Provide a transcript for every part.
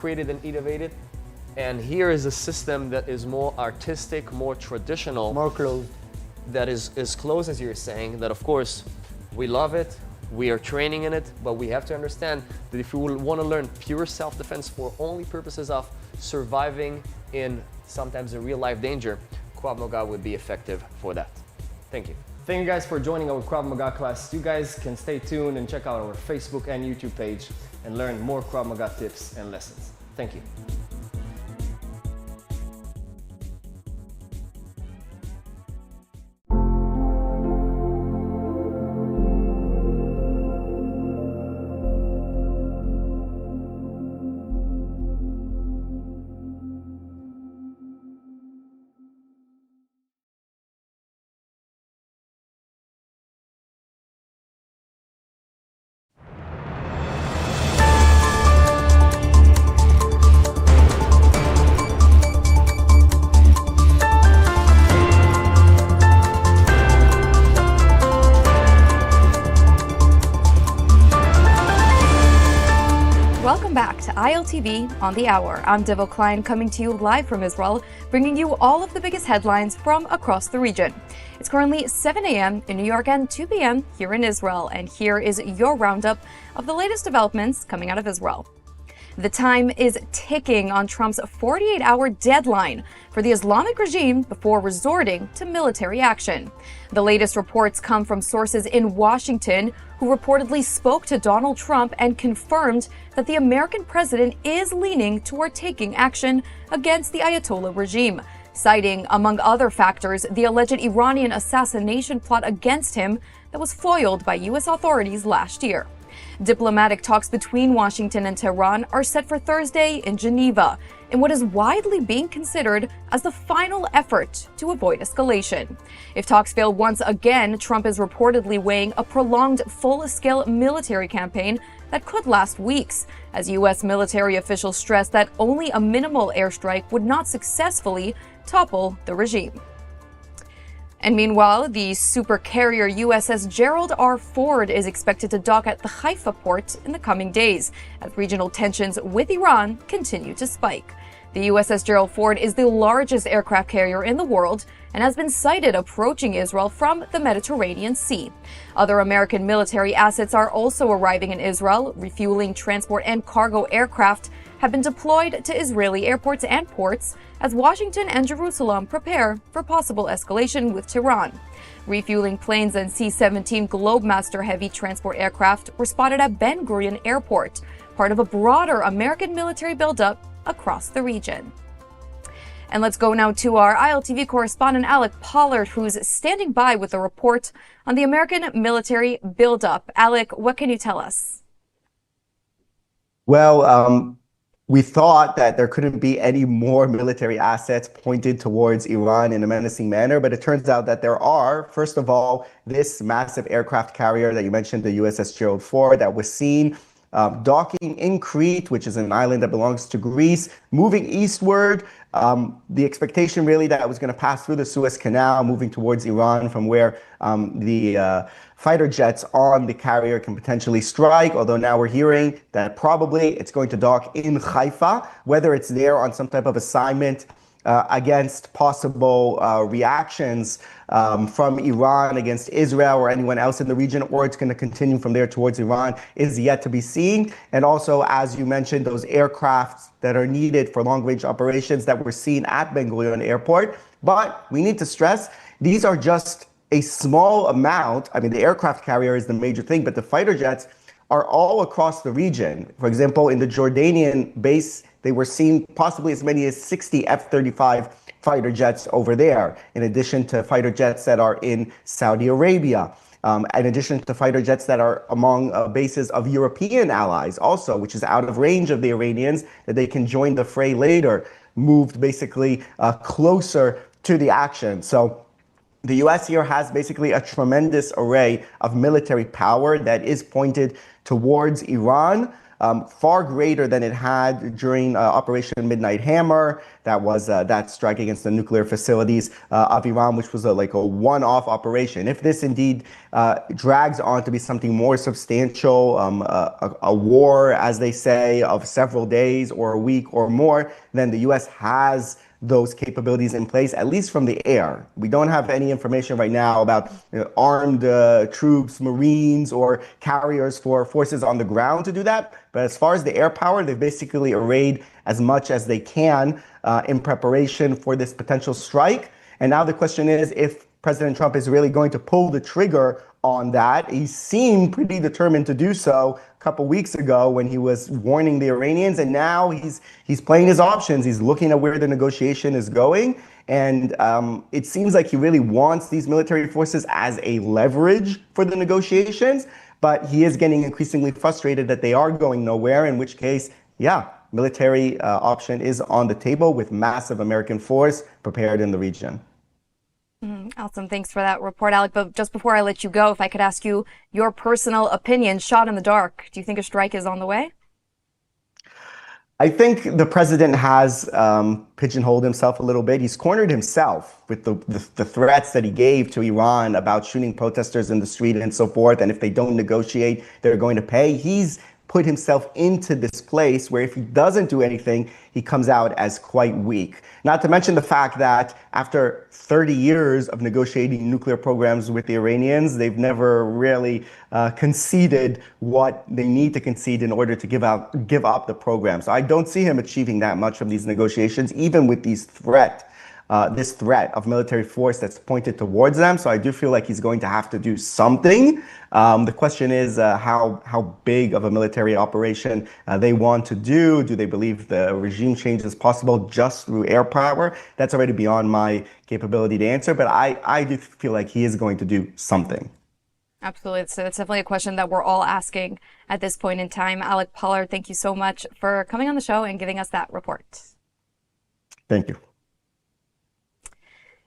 created and innovated. And here is a system that is more artistic, more traditional. More closed. That is as close as you're saying, that of course, we love it, we are training in it, but we have to understand that if we want to learn pure self-defense for only purposes of surviving in sometimes a real life danger, Krav Maga would be effective for that. Thank you. Thank you guys for joining our Krav Maga class. You guys can stay tuned and check out our Facebook and YouTube page and learn more Krav Maga tips and lessons. Thank you. Welcome back to ILTV on the Hour. I'm Devo Klein, coming to you live from Israel, bringing you all of the biggest headlines from across the region. It's currently 7 a.m. in New York and 2 p.m. here in Israel, and here is your roundup of the latest developments coming out of Israel. The time is ticking on Trump's 48-hour deadline for the Islamic regime before resorting to military action. The latest reports come from sources in Washington who reportedly spoke to Donald Trump and confirmed that the American president is leaning toward taking action against the Ayatollah regime, citing, among other factors, the alleged Iranian assassination plot against him that was foiled by U.S. authorities last year. Diplomatic talks between Washington and Tehran are set for Thursday in Geneva, in what is widely being considered as the final effort to avoid escalation. If talks fail once again, Trump is reportedly weighing a prolonged full-scale military campaign that could last weeks, as U.S. military officials stress that only a minimal airstrike would not successfully topple the regime. And meanwhile, the supercarrier USS Gerald R. Ford is expected to dock at the Haifa port in the coming days, as regional tensions with Iran continue to spike. The USS Gerald Ford is the largest aircraft carrier in the world and has been sighted approaching Israel from the Mediterranean Sea. Other American military assets are also arriving in Israel. Refueling, transport, and cargo aircraft have been deployed to Israeli airports and ports as Washington and Jerusalem prepare for possible escalation with Tehran. Refueling planes and C-17 Globemaster heavy transport aircraft were spotted at Ben Gurion Airport, part of a broader American military buildup across the region. And let's go now to our ILTV correspondent Alec Pollard, who's standing by with a report on the American military buildup. Alec, what can you tell us? Well, we thought that there couldn't be any more military assets pointed towards Iran in a menacing manner, but it turns out that there are. First of all, this massive aircraft carrier that you mentioned, the USS Gerald Ford, that was seen docking in Crete, which is an island that belongs to Greece, moving eastward. The expectation really that it was going to pass through the Suez Canal, moving towards Iran, from where the fighter jets on the carrier can potentially strike, although now we're hearing that probably it's going to dock in Haifa, whether it's there on some type of assignment against possible reactions from Iran against Israel or anyone else in the region, or it's going to continue from there towards Iran, is yet to be seen. And also, as you mentioned, those aircrafts that are needed for long-range operations that were seen at Ben Gurion Airport. But we need to stress, these are just a small amount. I mean, the aircraft carrier is the major thing, but the fighter jets are all across the region. For example, in the Jordanian base, they were seen possibly as many as 60 F-35 fighter jets over there, in addition to fighter jets that are in Saudi Arabia, in addition to fighter jets that are among bases of European allies also, which is out of range of the Iranians, that they can join the fray later, moved basically closer to the action. So the U.S. here has basically a tremendous array of military power that is pointed towards Iran, far greater than it had during Operation Midnight Hammer, that was that strike against the nuclear facilities of Iran, which was like a one-off operation. If this indeed drags on to be something more substantial, a war, as they say, of several days or a week or more, then the U.S. has those capabilities in place, at least from the air. We don't have any information right now about armed troops, Marines, or carriers for forces on the ground to do that. But as far as the air power, they've basically arrayed as much as they can in preparation for this potential strike. And now the question is if President Trump is really going to pull the trigger on that. He seemed pretty determined to do so a couple weeks ago when he was warning the Iranians, and now he's playing his options. He's looking at where the negotiation is going, and it seems like he really wants these military forces as a leverage for the negotiations, but he is getting increasingly frustrated that they are going nowhere, in which case, yeah, military option is on the table with massive American force prepared in the region. Awesome. Thanks for that report, Alec. But just before I let you go, if I could ask you your personal opinion, shot in the dark, do you think a strike is on the way? I think the president has pigeonholed himself a little bit. He's cornered himself with the threats that he gave to Iran about shooting protesters in the street and so forth. And if they don't negotiate, they're going to pay. He's put himself into this place where if he doesn't do anything, he comes out as quite weak. Not to mention the fact that after 30 years of negotiating nuclear programs with the Iranians, they've never really conceded what they need to concede in order to give up the program. So I don't see him achieving that much from these negotiations, even with this threat of military force that's pointed towards them. So I do feel like he's going to have to do something. The question is how big of a military operation they want to do. Do they believe the regime change is possible just through air power? That's already beyond my capability to answer, but I do feel like he is going to do something. Absolutely. It's definitely a question that we're all asking at this point in time. Alec Pollard, thank you so much for coming on the show and giving us that report. Thank you.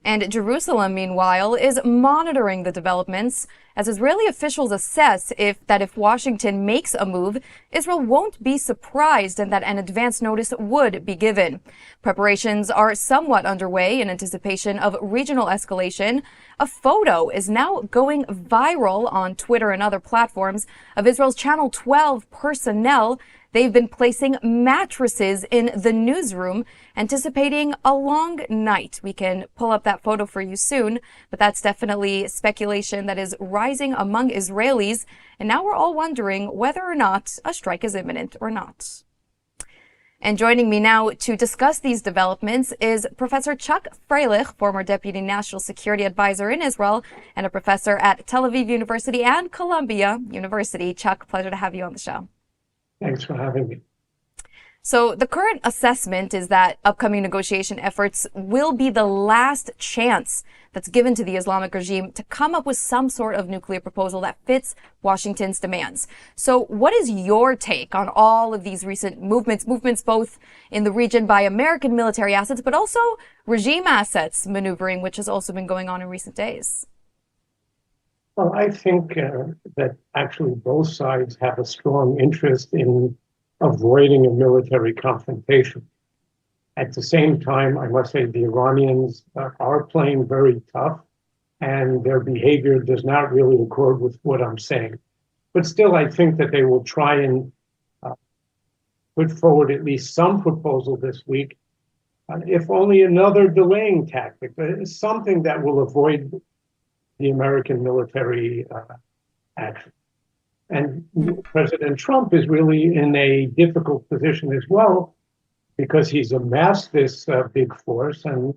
And Jerusalem, meanwhile, is monitoring the developments as Israeli officials assess if Washington makes a move, Israel won't be surprised and that an advance notice would be given. Preparations are somewhat underway in anticipation of regional escalation. A photo is now going viral on Twitter and other platforms of Israel's Channel 12 personnel. They've been placing mattresses in the newsroom, anticipating a long night. We can pull up that photo for you soon, but that's definitely speculation that is rising among Israelis. And now we're all wondering whether or not a strike is imminent or not. And joining me now to discuss these developments is Professor Chuck Freilich, former Deputy National Security Advisor in Israel and a professor at Tel Aviv University and Columbia University. Chuck, pleasure to have you on the show. Thanks for having me. So the current assessment is that upcoming negotiation efforts will be the last chance that's given to the Islamic regime to come up with some sort of nuclear proposal that fits Washington's demands. So what is your take on all of these recent movements both in the region by American military assets, but also regime assets maneuvering, which has also been going on in recent days? Well, I think that actually both sides have a strong interest in avoiding a military confrontation. At the same time, I must say the Iranians are playing very tough, and their behavior does not really accord with what I'm saying. But still, I think that they will try and put forward at least some proposal this week, if only another delaying tactic, but it's something that will avoid the American military action. And President Trump is really in a difficult position as well, because he's amassed this big force, and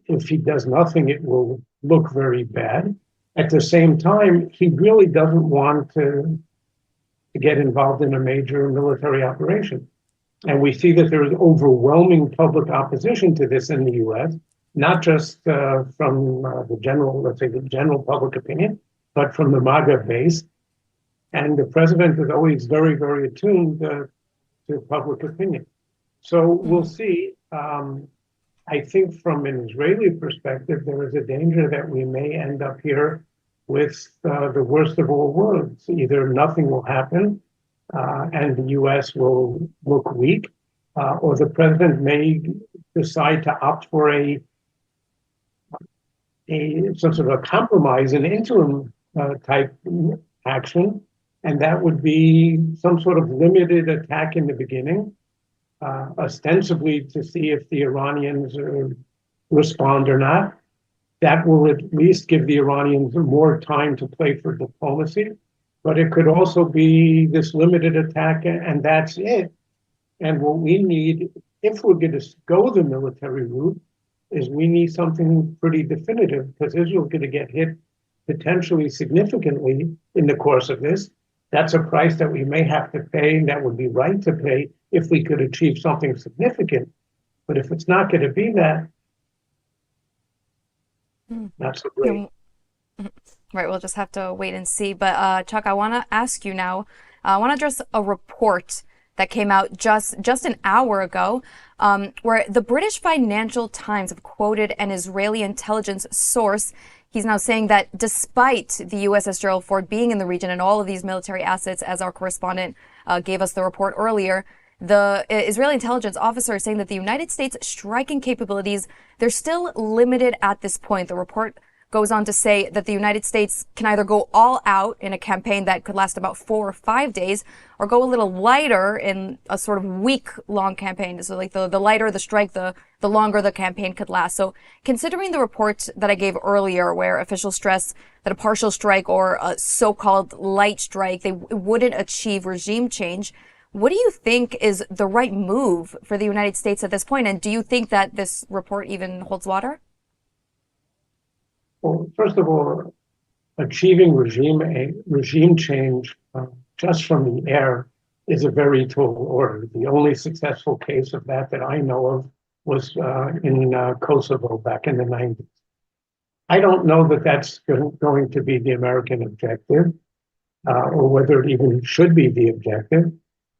if he does nothing, it will look very bad. At the same time, he really doesn't want to get involved in a major military operation. And we see that there is overwhelming public opposition to this in the U.S., not just from the general, let's say the general public opinion, but from the MAGA base. And the president is always very, very attuned to public opinion. So we'll see. I think from an Israeli perspective, there is a danger that we may end up here with the worst of all worlds. Either nothing will happen and the U.S. will look weak, or the president may decide to opt for some sort of a compromise, an interim type action, and that would be some sort of limited attack in the beginning, ostensibly to see if the Iranians respond or not. That will at least give the Iranians more time to play for diplomacy, but it could also be this limited attack and that's it. And what we need, if we're going to go the military route, is we need something pretty definitive, because Israel's going to get hit potentially significantly in the course of this. That's a price that we may have to pay, and that would be right to pay if we could achieve something significant. But if it's not going to be that, not so great. Right, we'll just have to wait and see. But Chuck, I want to ask you now, I want to address a report that came out just an hour ago, where the British Financial Times have quoted an Israeli intelligence source. He's now saying that despite the USS Gerald Ford being in the region and all of these military assets, as our correspondent gave us the report earlier, the Israeli intelligence officer is saying that the United States striking capabilities, they're still limited at this point. The report goes on to say that the United States can either go all out in a campaign that could last about 4 or 5 days, or go a little lighter in a sort of week-long campaign. So like the lighter the strike, the longer the campaign could last. So considering the report that I gave earlier, where officials stress that a partial strike or a so-called light strike, they wouldn't achieve regime change, what do you think is the right move for the United States at this point? And do you think that this report even holds water? Well, first of all, achieving regime change just from the air is a very tall order. The only successful case of that I know of was in Kosovo back in the 90s. I don't know that that's going to be the American objective, or whether it even should be the objective.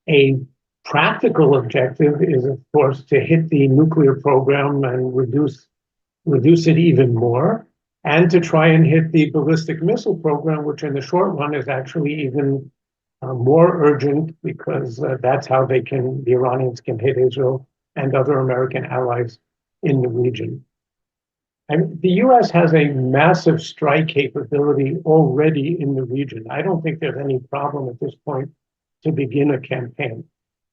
A practical objective is, of course, to hit the nuclear program and reduce it even more, and to try and hit the ballistic missile program, which in the short run is actually even more urgent, because that's how the Iranians can hit Israel and other American allies in the region. And the US has a massive strike capability already in the region. I don't think there's any problem at this point to begin a campaign.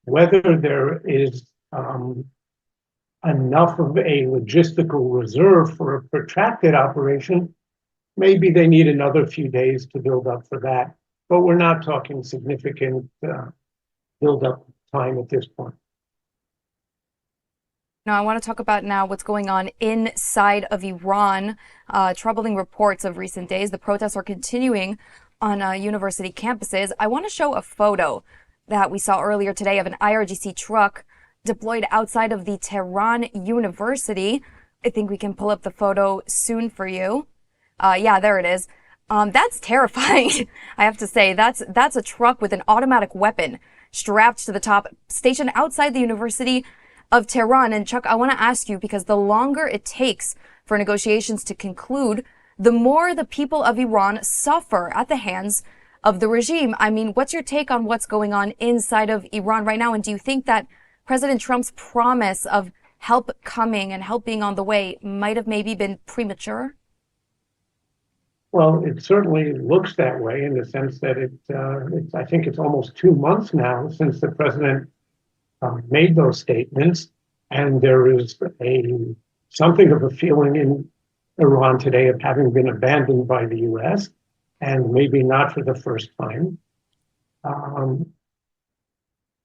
Whether there is enough of a logistical reserve for a protracted operation, maybe they need another few days to build up for that. But we're not talking significant build-up time at this point. Now, I want to talk about now what's going on inside of Iran. Troubling reports of recent days. The protests are continuing on university campuses. I want to show a photo that we saw earlier today of an IRGC truck deployed outside of the Tehran University. I think we can pull up the photo soon for you. Yeah, there it is. That's terrifying. I have to say, that's a truck with an automatic weapon strapped to the top, stationed outside the University of Tehran. And Chuck, I want to ask you, because the longer it takes for negotiations to conclude, the more the people of Iran suffer at the hands of the regime. I mean, what's your take on what's going on inside of Iran right now? And do you think that President Trump's promise of help coming and help being on the way might have maybe been premature? Well, it certainly looks that way, in the sense that I think it's almost 2 months now since the president made those statements, and there is something of a feeling in Iran today of having been abandoned by the U.S., and maybe not for the first time.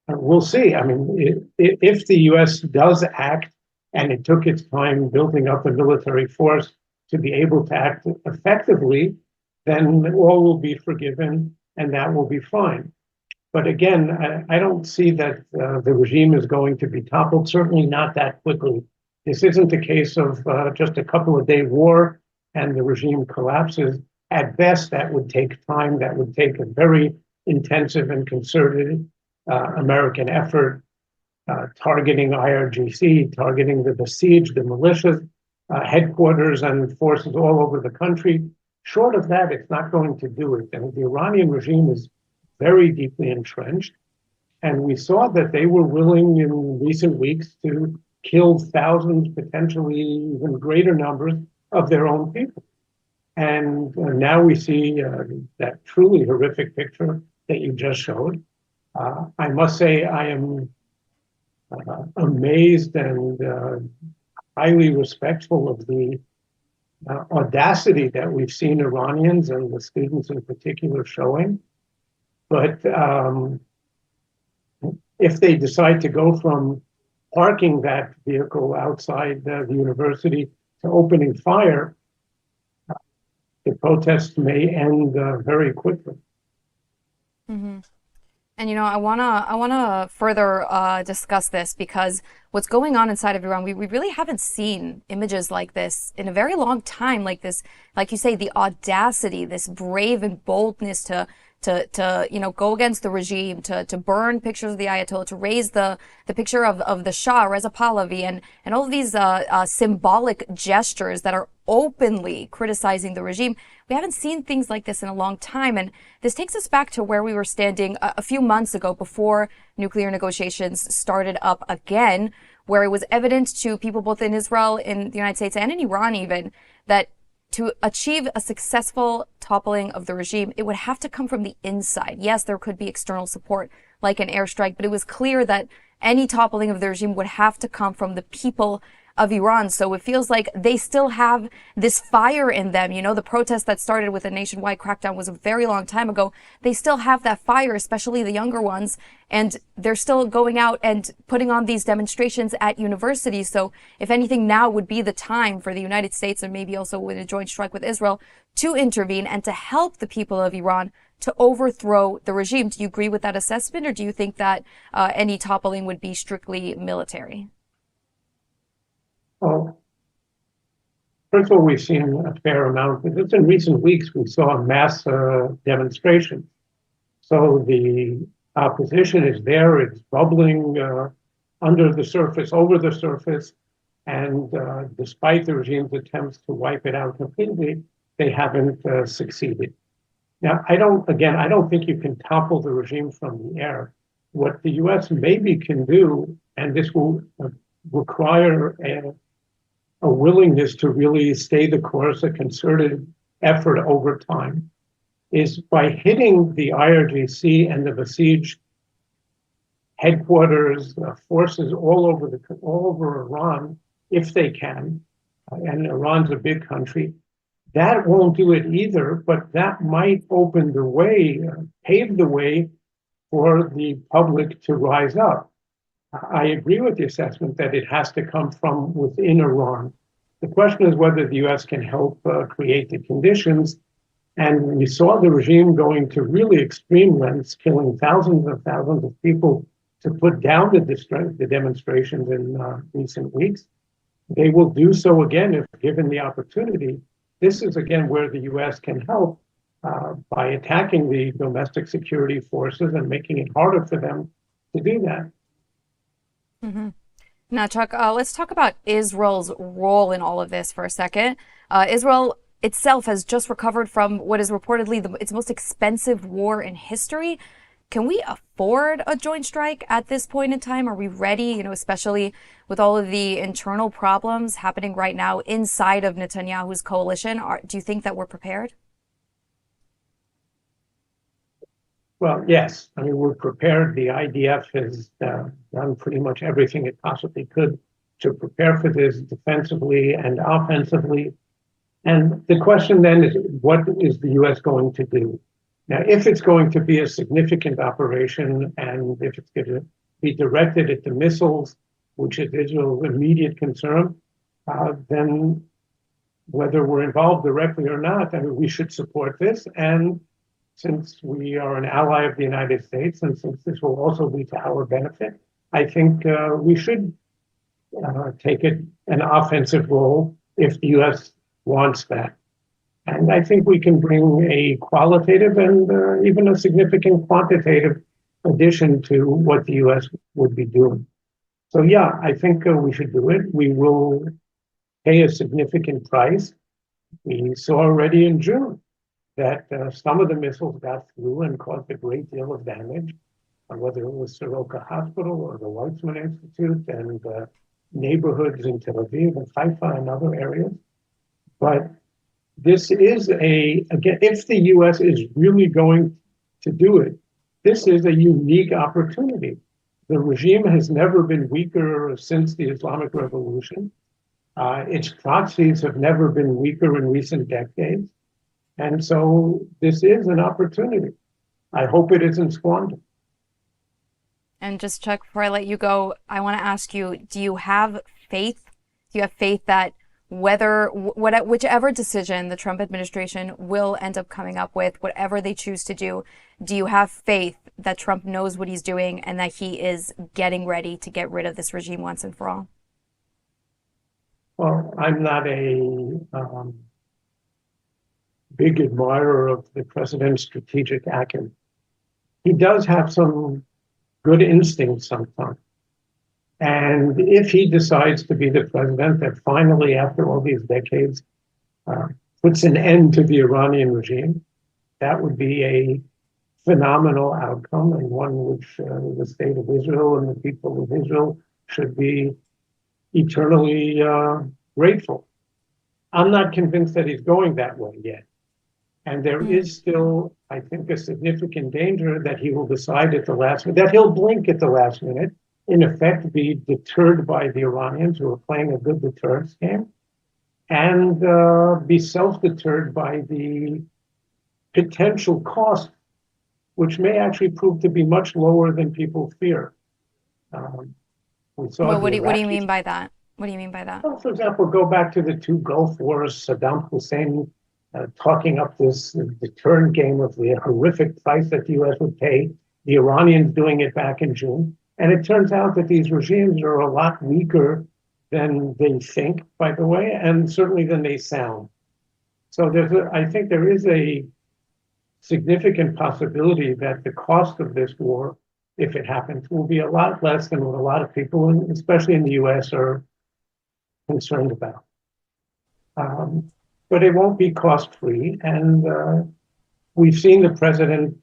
We'll see. I mean, if the U.S. does act, and it took its time building up a military force to be able to act effectively, then all will be forgiven, and that will be fine. But again, I don't see that the regime is going to be toppled, certainly not that quickly. This isn't a case of just a couple of day war and the regime collapses. At best, that would take time. That would take a very intensive and concerted American effort, targeting IRGC, targeting the besieged, the militias, headquarters and forces all over the country. Short of that, it's not going to do it. And the Iranian regime is very deeply entrenched. And we saw that they were willing in recent weeks to kill thousands, potentially even greater numbers of their own people. And now we see that truly horrific picture that you just showed. I must say I am amazed and highly respectful of the audacity that we've seen Iranians and the students in particular showing. But if they decide to go from parking that vehicle outside the university to opening fire, the protests may end very quickly. Mm-hmm. And I wanna further discuss this, because what's going on inside of Iran, we really haven't seen images like this in a very long time. Like this, like you say, the audacity, this brave and boldness to go against the regime, to burn pictures of the Ayatollah, to raise the picture of the Shah, Reza Pahlavi, and all of these symbolic gestures that are openly criticizing the regime. We haven't seen things like this in a long time. And this takes us back to where we were standing a few months ago before nuclear negotiations started up again, where it was evident to people both in Israel, in the United States, and in Iran even, that to achieve a successful toppling of the regime, it would have to come from the inside. Yes, there could be external support like an airstrike, but it was clear that any toppling of the regime would have to come from the people of Iran. So it feels like they still have this fire in them. The protest that started with a nationwide crackdown was a very long time ago. They still have that fire, especially the younger ones, and they're still going out and putting on these demonstrations at universities. So if anything, now would be the time for the United States, and maybe also with a joint strike with Israel, to intervene and to help the people of Iran to overthrow the regime. Do you agree with that assessment, or do you think that any toppling would be strictly military? Well, first of all, we've seen a fair amount, but just in recent weeks, we saw mass demonstrations. So the opposition is there, it's bubbling under the surface, over the surface, and despite the regime's attempts to wipe it out completely, they haven't succeeded. Now, I don't think you can topple the regime from the air. What the US maybe can do, and this will require a willingness to really stay the course, a concerted effort over time, is by hitting the IRGC and the besieged headquarters, forces all over Iran, if they can, and Iran's a big country. That won't do it either, but that might open the way, pave the way for the public to rise up. I agree with the assessment that it has to come from within Iran. The question is whether the US can help create the conditions. And we saw the regime going to really extreme lengths, killing thousands and thousands of people to put down the demonstrations in recent weeks. They will do so again if given the opportunity. This is again where the US can help by attacking the domestic security forces and making it harder for them to do that. Mm-hmm. Now, Chuck, let's talk about Israel's role in all of this for a second. Israel itself has just recovered from what is reportedly its most expensive war in history. Can we afford a joint strike at this point in time? Are we ready, especially with all of the internal problems happening right now inside of Netanyahu's coalition? Do you think that we're prepared? Well, yes. I mean, we're prepared. The IDF has done pretty much everything it possibly could to prepare for this defensively and offensively. And the question then is, what is the US going to do? Now, if it's going to be a significant operation and if it's going to be directed at the missiles, which is Israel's immediate concern, then whether we're involved directly or not, I mean, we should support this. And since we are an ally of the United States, and since this will also be to our benefit, I think we should take an offensive role if the US wants that. And I think we can bring a qualitative and even a significant quantitative addition to what the US would be doing. So yeah, I think we should do it. We will pay a significant price. We saw already in June that some of the missiles got through and caused a great deal of damage. whether it was Soroka Hospital or the Weizmann Institute and neighborhoods in Tel Aviv and Haifa and other areas. But this is again, if the US is really going to do it, this is a unique opportunity. The regime has never been weaker since the Islamic Revolution. Its proxies have never been weaker in recent decades. And so this is an opportunity. I hope it isn't squandered. And just Chuck, before I let you go, I want to ask you, do you have faith? Do you have faith that whichever decision the Trump administration will end up coming up with, whatever they choose to do you have faith that Trump knows what he's doing and that he is getting ready to get rid of this regime once and for all? Well, I'm not a big admirer of the president's strategic acumen. He does have some good instincts sometimes. And if he decides to be the president that finally, after all these decades, puts an end to the Iranian regime, that would be a phenomenal outcome and one which the state of Israel and the people of Israel should be eternally grateful. I'm not convinced that he's going that way yet. And there is still, I think, a significant danger that he will decide at the last minute, that he'll blink at the last minute, in effect be deterred by the Iranians who are playing a good deterrence game, and be self-deterred by the potential cost, which may actually prove to be much lower than people fear. Well, what do you mean by that? What do you mean by that? Well, for example, go back to the two Gulf Wars, Saddam Hussein talking up this deterrent game of the horrific price that the U.S. would pay, the Iranians doing it back in June. And it turns out that these regimes are a lot weaker than they think, by the way, and certainly than they sound. So I think there is a significant possibility that the cost of this war, if it happens, will be a lot less than what a lot of people, especially in the US, are concerned about. But it won't be cost-free. And we've seen the president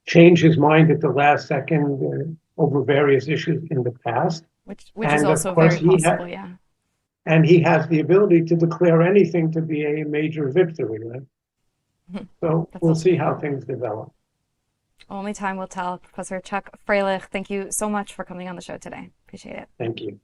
change his mind at the last second over various issues in the past. Which is also very possible, yeah. And he has the ability to declare anything to be a major victory, right? So we'll see how things develop. Only time will tell. Professor Chuck Freilich, thank you so much for coming on the show today. Appreciate it. Thank you.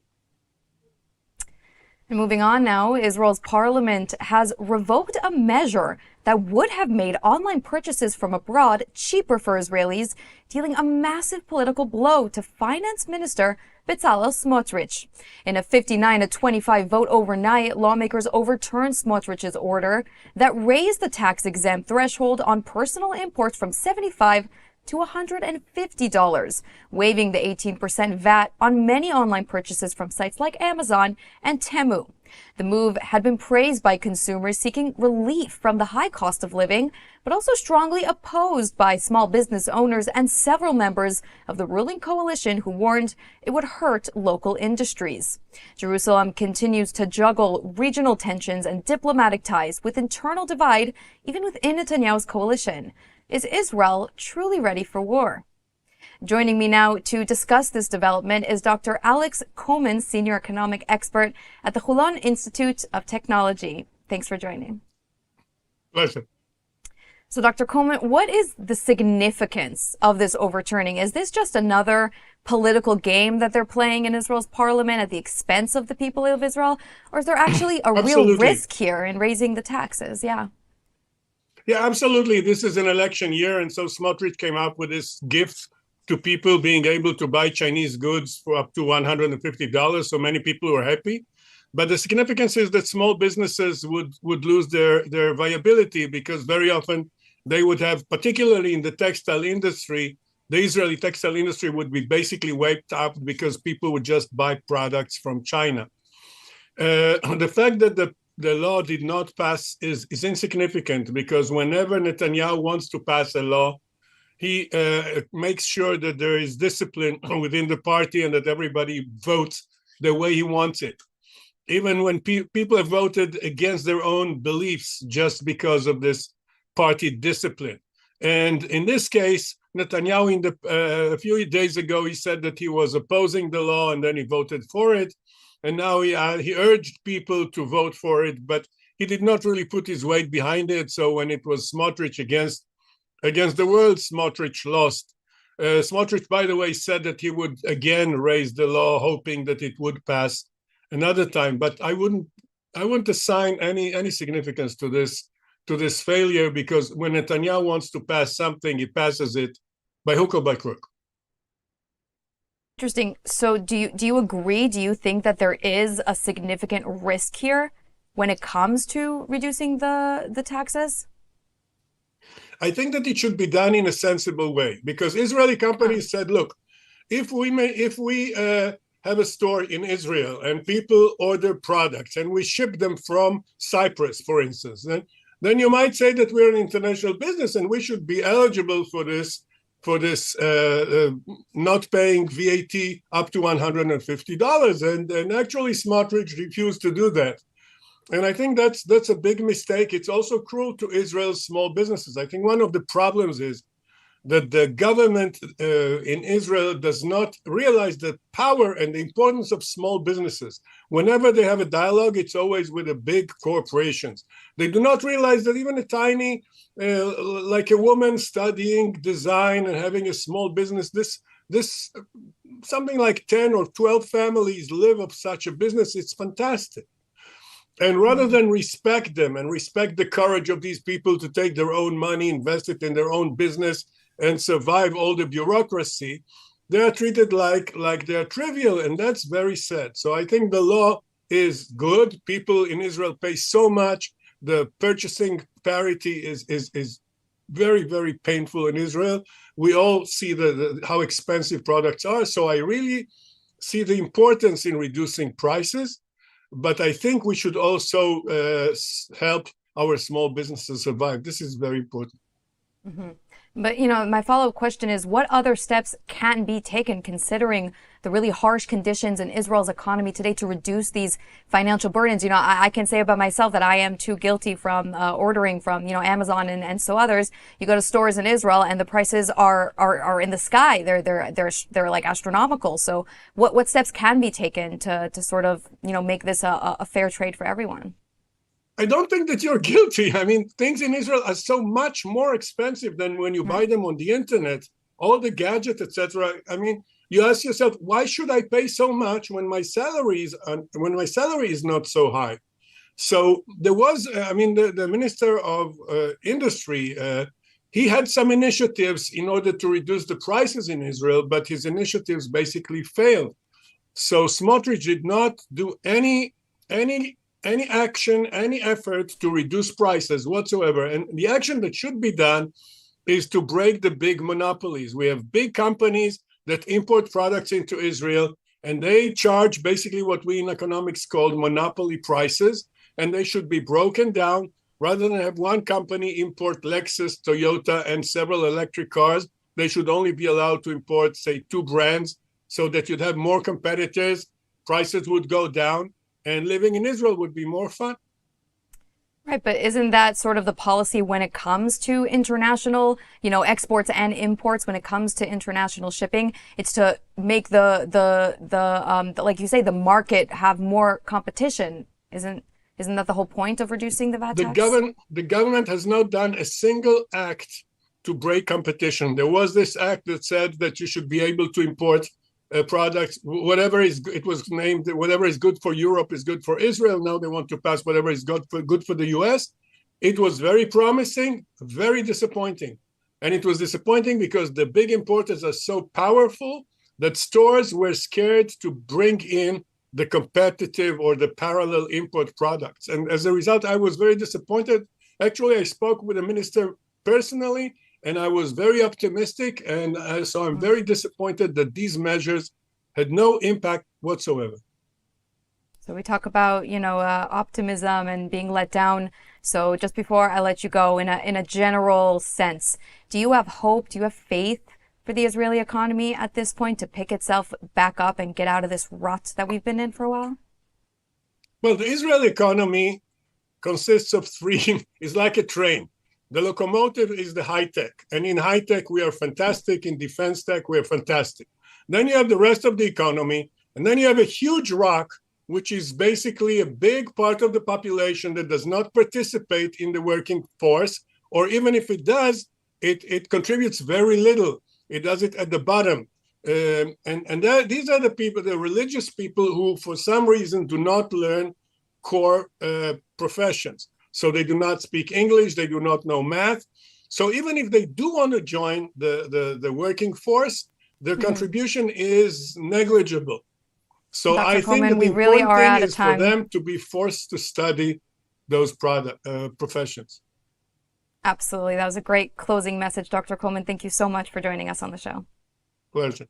And moving on now, Israel's parliament has revoked a measure that would have made online purchases from abroad cheaper for Israelis, dealing a massive political blow to Finance Minister Bezalel Smotrich. In a 59-25 vote overnight, lawmakers overturned Smotrich's order that raised the tax-exempt threshold on personal imports from $75 to $150, waiving the 18% VAT on many online purchases from sites like Amazon and Temu. The move had been praised by consumers seeking relief from the high cost of living, but also strongly opposed by small business owners and several members of the ruling coalition who warned it would hurt local industries. Jerusalem continues to juggle regional tensions and diplomatic ties with internal divide, even within Netanyahu's coalition. Is Israel truly ready for war? Joining me now to discuss this development is Dr. Alex Coleman, Senior Economic Expert at the Holon Institute of Technology. Thanks for joining. Pleasure. So, Dr. Coleman, what is the significance of this overturning? Is this just another political game that they're playing in Israel's parliament at the expense of the people of Israel? Or is there actually a real risk here in raising the taxes? Yeah, absolutely. This is an election year, and so Smotrich came up with this gift to people being able to buy Chinese goods for up to $150. So many people were happy. But the significance is that small businesses would lose their viability, because very often they would have, particularly in the textile industry, the Israeli textile industry would be basically wiped out because people would just buy products from China. The fact that the law did not pass is insignificant, because whenever Netanyahu wants to pass a law, he makes sure that there is discipline within the party and that everybody votes the way he wants it. Even when people have voted against their own beliefs just because of this party discipline. And in this case, Netanyahu a few days ago, he said that he was opposing the law and then he voted for it. And now he urged people to vote for it, but he did not really put his weight behind it. So when it was Smotrich against the world, Smotrich lost. Smotrich, by the way, said that he would again raise the law, hoping that it would pass another time. But I wouldn't assign any significance to this failure, because when Netanyahu wants to pass something, he passes it by hook or by crook. Interesting. So do you agree? Do you think that there is a significant risk here when it comes to reducing the taxes? I think that it should be done in a sensible way, because Israeli companies said, look, if we have a store in Israel and people order products and we ship them from Cyprus, for instance, then you might say that we're an international business and we should be eligible for this not paying VAT up to $150. And actually Smotrich refused to do that. And I think that's a big mistake. It's also cruel to Israel's small businesses. I think one of the problems is that the government in Israel does not realize the power and the importance of small businesses. Whenever they have a dialogue, it's always with the big corporations. They do not realize that even a tiny, like a woman studying design and having a small business, this something like 10 or 12 families live of such a business. It's fantastic. And rather than respect them and respect the courage of these people to take their own money, invest it in their own business, and survive all the bureaucracy, they are treated like they're trivial, and that's very sad. So I think the law is good. People in Israel pay so much. The purchasing parity is very, very painful in Israel. We all see how expensive products are. So I really see the importance in reducing prices. But I think we should also help our small businesses survive. This is very important. Mm-hmm. But, my follow-up question is, what other steps can be taken, considering the really harsh conditions in Israel's economy today, to reduce these financial burdens? I can say about myself that I am too guilty from ordering from, Amazon and so others. You go to stores in Israel and the prices are in the sky. They're like astronomical. So what steps can be taken to sort of, make this a fair trade for everyone? I don't think that you're guilty. I mean, things in Israel are so much more expensive than when you buy them on the internet, all the gadgets, etc. I mean, you ask yourself, why should I pay so much when my salary is not so high? So there was, the Minister of Industry, he had some initiatives in order to reduce the prices in Israel, but his initiatives basically failed. So Smotrich did not do any action, any effort to reduce prices whatsoever. And the action that should be done is to break the big monopolies. We have big companies that import products into Israel, and they charge basically what we in economics call monopoly prices, and they should be broken down. Rather than have one company import Lexus, Toyota, and several electric cars, they should only be allowed to import, say, 2 brands, so that you'd have more competitors, prices would go down, and living in Israel would be more fun. Right, but isn't that sort of the policy when it comes to international, exports and imports? When it comes to international shipping, it's to make the like you say, the market have more competition. Isn't that the whole point of reducing the VAT tax? The government has not done a single act to break competition. There was this act that said that you should be able to import products, whatever is good for Europe is good for Israel. Now they want to pass whatever is good for the US. It was very promising, very disappointing. And it was disappointing because the big importers are so powerful that stores were scared to bring in the competitive or the parallel import products. And as a result, I was very disappointed. Actually, I spoke with the minister personally, and I was very optimistic, and so I'm very disappointed that these measures had no impact whatsoever. So we talk about, optimism and being let down. So just before I let you go, in a general sense, do you have hope? Do you have faith for the Israeli economy at this point to pick itself back up and get out of this rut that we've been in for a while? Well, the Israeli economy consists of 3, it's like a train. The locomotive is the high tech. And in high tech, we are fantastic. In defense tech, we are fantastic. Then you have the rest of the economy. And then you have a huge rock, which is basically a big part of the population that does not participate in the working force, or even if it does, it contributes very little. It does it at the bottom. These are the people, the religious people who, for some reason, do not learn core professions. So they do not speak English, they do not know math. So even if they do want to join the working force, their contribution is negligible. So Dr. I Coleman, think that the we really important are out thing of is time. for them to be forced to study those professions. Absolutely. That was a great closing message, Dr. Coleman. Thank you so much for joining us on the show. Pleasure.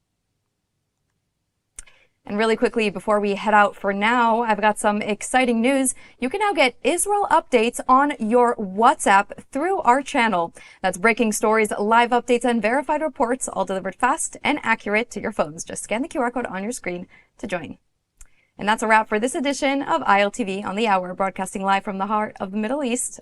And really quickly, before we head out for now, I've got some exciting news. You can now get Israel updates on your WhatsApp through our channel. That's breaking stories, live updates, and verified reports, all delivered fast and accurate to your phones. Just scan the QR code on your screen to join. And that's a wrap for this edition of ILTV on the Hour, broadcasting live from the heart of the Middle East.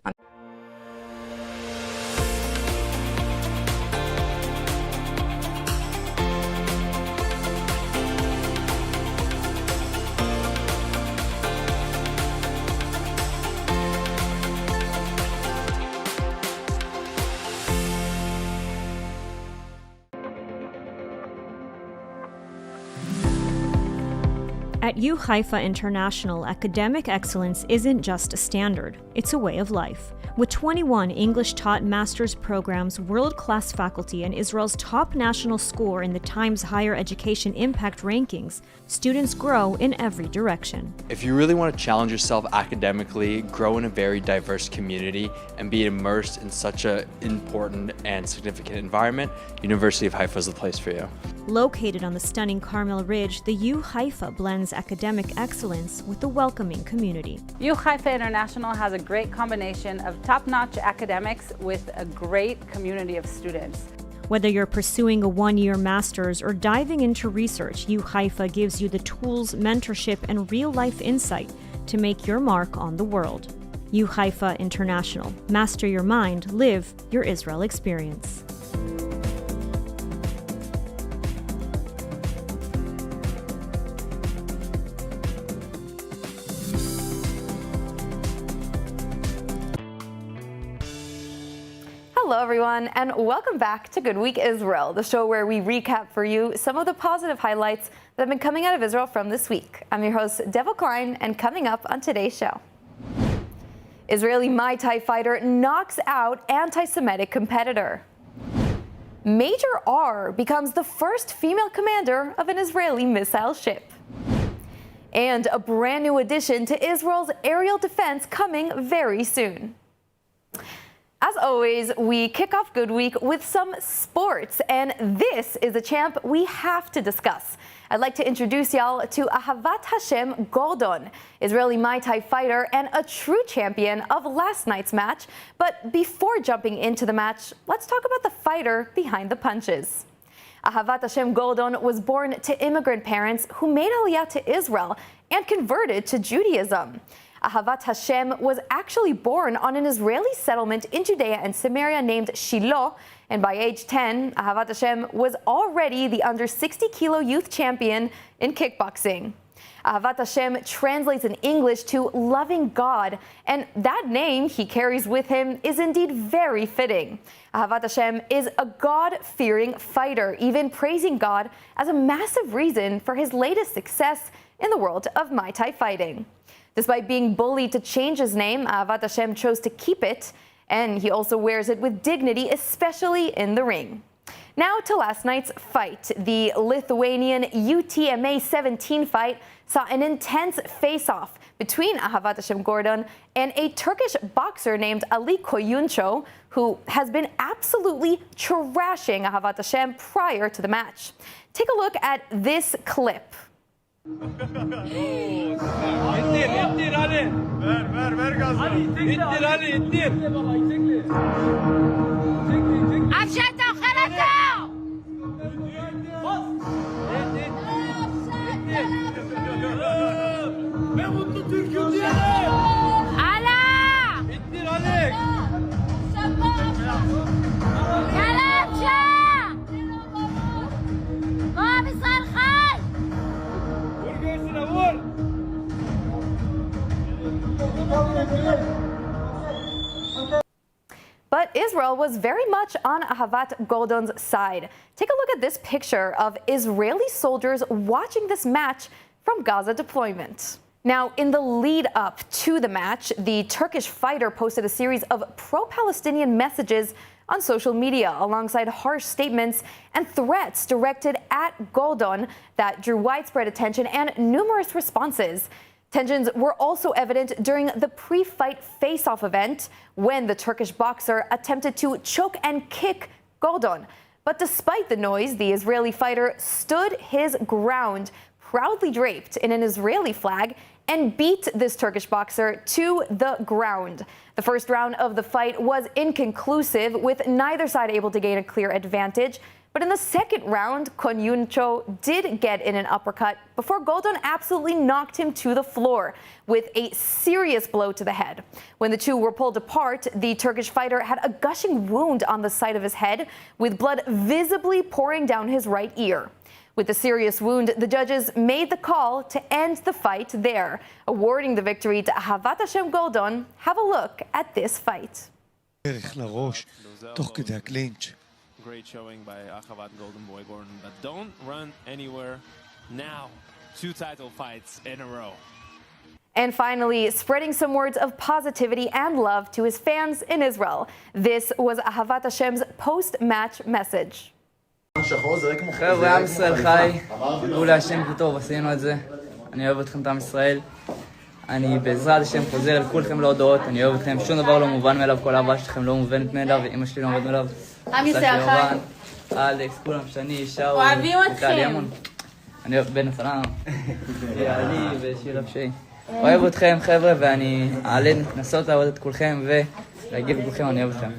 At U Haifa International, academic excellence isn't just a standard, it's a way of life. With 21 English-taught master's programs, world-class faculty, and Israel's top national score in the Times Higher Education Impact Rankings, students grow in every direction. If you really want to challenge yourself academically, grow in a very diverse community, and be immersed in such an important and significant environment, University of Haifa is the place for you. Located on the stunning Carmel Ridge, the U Haifa blends academic excellence with a welcoming community. U Haifa International has a great combination of top-notch academics with a great community of students. Whether you're pursuing a one-year master's or diving into research, U Haifa gives you the tools, mentorship, and real-life insight to make your mark on the world. U Haifa International. Master your mind, live your Israel experience. Hello, everyone, and welcome back to Goodweek Israel, the show where we recap for you some of the positive highlights that have been coming out of Israel from this week. I'm your host, Devo Klein, and coming up on today's show, Israeli Muay Thai fighter knocks out anti-Semitic competitor. Major R becomes the first female commander of an Israeli missile ship. And a brand new addition to Israel's aerial defense coming very soon. As always, we kick off Good Week with some sports, and this is a champ we have to discuss. I'd like to introduce y'all to Ahavat Hashem Gordon, Israeli Muay Thai fighter and a true champion of last night's match. But before jumping into the match, let's talk about the fighter behind the punches. Ahavat Hashem Gordon was born to immigrant parents who made Aliyah to Israel and converted to Judaism. Ahavat Hashem was actually born on an Israeli settlement in Judea and Samaria named Shiloh, and by age 10, Ahavat Hashem was already the under 60-kilo youth champion in kickboxing. Ahavat Hashem translates in English to loving God, and that name he carries with him is indeed very fitting. Ahavat Hashem is a God-fearing fighter, even praising God as a massive reason for his latest success in the world of Muay Thai fighting. Despite being bullied to change his name, Ahavat Hashem chose to keep it, and he also wears it with dignity, especially in the ring. Now to last night's fight. The Lithuanian UTMA 17 fight saw an intense face-off between Ahavat Hashem Gordon and a Turkish boxer named Ali Koyuncu, who has been absolutely trashing Ahavat Hashem prior to the match. Take a look at this clip. İttir Ali. Ver gazı. İttir Ali, ittir. Aşağı takhalata. Ne mutlu Türk'üm diye. Ala. İttir Ali. But Israel was very much on Ahavat Goldon's side. Take a look at this picture of Israeli soldiers watching this match from Gaza deployment. Now, in the lead up to the match, the Turkish fighter posted a series of pro-Palestinian messages on social media alongside harsh statements and threats directed at Goldon that drew widespread attention and numerous responses. Tensions were also evident during the pre-fight face-off event when the Turkish boxer attempted to choke and kick Goldon. But despite the noise, the Israeli fighter stood his ground, proudly draped in an Israeli flag, and beat this Turkish boxer to the ground. The first round of the fight was inconclusive, with neither side able to gain a clear advantage. But in the second round, Konyuncho did get in an uppercut before Goldon absolutely knocked him to the floor with a serious blow to the head. When the two were pulled apart, the Turkish fighter had a gushing wound on the side of his head, with blood visibly pouring down his right ear. With the serious wound, the judges made the call to end the fight there, awarding the victory to Ahavat Hashem Goldon. Have a look at this fight. Great showing by Ahavat Golden Boy Gordon, but don't run anywhere now. 2 title fights in a row. And finally, spreading some words of positivity and love to his fans in Israel. This was Ahavat Hashem's post-match message. חבר'ה, עם ישראל חי, תדעו להשם כי טוב, עשינו את זה. אני אוהב אתכם, עם ישראל. אני בעזרת השם חוזר לכולכם להודות, אני אוהב אתכם, שום דבר לא מובן מאליו, כל האהבה שלכם לא מובנת מאליו, אמא שלי לא מובנת מאליו. עם ישראל חי. אלכס, כולם, שני, שאול, אוהבים אתכם. אני אוהב בן הסלאם, יעלי ושירה פשעי. אוהב אתכם, חבר'ה, ואני אעלה לנסות לעבוד את כולכם ולהגיב לכולכם, אני אוהב אתכם.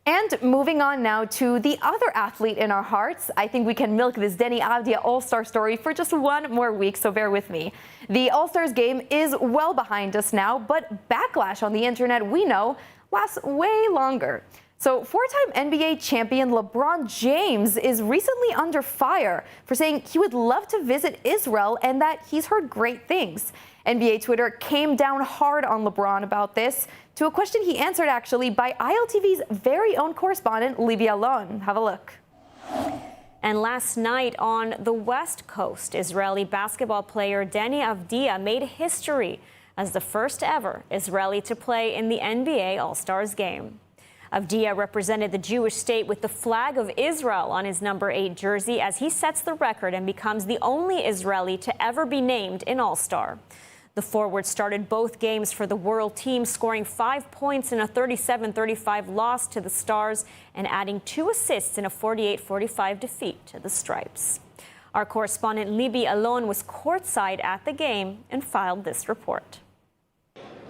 And moving on now to the other athlete in our hearts, I think we can milk this Deni Avdia All-Star story for just one more week, so bear with me. The All-Stars game is well behind us now, but backlash on the internet, we know, lasts way longer. So four-time NBA champion LeBron James is recently under fire for saying he would love to visit Israel and that he's heard great things. NBA Twitter came down hard on LeBron about this, to a question he answered actually by ILTV's very own correspondent, Libby Alon. Have a look. And last night on the West Coast, Israeli basketball player Deni Avdia made history as the first ever Israeli to play in the NBA All-Stars game. Avdia represented the Jewish state with the flag of Israel on his number 8 jersey as he sets the record and becomes the only Israeli to ever be named an All-Star. The forward started both games for the world team, scoring 5 points in a 37-35 loss to the Stars and adding 2 assists in a 48-45 defeat to the Stripes. Our correspondent Libby Alon was courtside at the game and filed this report.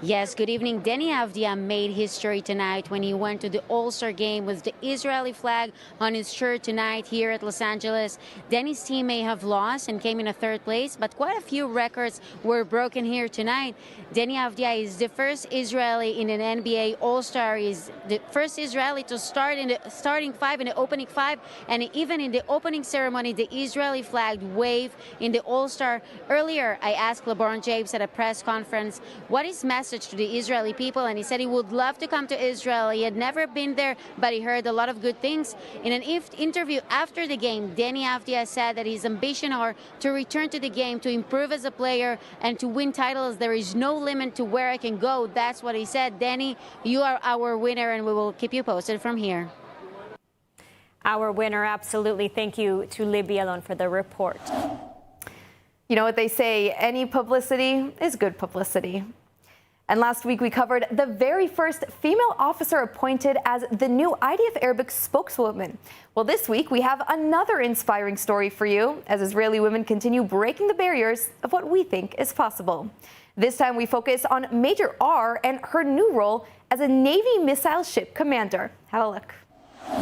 Yes, good evening. Deni Avdia made history tonight when he went to the All-Star game with the Israeli flag on his shirt tonight here at Los Angeles. Deni's team may have lost and came in a 3rd place, but quite a few records were broken here tonight. Deni Avdia is the first Israeli in an NBA All-Star. He's the first Israeli to start in the starting 5, in the opening 5, and even in the opening ceremony, the Israeli flag waved in the All-Star. Earlier, I asked LeBron James at a press conference what his message to the Israeli people, and he said he would love to come to Israel. He had never been there, but he heard a lot of good things. In an interview after the game, Deni Avdia said that his ambition are to return to the game, to improve as a player, and to win titles. There is no limit to where I can go. That's what he said. Deni, you are our winner, and we will keep you posted from here. Our winner, absolutely. Thank you to Libby Alon for the report. You know what they say, any publicity is good publicity. And last week we covered the very first female officer appointed as the new IDF Arabic spokeswoman. Well, this week we have another inspiring story for you as Israeli women continue breaking the barriers of what we think is possible. This time we focus on Major R and her new role as a Navy missile ship commander. Have a look.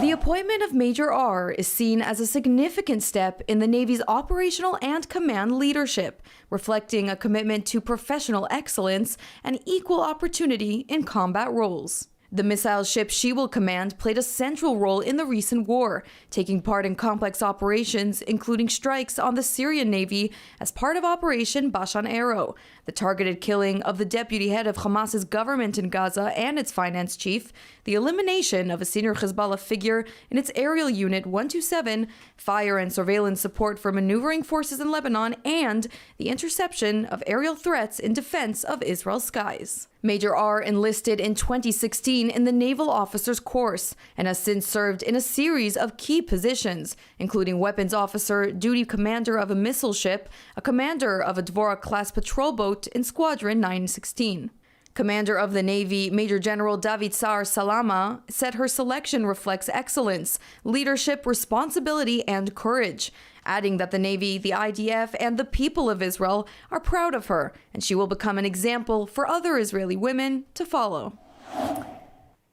The appointment of Major R is seen as a significant step in the Navy's operational and command leadership, reflecting a commitment to professional excellence and equal opportunity in combat roles. The missile ship she will command played a central role in the recent war, taking part in complex operations, including strikes on the Syrian Navy as part of Operation Bashan Arrow, the targeted killing of the deputy head of Hamas's government in Gaza and its finance chief, the elimination of a senior Hezbollah figure in its aerial unit 127, fire and surveillance support for maneuvering forces in Lebanon, and the interception of aerial threats in defense of Israel's skies. Major R enlisted in 2016 in the Naval Officers Course and has since served in a series of key positions, including weapons officer, duty commander of a missile ship, a commander of a Dvorah-class patrol boat in Squadron 916. Commander of the Navy, Major General David Sar Salama, said her selection reflects excellence, leadership, responsibility, and courage, adding that the Navy, the IDF, and the people of Israel are proud of her, and she will become an example for other Israeli women to follow.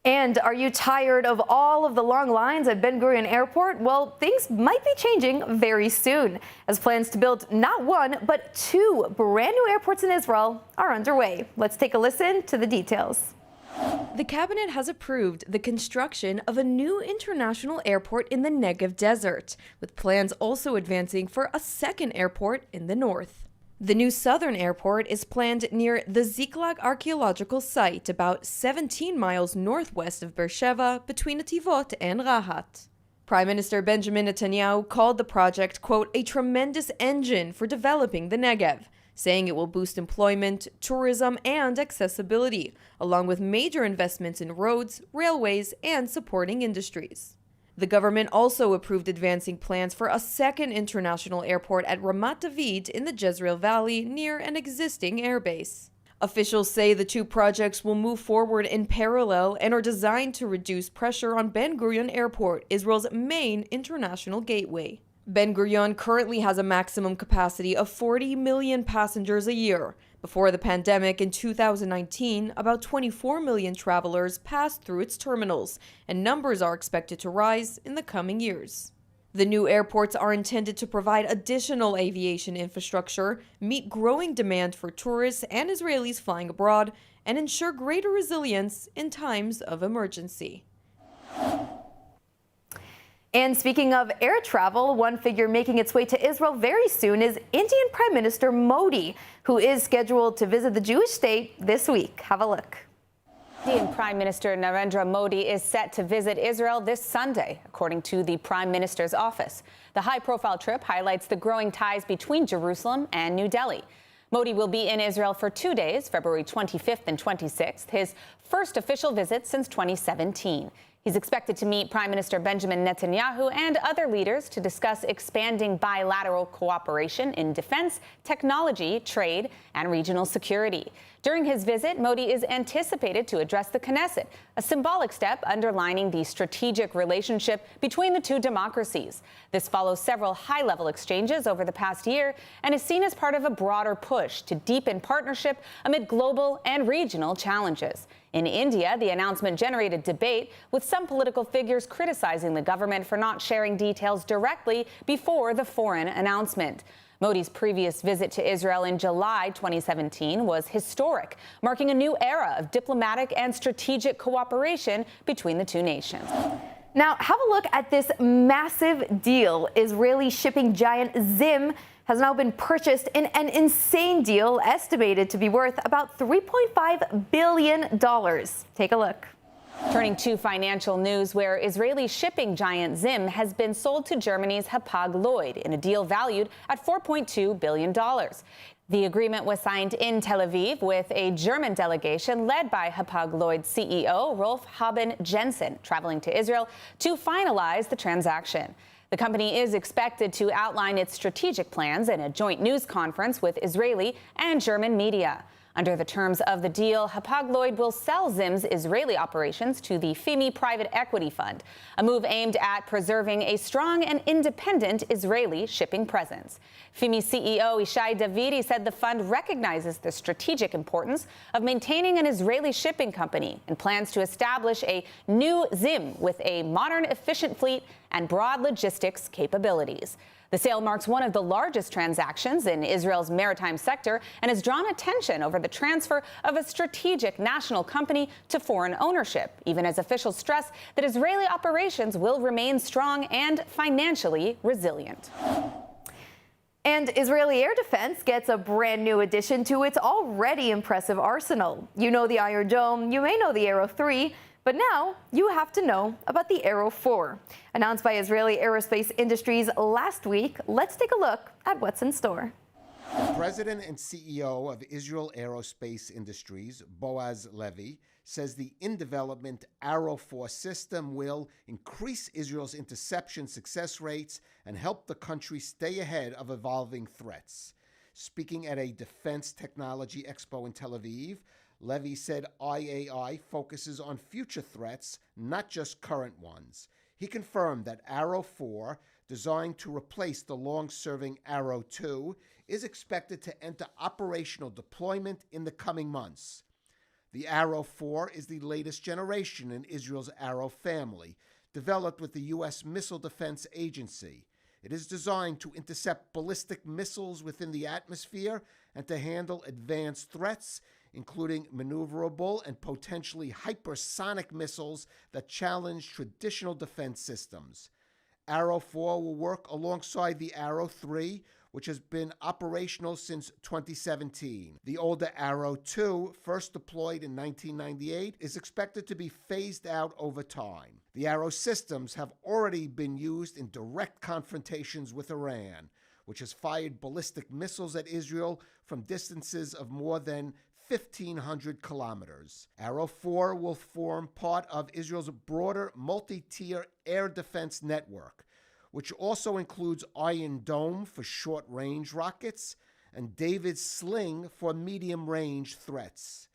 And are you tired of all of the long lines at Ben Gurion Airport? Well, things might be changing very soon, as plans to build not one, but 2 brand new airports in Israel are underway. Let's take a listen to the details. The cabinet has approved the construction of a new international airport in the Negev desert, with plans also advancing for a second airport in the north. The new southern airport is planned near the Ziklag Archaeological site, about 17 miles northwest of Beersheba, between Netivot and Rahat. Prime Minister Benjamin Netanyahu called the project, quote, a tremendous engine for developing the Negev, saying it will boost employment, tourism, and accessibility, along with major investments in roads, railways, and supporting industries. The government also approved advancing plans for a second international airport at Ramat David in the Jezreel Valley near an existing airbase. Officials say the 2 projects will move forward in parallel and are designed to reduce pressure on Ben Gurion Airport, Israel's main international gateway. Ben Gurion currently has a maximum capacity of 40 million passengers a year. Before the pandemic in 2019, about 24 million travelers passed through its terminals, and numbers are expected to rise in the coming years. The new airports are intended to provide additional aviation infrastructure, meet growing demand for tourists and Israelis flying abroad, and ensure greater resilience in times of emergency. And speaking of air travel, one figure making its way to Israel very soon is Indian Prime Minister Modi, who is scheduled to visit the Jewish state this week. Have a look. Indian Prime Minister Narendra Modi is set to visit Israel this Sunday, according to the Prime Minister's office. The high-profile trip highlights the growing ties between Jerusalem and New Delhi. Modi will be in Israel for 2 days, February 25th and 26th, his first official visit since 2017. He's expected to meet Prime Minister Benjamin Netanyahu and other leaders to discuss expanding bilateral cooperation in defense, technology, trade, and regional security. During his visit, Modi is anticipated to address the Knesset, a symbolic step underlining the strategic relationship between the 2 democracies. This follows several high-level exchanges over the past year and is seen as part of a broader push to deepen partnership amid global and regional challenges. In India, the announcement generated debate, with some political figures criticizing the government for not sharing details directly before the foreign announcement. Modi's previous visit to Israel in July 2017 was historic, marking a new era of diplomatic and strategic cooperation between the 2 nations. Now, have a look at this massive deal. Israeli shipping giant Zim has now been purchased in an insane deal estimated to be worth about $3.5 billion. Take a look. Turning to financial news, where Israeli shipping giant Zim has been sold to Germany's Hapag-Lloyd in a deal valued at $4.2 billion. The agreement was signed in Tel Aviv with a German delegation led by Hapag-Lloyd CEO Rolf Haben Jensen traveling to Israel to finalize the transaction. The company is expected to outline its strategic plans in a joint news conference with Israeli and German media. Under the terms of the deal, Hapag-Lloyd will sell Zim's Israeli operations to the FIMI Private Equity Fund, a move aimed at preserving a strong and independent Israeli shipping presence. FIMI CEO Ishai Davidi said the fund recognizes the strategic importance of maintaining an Israeli shipping company and plans to establish a new Zim with a modern, efficient fleet and broad logistics capabilities. The sale marks one of the largest transactions in Israel's maritime sector and has drawn attention over the transfer of a strategic national company to foreign ownership, even as officials stress that Israeli operations will remain strong and financially resilient. And Israeli air defense gets a brand new addition to its already impressive arsenal. You know the Iron Dome, you may know the Arrow 3, but now you have to know about the Arrow 4. Announced by Israeli Aerospace Industries last week, let's take a look at what's in store. The president and CEO of Israel Aerospace Industries, Boaz Levy, says the in-development Arrow 4 system will increase Israel's interception success rates and help the country stay ahead of evolving threats. Speaking at a Defense Technology Expo in Tel Aviv, Levy said IAI focuses on future threats, not just current ones. He confirmed that Arrow 4, designed to replace the long-serving Arrow 2, is expected to enter operational deployment in the coming months. The Arrow 4 is the latest generation in Israel's Arrow family, developed with the U.S. Missile Defense Agency. It is designed to intercept ballistic missiles within the atmosphere and to handle advanced threats, including maneuverable and potentially hypersonic missiles that challenge traditional defense systems. Arrow 4 will work alongside the Arrow 3, which has been operational since 2017. The older Arrow 2, first deployed in 1998, is expected to be phased out over time. The Arrow systems have already been used in direct confrontations with Iran, which has fired ballistic missiles at Israel from distances of more than 1,500 kilometers. Arrow 4 will form part of Israel's broader multi-tier air defense network, which also includes Iron Dome for short-range rockets and David's Sling for medium-range threats.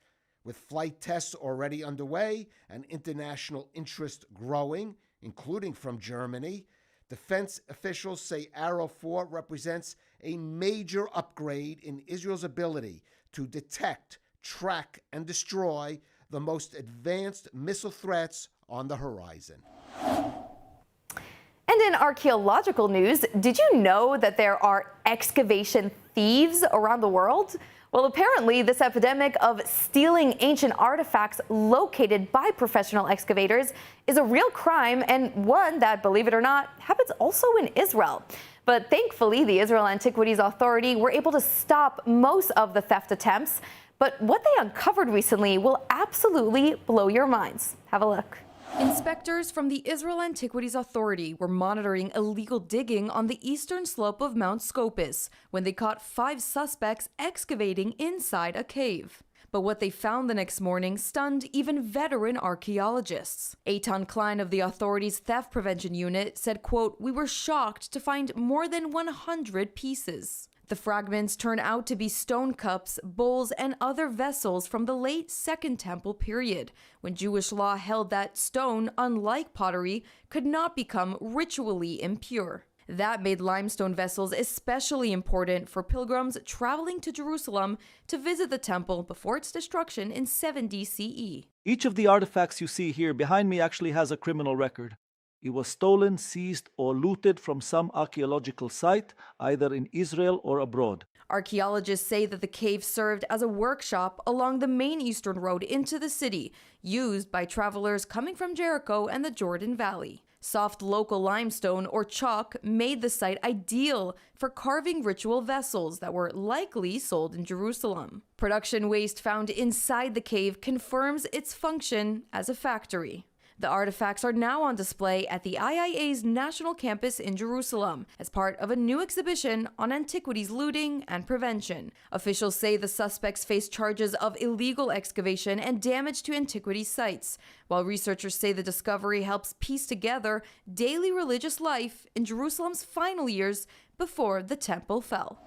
With flight tests already underway and international interest growing, including from Germany, defense officials say Arrow 4 represents a major upgrade in Israel's ability to detect, track, and destroy the most advanced missile threats on the horizon. And in archaeological news, did you know that there are excavation thieves around the world? Well, apparently this epidemic of stealing ancient artifacts located by professional excavators is a real crime, and one that, believe it or not, happens also in Israel. But thankfully, the Israel Antiquities Authority were able to stop most of the theft attempts. But what they uncovered recently will absolutely blow your minds. Have a look. Inspectors from the Israel Antiquities Authority were monitoring illegal digging on the eastern slope of Mount Scopus when they caught 5 suspects excavating inside a cave. But what they found the next morning stunned even veteran archaeologists. Eitan Klein of the authority's theft prevention unit said, quote, "We were shocked to find more than 100 pieces. The fragments turn out to be stone cups, bowls, and other vessels from the late Second Temple period, when Jewish law held that stone, unlike pottery, could not become ritually impure. That made limestone vessels especially important for pilgrims traveling to Jerusalem to visit the temple before its destruction in 70 CE. Each of the artifacts you see here behind me actually has a criminal record. It was stolen, seized, or looted from some archaeological site, either in Israel or abroad. Archaeologists say that the cave served as a workshop along the main eastern road into the city, used by travelers coming from Jericho and the Jordan Valley. Soft local limestone or chalk made the site ideal for carving ritual vessels that were likely sold in Jerusalem. Production waste found inside the cave confirms its function as a factory. The artifacts are now on display at the IIA's National Campus in Jerusalem as part of a new exhibition on antiquities looting and prevention. Officials say the suspects face charges of illegal excavation and damage to antiquities sites, while researchers say the discovery helps piece together daily religious life in Jerusalem's final years before the temple fell.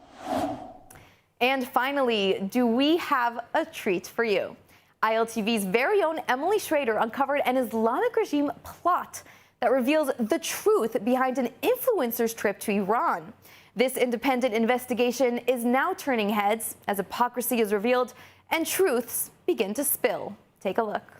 And finally, do we have a treat for you? ILTV's very own Emily Schrader uncovered an Islamic regime plot that reveals the truth behind an influencer's trip to Iran. This independent investigation is now turning heads as hypocrisy is revealed and truths begin to spill. Take a look.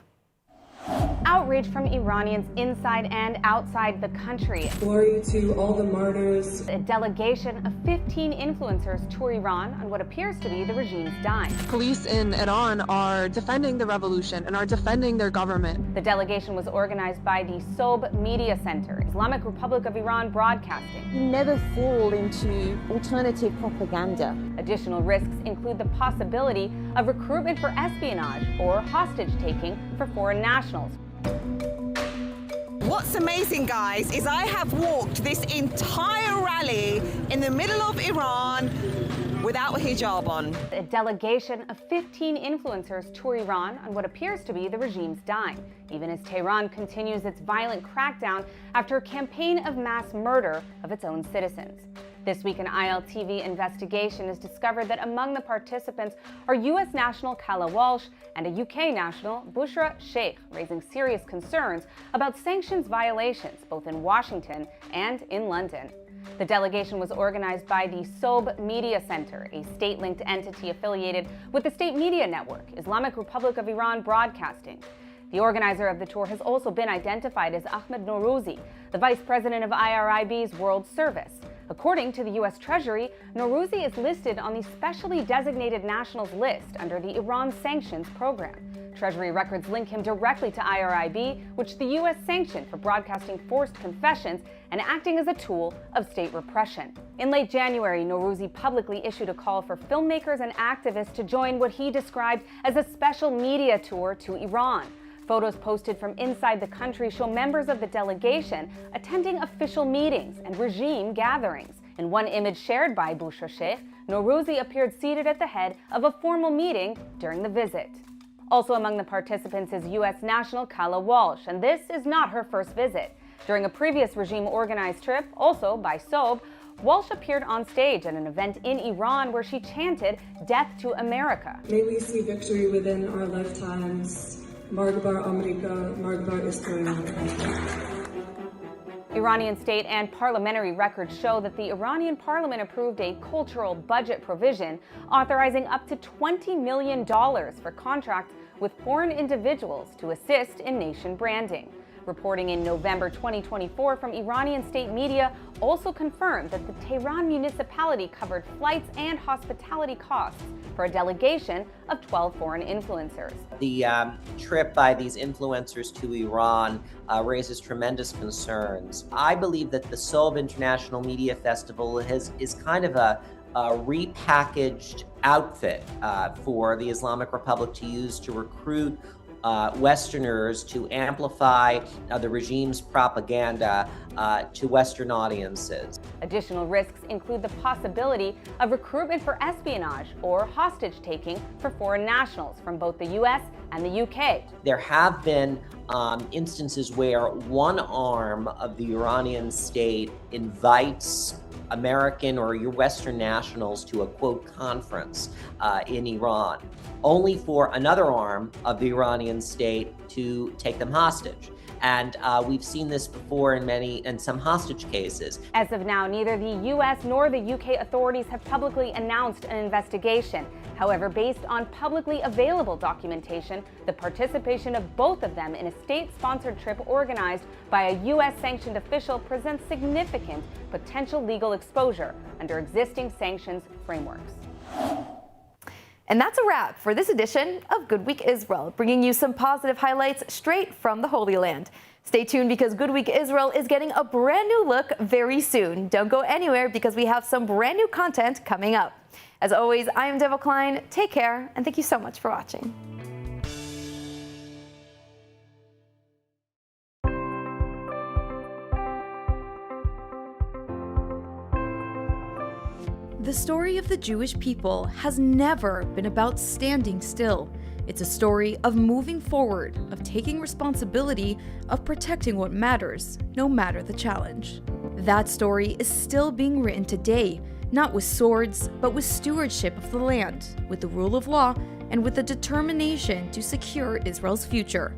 outrage from Iranians inside and outside the country. Glory to all the martyrs. A delegation of 15 influencers tour Iran on what appears to be the regime's dime. Police in Iran are defending the revolution and are defending their government. The delegation was organized by the Sob Media Center, Islamic Republic of Iran Broadcasting. You never fall into alternative propaganda. Additional risks include the possibility of recruitment for espionage or hostage-taking for foreign nationals. What's amazing, guys, is I have walked this entire rally in the middle of Iran without a hijab on. A delegation of 15 influencers tour Iran on what appears to be the regime's dime, even as Tehran continues its violent crackdown after a campaign of mass murder of its own citizens. This week, an ILTV investigation has discovered that among the participants are U.S. national Kala Walsh and a UK national Bushra Sheikh, raising serious concerns about sanctions violations both in Washington and in London. The delegation was organized by the Sob Media Center, a state-linked entity affiliated with the state media network, Islamic Republic of Iran Broadcasting. The organizer of the tour has also been identified as Ahmed Norouzi, the vice president of IRIB's World Service. According to the U.S. Treasury, Norouzi is listed on the specially designated nationals list under the Iran sanctions program. Treasury records link him directly to IRIB, which the U.S. sanctioned for broadcasting forced confessions and acting as a tool of state repression. In late January, Norouzi publicly issued a call for filmmakers and activists to join what he described as a special media tour to Iran. Photos posted from inside the country show members of the delegation attending official meetings and regime gatherings. In one image shared by Bushra Sheikh, Norouzi appeared seated at the head of a formal meeting during the visit. Also among the participants is U.S. national Kala Walsh, and this is not her first visit. During a previous regime-organized trip, also by Sob, Walsh appeared on stage at an event in Iran where she chanted, "Death to America." May we see victory within our lifetimes. Margbar America, Margbar Israel. Iranian state and parliamentary records show that the Iranian parliament approved a cultural budget provision authorizing up to $20 million for contracts with foreign individuals to assist in nation branding. Reporting in November 2024 from Iranian state media also confirmed that the Tehran municipality covered flights and hospitality costs for a delegation of 12 foreign influencers. The trip by these influencers to Iran raises tremendous concerns. I believe that the Sob International Media Festival is kind of a repackaged outfit for the Islamic Republic to use to recruit Westerners to amplify the regime's propaganda to Western audiences. Additional risks include the possibility of recruitment for espionage or hostage-taking for foreign nationals from both the U.S. and the UK. There have been instances where one arm of the Iranian state invites American or your Western nationals to a, quote, conference in Iran, only for another arm of the Iranian state to take them hostage. And we've seen this before in some hostage cases. As of now, neither the U.S. nor the UK authorities have publicly announced an investigation. However, based on publicly available documentation, the participation of both of them in a state-sponsored trip organized by a U.S.-sanctioned official presents significant potential legal exposure under existing sanctions frameworks. And that's a wrap for this edition of Goodweek Israel, bringing you some positive highlights straight from the Holy Land. Stay tuned because Goodweek Israel is getting a brand new look very soon. Don't go anywhere because we have some brand new content coming up. As always, I am Devil Klein. Take care, and thank you so much for watching. The story of the Jewish people has never been about standing still. It's a story of moving forward, of taking responsibility, of protecting what matters, no matter the challenge. That story is still being written today, not with swords, but with stewardship of the land, with the rule of law, and with the determination to secure Israel's future.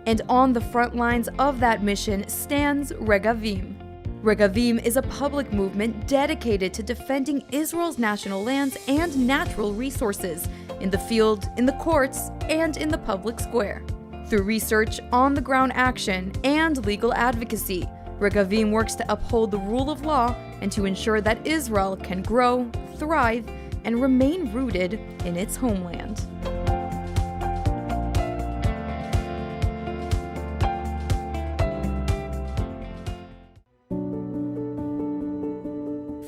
And on the front lines of that mission stands Regavim. Regavim is a public movement dedicated to defending Israel's national lands and natural resources in the field, in the courts, and in the public square. Through research, on-the-ground action, and legal advocacy, Regavim works to uphold the rule of law and to ensure that Israel can grow, thrive, and remain rooted in its homeland.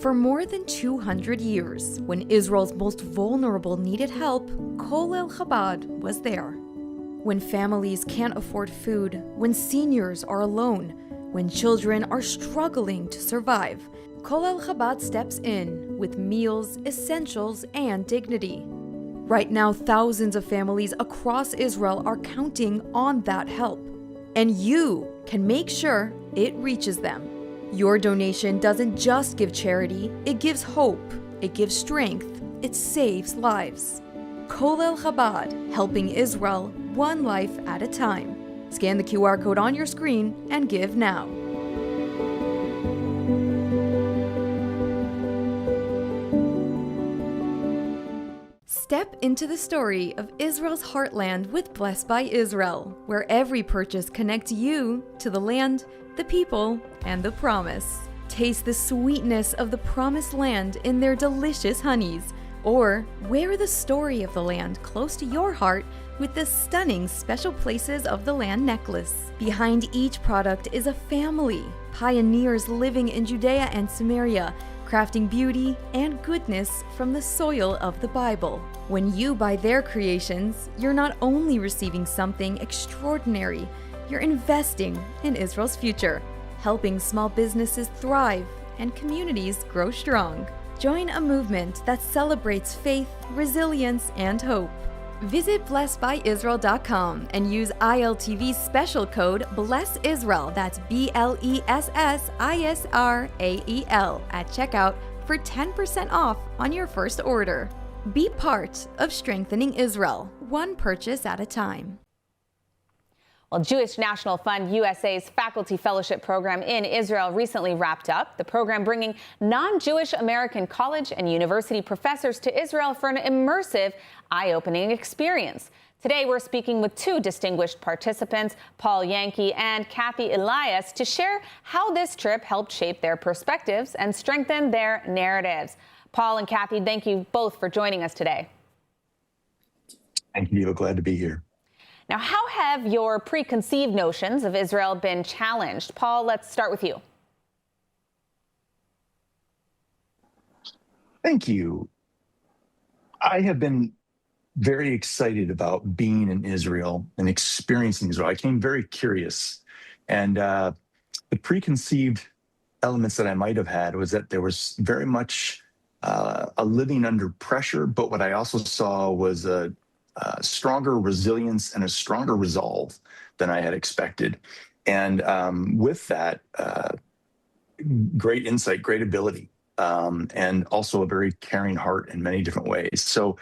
For more than 200 years, when Israel's most vulnerable needed help, Kollel Chabad was there. When families can't afford food, when seniors are alone, when children are struggling to survive, Kollel Chabad steps in with meals, essentials, and dignity. Right now, thousands of families across Israel are counting on that help. And you can make sure it reaches them. Your donation doesn't just give charity, it gives hope, it gives strength, it saves lives. Kollel Chabad, helping Israel one life at a time. Scan the QR code on your screen and give now. Step into the story of Israel's heartland with Blessed by Israel, where every purchase connects you to the land, the people, and the promise. Taste the sweetness of the promised land in their delicious honeys, or wear the story of the land close to your heart with the stunning Special Places of the Land necklace. Behind each product is a family, pioneers living in Judea and Samaria, crafting beauty and goodness from the soil of the Bible. When you buy their creations, you're not only receiving something extraordinary, you're investing in Israel's future, helping small businesses thrive and communities grow strong. Join a movement that celebrates faith, resilience, and hope. Visit blessedbyisrael.com and use ILTV's special code BLESSISRAEL, that's BLESSISRAEL, at checkout for 10% off on your first order. Be part of strengthening Israel, one purchase at a time. Well, Jewish National Fund USA's Faculty Fellowship Program in Israel recently wrapped up. The program bringing non-Jewish American college and university professors to Israel for an immersive, eye-opening experience. Today, we're speaking with two distinguished participants, Paul Yankee and Kathy Elias, to share how this trip helped shape their perspectives and strengthen their narratives. Paul and Kathy, thank you both for joining us today. Thank you. Glad to be here. Now, how have your preconceived notions of Israel been challenged? Paul, let's start with you. Thank you. I have been very excited about being in Israel and experiencing Israel. I came very curious. And the preconceived elements that I might have had was that there was very much a living under pressure, but what I also saw was a stronger resilience and a stronger resolve than I had expected. And with that, great insight, great ability, and also a very caring heart in many different ways. So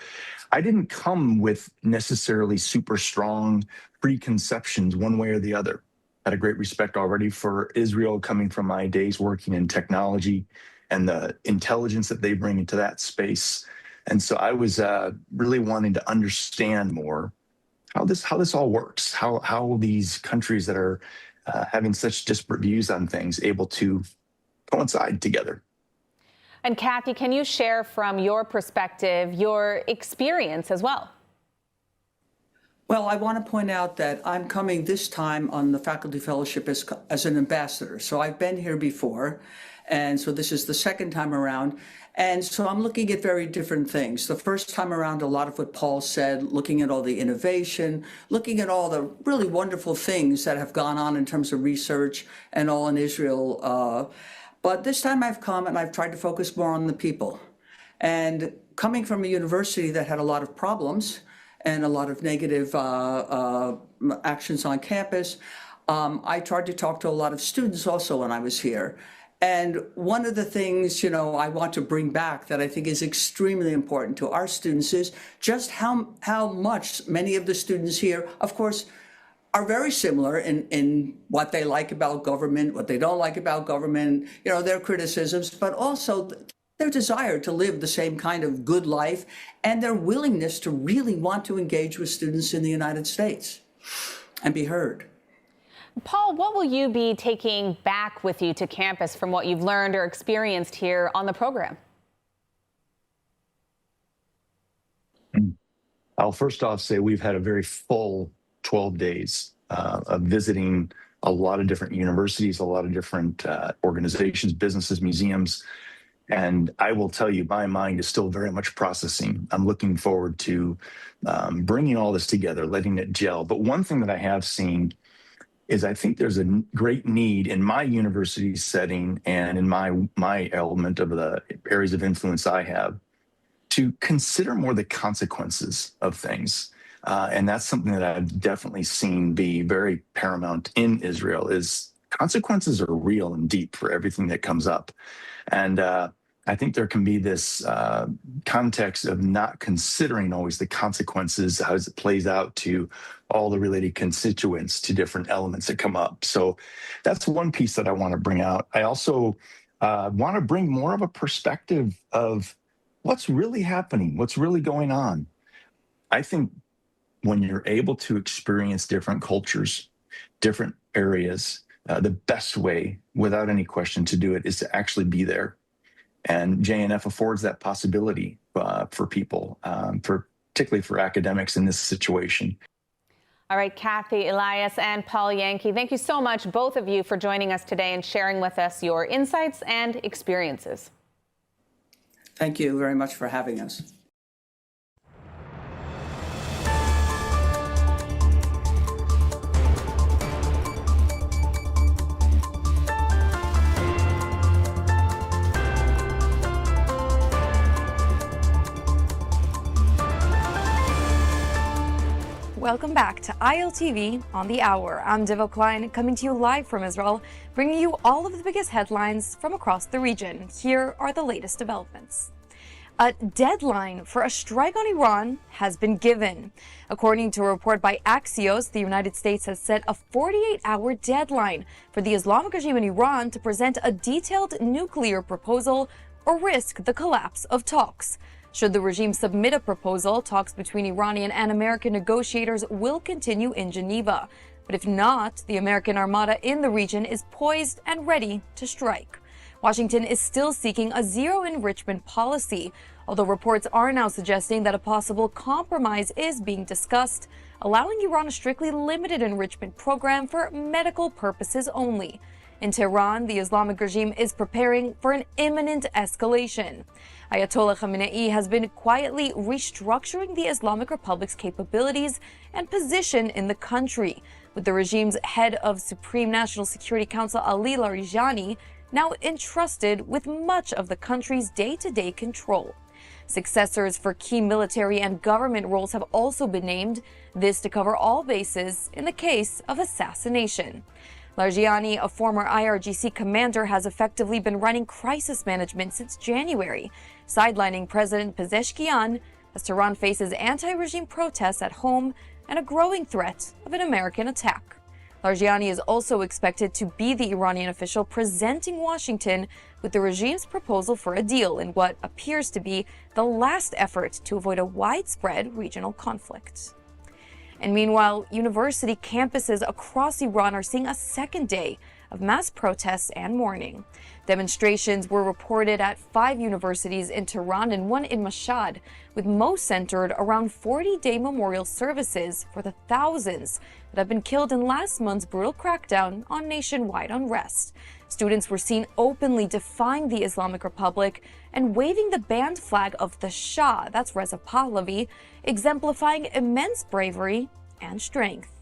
I didn't come with necessarily super strong preconceptions one way or the other. I had a great respect already for Israel coming from my days working in technology and the intelligence that they bring into that space. And so I was really wanting to understand more how this all works, how these countries that are having such disparate views on things able to coincide together. And Kathy, can you share from your perspective your experience as well? Well, I want to point out that I'm coming this time on the Faculty Fellowship as an ambassador. So I've been here before, and so this is the second time around. And so I'm looking at very different things. The first time around, a lot of what Paul said, looking at all the innovation, looking at all the really wonderful things that have gone on in terms of research and all in Israel. But this time I've come and I've tried to focus more on the people. And coming from a university that had a lot of problems and a lot of negative actions on campus, I tried to talk to a lot of students also when I was here. And one of the things, I want to bring back that I think is extremely important to our students is just how much many of the students here, of course, are very similar in what they like about government, what they don't like about government, their criticisms, but also their desire to live the same kind of good life and their willingness to really want to engage with students in the United States. and be heard. Paul, what will you be taking back with you to campus from what you've learned or experienced here on the program? I'll first off say we've had a very full 12 days of visiting a lot of different universities, a lot of different organizations, businesses, museums. And I will tell you, my mind is still very much processing. I'm looking forward to bringing all this together, letting it gel. But one thing that I have seen is I think there's a great need in my university setting and in my element of the areas of influence I have to consider more the consequences of things. And that's something that I've definitely seen be very paramount in Israel is consequences are real and deep for everything that comes up. And I think there can be this context of not considering always the consequences as it plays out to all the related constituents to different elements that come up. So that's one piece that I want to bring out. I also want to bring more of a perspective of what's really happening, what's really going on. I think when you're able to experience different cultures, different areas, the best way, without any question, to do it is to actually be there. And JNF affords that possibility for people, particularly for academics in this situation. All right, Kathy, Elias, and Paul Yankee, thank you so much, both of you, for joining us today and sharing with us your insights and experiences. Thank you very much for having us. Welcome back to ILTV on the Hour. I'm Divo Klein, coming to you live from Israel, bringing you all of the biggest headlines from across the region. Here are the latest developments. A deadline for a strike on Iran has been given. According to a report by Axios, the United States has set a 48-hour deadline for the Islamic regime in Iran to present a detailed nuclear proposal or risk the collapse of talks. Should the regime submit a proposal, talks between Iranian and American negotiators will continue in Geneva. But if not, the American armada in the region is poised and ready to strike. Washington is still seeking a zero enrichment policy, although reports are now suggesting that a possible compromise is being discussed, allowing Iran a strictly limited enrichment program for medical purposes only. In Tehran, the Islamic regime is preparing for an imminent escalation. Ayatollah Khamenei has been quietly restructuring the Islamic Republic's capabilities and position in the country, with the regime's head of Supreme National Security Council Ali Larijani now entrusted with much of the country's day-to-day control. Successors for key military and government roles have also been named, this to cover all bases in the case of assassination. Larijani, a former IRGC commander, has effectively been running crisis management since January, sidelining President Pezeshkian as Tehran faces anti-regime protests at home and a growing threat of an American attack. Larijani is also expected to be the Iranian official presenting Washington with the regime's proposal for a deal in what appears to be the last effort to avoid a widespread regional conflict. And meanwhile, university campuses across Iran are seeing a second day of mass protests and mourning. Demonstrations were reported at 5 universities in Tehran and 1 in Mashhad, with most centered around 40-day memorial services for the thousands that have been killed in last month's brutal crackdown on nationwide unrest. Students were seen openly defying the Islamic Republic and waving the banned flag of the Shah, that's Reza Pahlavi, exemplifying immense bravery and strength.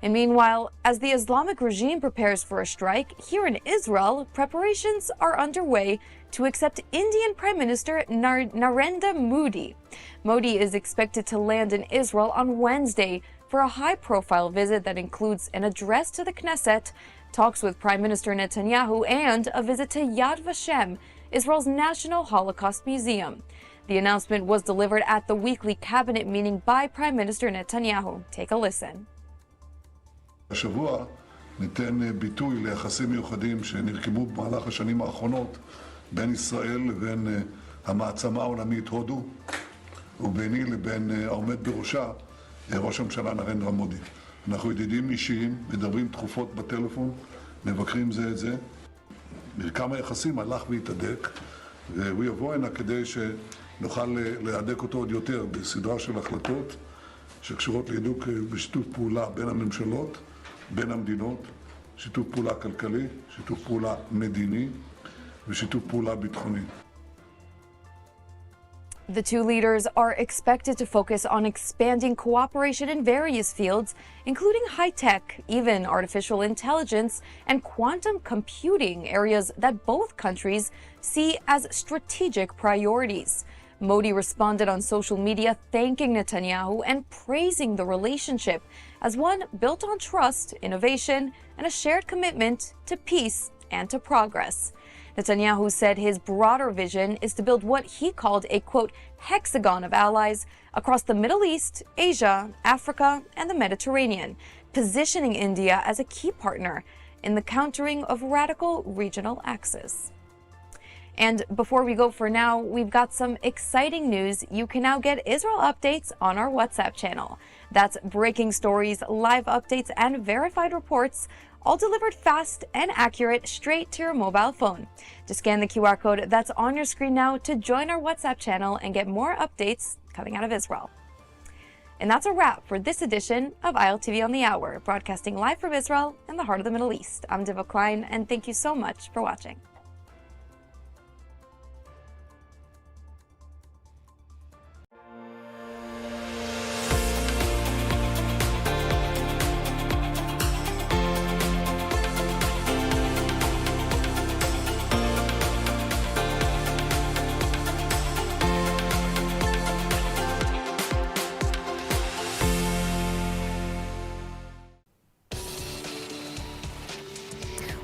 And meanwhile, as the Islamic regime prepares for a strike, here in Israel, preparations are underway to accept Indian Prime Minister Narendra Modi. Modi is expected to land in Israel on Wednesday for a high-profile visit that includes an address to the Knesset, talks with Prime Minister Netanyahu, and a visit to Yad Vashem, Israel's National Holocaust Museum. The announcement was delivered at the weekly cabinet meeting by Prime Minister Netanyahu. Take a listen. השבוע ניתן ביטוי ליחסים מיוחדים שנרקמו במהלך השנים האחרונות בין ישראל לבין המעצמה העולמית הודו וביני לבין העומד בראשה ראש הממשלה נרנדרה מודי. אנחנו ידידים אישיים, מדברים תכופות בטלפון, מבקרים זה את זה. מרקם היחסים הלך והתהדק, והוא יבוא הנה כדי שנוכל להדק אותו עוד יותר בסדרה של החלטות שקשורות להידוק בשיתוף פעולה בין הממשלות, בין המדינות, שיתוף פעולה כלכלי, שיתוף פעולה מדיני ושיתוף פעולה ביטחוני. The two leaders are expected to focus on expanding cooperation in various fields, including high-tech, even artificial intelligence, and quantum computing, areas that both countries see as strategic priorities. Modi responded on social media thanking Netanyahu and praising the relationship as one built on trust, innovation, and a shared commitment to peace and to progress. Netanyahu said his broader vision is to build what he called a, quote, hexagon of allies across the Middle East, Asia, Africa, and the Mediterranean, positioning India as a key partner in the countering of radical regional axis. And before we go for now, we've got some exciting news. You can now get Israel updates on our WhatsApp channel. That's breaking stories, live updates, and verified reports, all delivered fast and accurate straight to your mobile phone. Just scan the QR code that's on your screen now to join our WhatsApp channel and get more updates coming out of Israel. And that's a wrap for this edition of ILTV on the Hour, broadcasting live from Israel in the heart of the Middle East. I'm Diva Klein, and thank you so much for watching.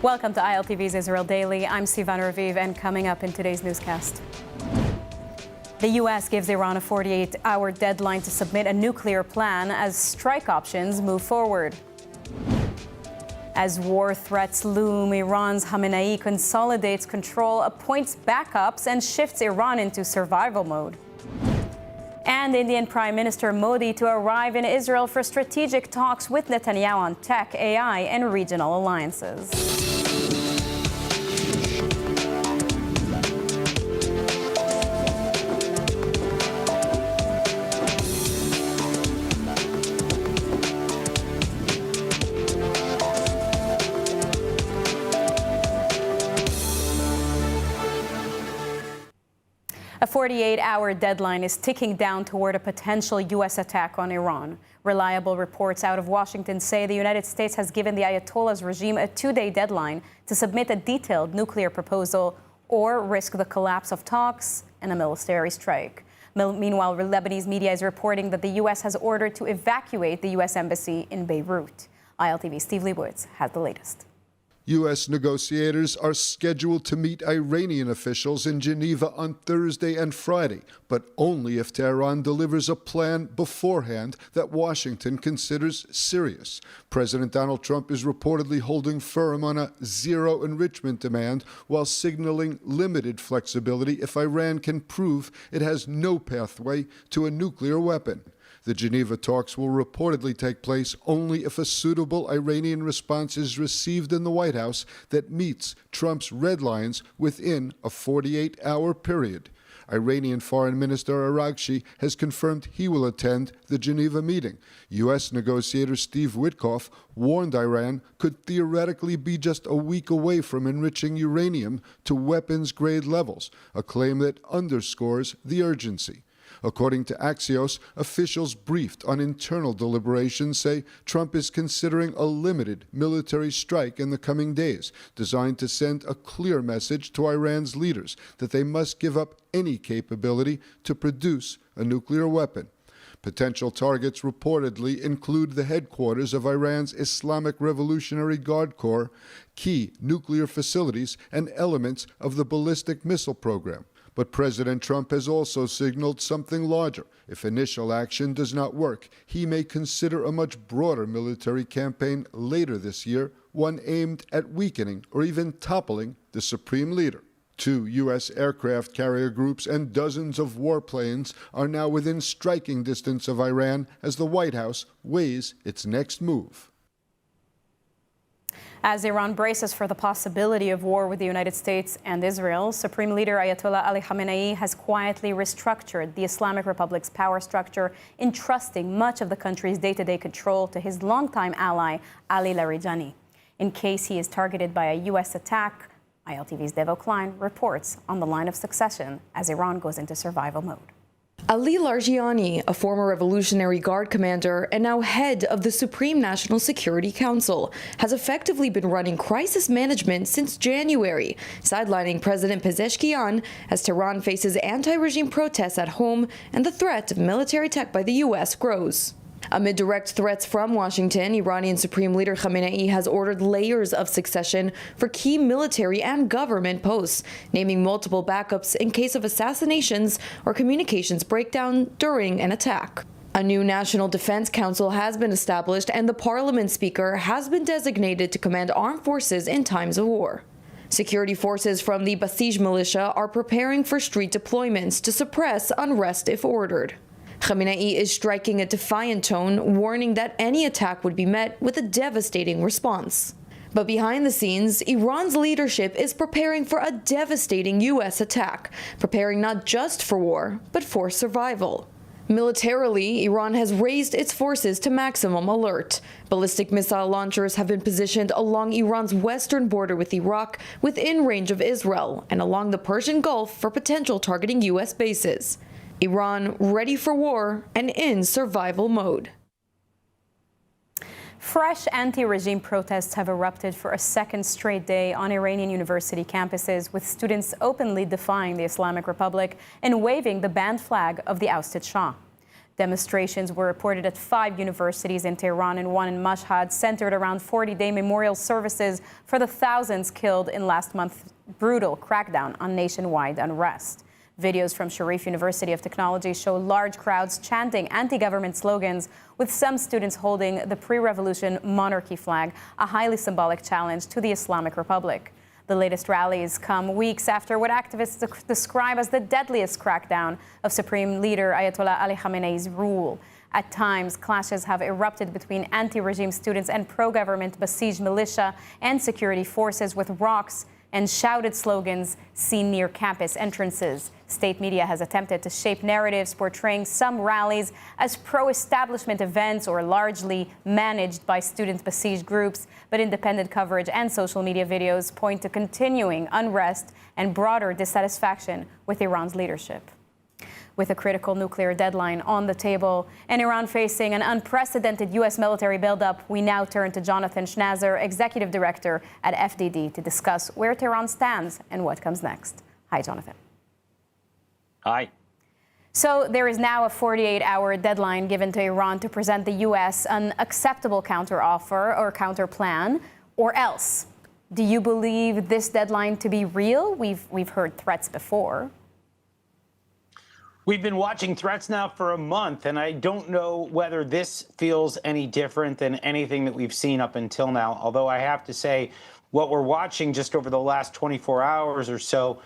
Welcome to ILTV's Israel Daily. I'm Sivan Raviv, and coming up in today's newscast. The U.S. gives Iran a 48-hour deadline to submit a nuclear plan as strike options move forward. As war threats loom, Iran's Khamenei consolidates control, appoints backups, and shifts Iran into survival mode. And Indian Prime Minister Modi to arrive in Israel for strategic talks with Netanyahu on tech, AI, and regional alliances. A 48-hour deadline is ticking down toward a potential U.S. attack on Iran. Reliable reports out of Washington say the United States has given the Ayatollah's regime a 2-day deadline to submit a detailed nuclear proposal or risk the collapse of talks and a military strike. Meanwhile, Lebanese media is reporting that the U.S. has ordered to evacuate the U.S. embassy in Beirut. ILTV's Steve Leibowitz has the latest. U.S. negotiators are scheduled to meet Iranian officials in Geneva on Thursday and Friday, but only if Tehran delivers a plan beforehand that Washington considers serious. President Donald Trump is reportedly holding firm on a zero enrichment demand while signaling limited flexibility if Iran can prove it has no pathway to a nuclear weapon. The Geneva talks will reportedly take place only if a suitable Iranian response is received in the White House that meets Trump's red lines within a 48-hour period. Iranian Foreign Minister Araghchi has confirmed he will attend the Geneva meeting. U.S. negotiator Steve Witkoff warned Iran could theoretically be just a week away from enriching uranium to weapons-grade levels, a claim that underscores the urgency. According to Axios, officials briefed on internal deliberations say Trump is considering a limited military strike in the coming days, designed to send a clear message to Iran's leaders that they must give up any capability to produce a nuclear weapon. Potential targets reportedly include the headquarters of Iran's Islamic Revolutionary Guard Corps, key nuclear facilities, and elements of the ballistic missile program. But President Trump has also signaled something larger. If initial action does not work, he may consider a much broader military campaign later this year, one aimed at weakening or even toppling the supreme leader. 2 U.S. aircraft carrier groups and dozens of warplanes are now within striking distance of Iran as the White House weighs its next move. As Iran braces for the possibility of war with the United States and Israel, Supreme Leader Ayatollah Ali Khamenei has quietly restructured the Islamic Republic's power structure, entrusting much of the country's day-to-day control to his longtime ally, Ali Larijani. In case he is targeted by a U.S. attack, ILTV's Devo Klein reports on the line of succession as Iran goes into survival mode. Ali Larijani, a former Revolutionary Guard commander and now head of the Supreme National Security Council, has effectively been running crisis management since January, sidelining President Pezeshkian as Tehran faces anti-regime protests at home and the threat of military tech by the U.S. grows. Amid direct threats from Washington, Iranian Supreme Leader Khamenei has ordered layers of succession for key military and government posts, naming multiple backups in case of assassinations or communications breakdown during an attack. A new National Defense Council has been established, and the parliament speaker has been designated to command armed forces in times of war. Security forces from the Basij militia are preparing for street deployments to suppress unrest if ordered. Khamenei is striking a defiant tone, warning that any attack would be met with a devastating response. But behind the scenes, Iran's leadership is preparing for a devastating U.S. attack, preparing not just for war, but for survival. Militarily, Iran has raised its forces to maximum alert. Ballistic missile launchers have been positioned along Iran's western border with Iraq, within range of Israel, and along the Persian Gulf for potential targeting U.S. bases. Iran ready for war and in survival mode. Fresh anti-regime protests have erupted for a second straight day on Iranian university campuses, with students openly defying the Islamic Republic and waving the banned flag of the ousted Shah. Demonstrations were reported at 5 universities in Tehran and 1 in Mashhad, centered around 40-day memorial services for the thousands killed in last month's brutal crackdown on nationwide unrest. Videos from Sharif University of Technology show large crowds chanting anti-government slogans, with some students holding the pre-revolution monarchy flag, a highly symbolic challenge to the Islamic Republic. The latest rallies come weeks after what activists describe as the deadliest crackdown of Supreme Leader Ayatollah Ali Khamenei's rule. At times, clashes have erupted between anti-regime students and pro-government Basij militia and security forces, with rocks and shouted slogans seen near campus entrances. State media has attempted to shape narratives portraying some rallies as pro-establishment events or largely managed by student Basij groups, but independent coverage and social media videos point to continuing unrest and broader dissatisfaction with Iran's leadership. With a critical nuclear deadline on the table and Iran facing an unprecedented U.S. military buildup, we now turn to Jonathan Schnazzer, Executive Director at FDD, to discuss where Tehran stands and what comes next. Hi, Jonathan. Hi. So there is now a 48-hour deadline given to Iran to present the U.S. an acceptable counteroffer or counterplan, or else. Do you believe this deadline to be real? We've heard threats before. We've been watching threats now for a month, and I don't know whether this feels any different than anything that we've seen up until now. Although I have to say, what we're watching just over the last 24 hours or so,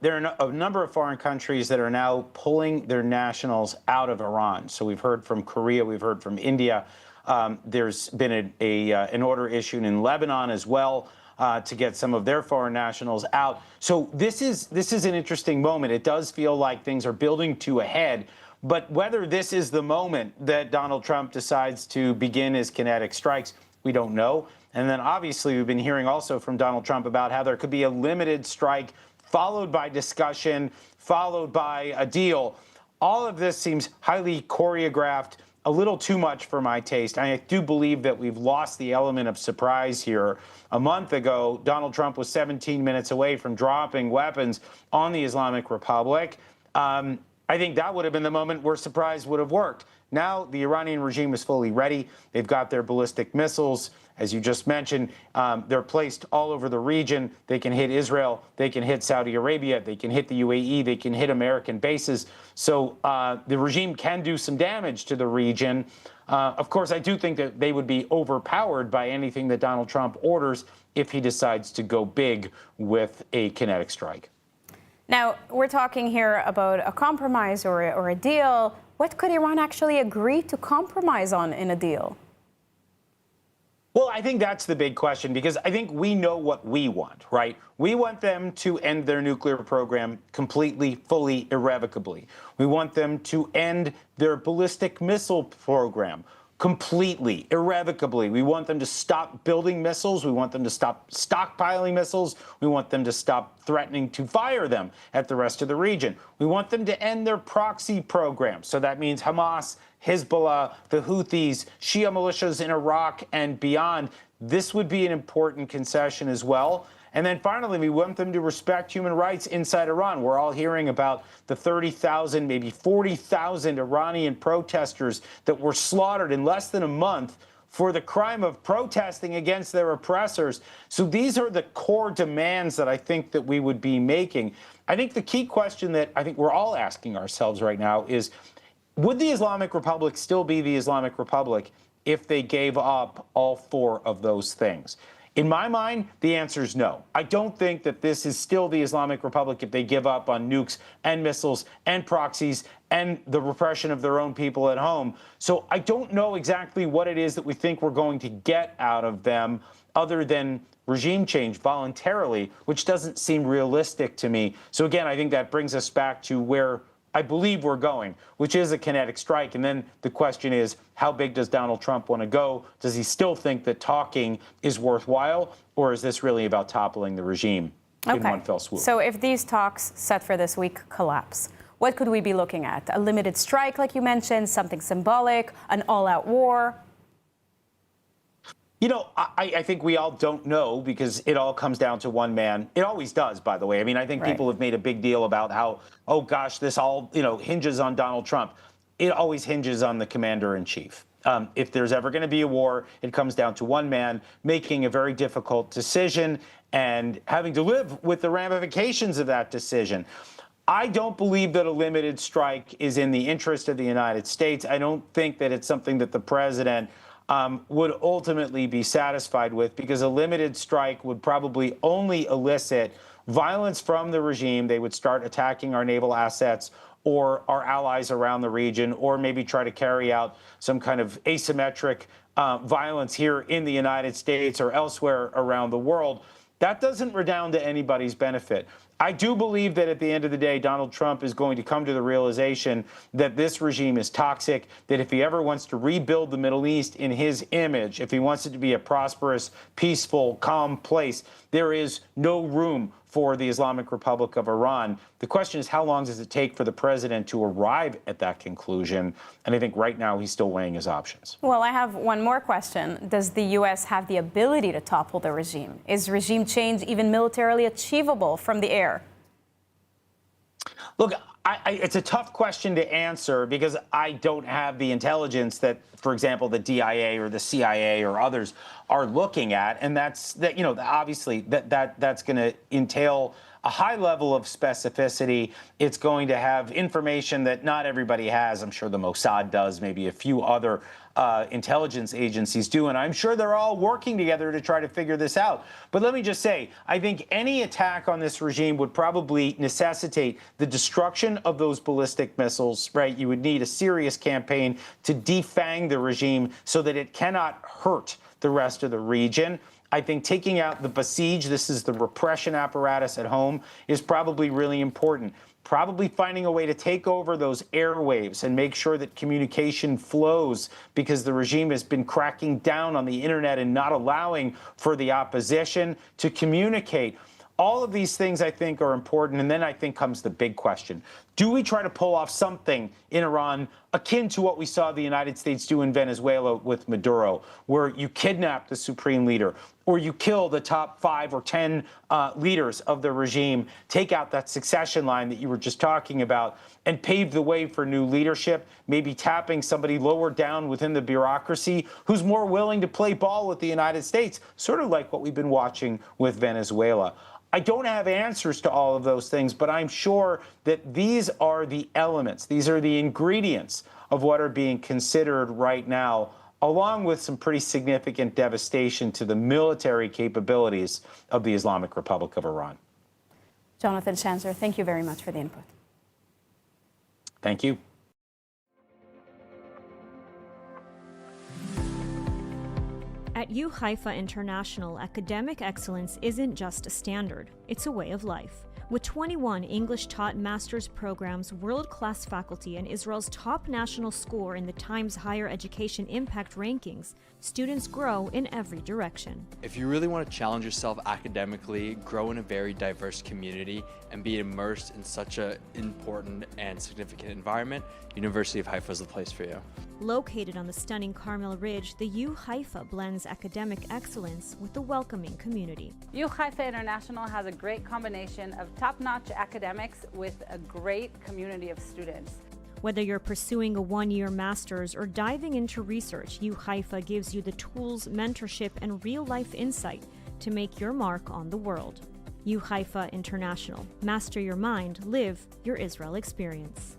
there are a number of foreign countries that are now pulling their nationals out of Iran. So we've heard from Korea, we've heard from India. There's been an order issued in Lebanon as well, to get some of their foreign nationals out. So this is an interesting moment. It does feel like things are building to a head, but whether this is the moment that Donald Trump decides to begin his kinetic strikes, we don't know. And then obviously we've been hearing also from Donald Trump about how there could be a limited strike followed by discussion, followed by a deal. All of this seems highly choreographed, a little too much for my taste. I do believe that we've lost the element of surprise here. A month ago, Donald Trump was 17 minutes away from dropping weapons on the Islamic Republic. I think that would have been the moment where surprise would have worked. Now the Iranian regime is fully ready. They've got their ballistic missiles. As you just mentioned, they're placed all over the region. They can hit Israel. They can hit Saudi Arabia. They can hit the UAE. They can hit American bases. So the regime can do some damage to the region. Of course, I do think that they would be overpowered by anything that Donald Trump orders. if he decides to go big with a kinetic strike. Now, we're talking here about a compromise or a deal. What could Iran actually agree to compromise on in a deal? Well, I think that's the big question, because I think we know what we want, right? We want them to end their nuclear program completely, fully, irrevocably. We want them to end their ballistic missile program completely, irrevocably. We want them to stop building missiles. We want them to stop stockpiling missiles. We want them to stop threatening to fire them at the rest of the region. We want them to end their proxy program. So that means Hamas, Hezbollah, the Houthis, Shia militias in Iraq and beyond. This would be an important concession as well. And then finally, we want them to respect human rights inside Iran. We're all hearing about the 30,000, maybe 40,000 Iranian protesters that were slaughtered in less than a month for the crime of protesting against their oppressors. So these are the core demands that I think that we would be making. I think the key question that I think we're all asking ourselves right now is, would the Islamic Republic still be the Islamic Republic if they gave up all four of those things? In my mind, the answer is no. I don't think that this is still the Islamic Republic if they give up on nukes and missiles and proxies and the repression of their own people at home. So I don't know exactly what it is that we think we're going to get out of them other than regime change voluntarily, which doesn't seem realistic to me. So again, I think that brings us back to where I believe we're going, which is a kinetic strike. And then the question is, how big does Donald Trump want to go? Does he still think that talking is worthwhile, or is this really about toppling the regime in one fell swoop? So if these talks set for this week collapse, what could we be looking at? A limited strike, like you mentioned, something symbolic, an all-out war? You know, I think we all don't know, because it all comes down to one man. It always does, by the way. I mean, I think people have made a big deal about how, oh, gosh, this all, hinges on Donald Trump. It always hinges on the commander-in-chief. If there's ever going to be a war, it comes down to one man making a very difficult decision and having to live with the ramifications of that decision. I don't believe that a limited strike is in the interest of the United States. I don't think that it's something that the president would ultimately be satisfied with, because a limited strike would probably only elicit violence from the regime. They would start attacking our naval assets or our allies around the region, or maybe try to carry out some kind of asymmetric violence here in the United States or elsewhere around the world. That doesn't redound to anybody's benefit. I do believe that at the end of the day, Donald Trump is going to come to the realization that this regime is toxic, that if he ever wants to rebuild the Middle East in his image, if he wants it to be a prosperous, peaceful, calm place, there is no room for the Islamic Republic of Iran. The question is, how long does it take for the president to arrive at that conclusion? And I think right now he's still weighing his options. Well, I have one more question. Does the U.S. have the ability to topple the regime? Is regime change even militarily achievable from the air? Look, it's a tough question to answer, because I don't have the intelligence that, for example, the DIA or the CIA or others are looking at, and obviously that's going to entail a high level of specificity. It's going to have information that not everybody has. I'm sure the Mossad does, maybe a few other intelligence agencies do, and I'm sure they're all working together to try to figure this out. But let me just say, I think any attack on this regime would probably necessitate the destruction of those ballistic missiles, right? You would need a serious campaign to defang the regime so that it cannot hurt the rest of the region. I think taking out the besiege, this is the repression apparatus at home, is probably really important. Probably finding a way to take over those airwaves and make sure that communication flows, because the regime has been cracking down on the internet and not allowing for the opposition to communicate. All of these things, I think, are important. And then I think comes the big question. Do we try to pull off something in Iran akin to what we saw the United States do in Venezuela with Maduro, where you kidnap the supreme leader, or you kill the top 5 or 10 leaders of the regime, take out that succession line that you were just talking about, and pave the way for new leadership, maybe tapping somebody lower down within the bureaucracy who's more willing to play ball with the United States, sort of like what we've been watching with Venezuela. I don't have answers to all of those things, but I'm sure that these are the elements, these are the ingredients of what are being considered right now along with some pretty significant devastation to the military capabilities of the Islamic Republic of Iran. Jonathan Schanzer, thank you very much for the input. Thank you. At U Haifa International, academic excellence isn't just a standard, it's a way of life. With 21 English-taught master's programs, world-class faculty, and Israel's top national score in the Times Higher Education Impact Rankings, students grow in every direction. If you really want to challenge yourself academically, grow in a very diverse community, and be immersed in such an important and significant environment, University of Haifa is the place for you. Located on the stunning Carmel Ridge, the U Haifa blends academic excellence with the welcoming community. U Haifa International has a great combination of top-notch academics with a great community of students. Whether you're pursuing a one-year master's or diving into research, U Haifa gives you the tools, mentorship, and real-life insight to make your mark on the world. U Haifa International. Master your mind, live your Israel experience.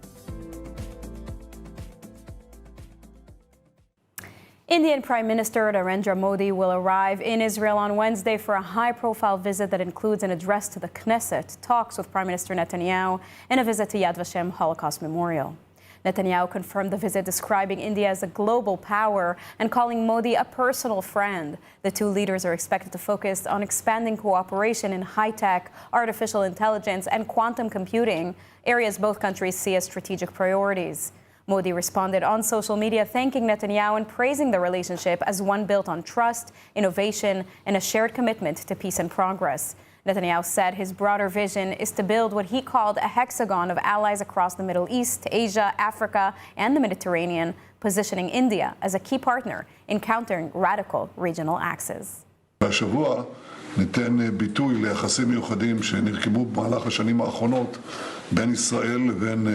Indian Prime Minister Narendra Modi will arrive in Israel on Wednesday for a high-profile visit that includes an address to the Knesset, talks with Prime Minister Netanyahu, and a visit to Yad Vashem Holocaust Memorial. Netanyahu confirmed the visit, describing India as a global power and calling Modi a personal friend. The two leaders are expected to focus on expanding cooperation in high-tech, artificial intelligence, and quantum computing, areas both countries see as strategic priorities. Modi responded on social media, thanking Netanyahu and praising the relationship as one built on trust, innovation, and a shared commitment to peace and progress. Netanyahu said his broader vision is to build what he called a hexagon of allies across the Middle East, Asia, Africa, and the Mediterranean, positioning India as a key partner in countering radical regional axes. השבוע ניתן ביטוי ליחסים מיוחדים שנרקמו במהלך השנים האחרונות בין ישראל לבין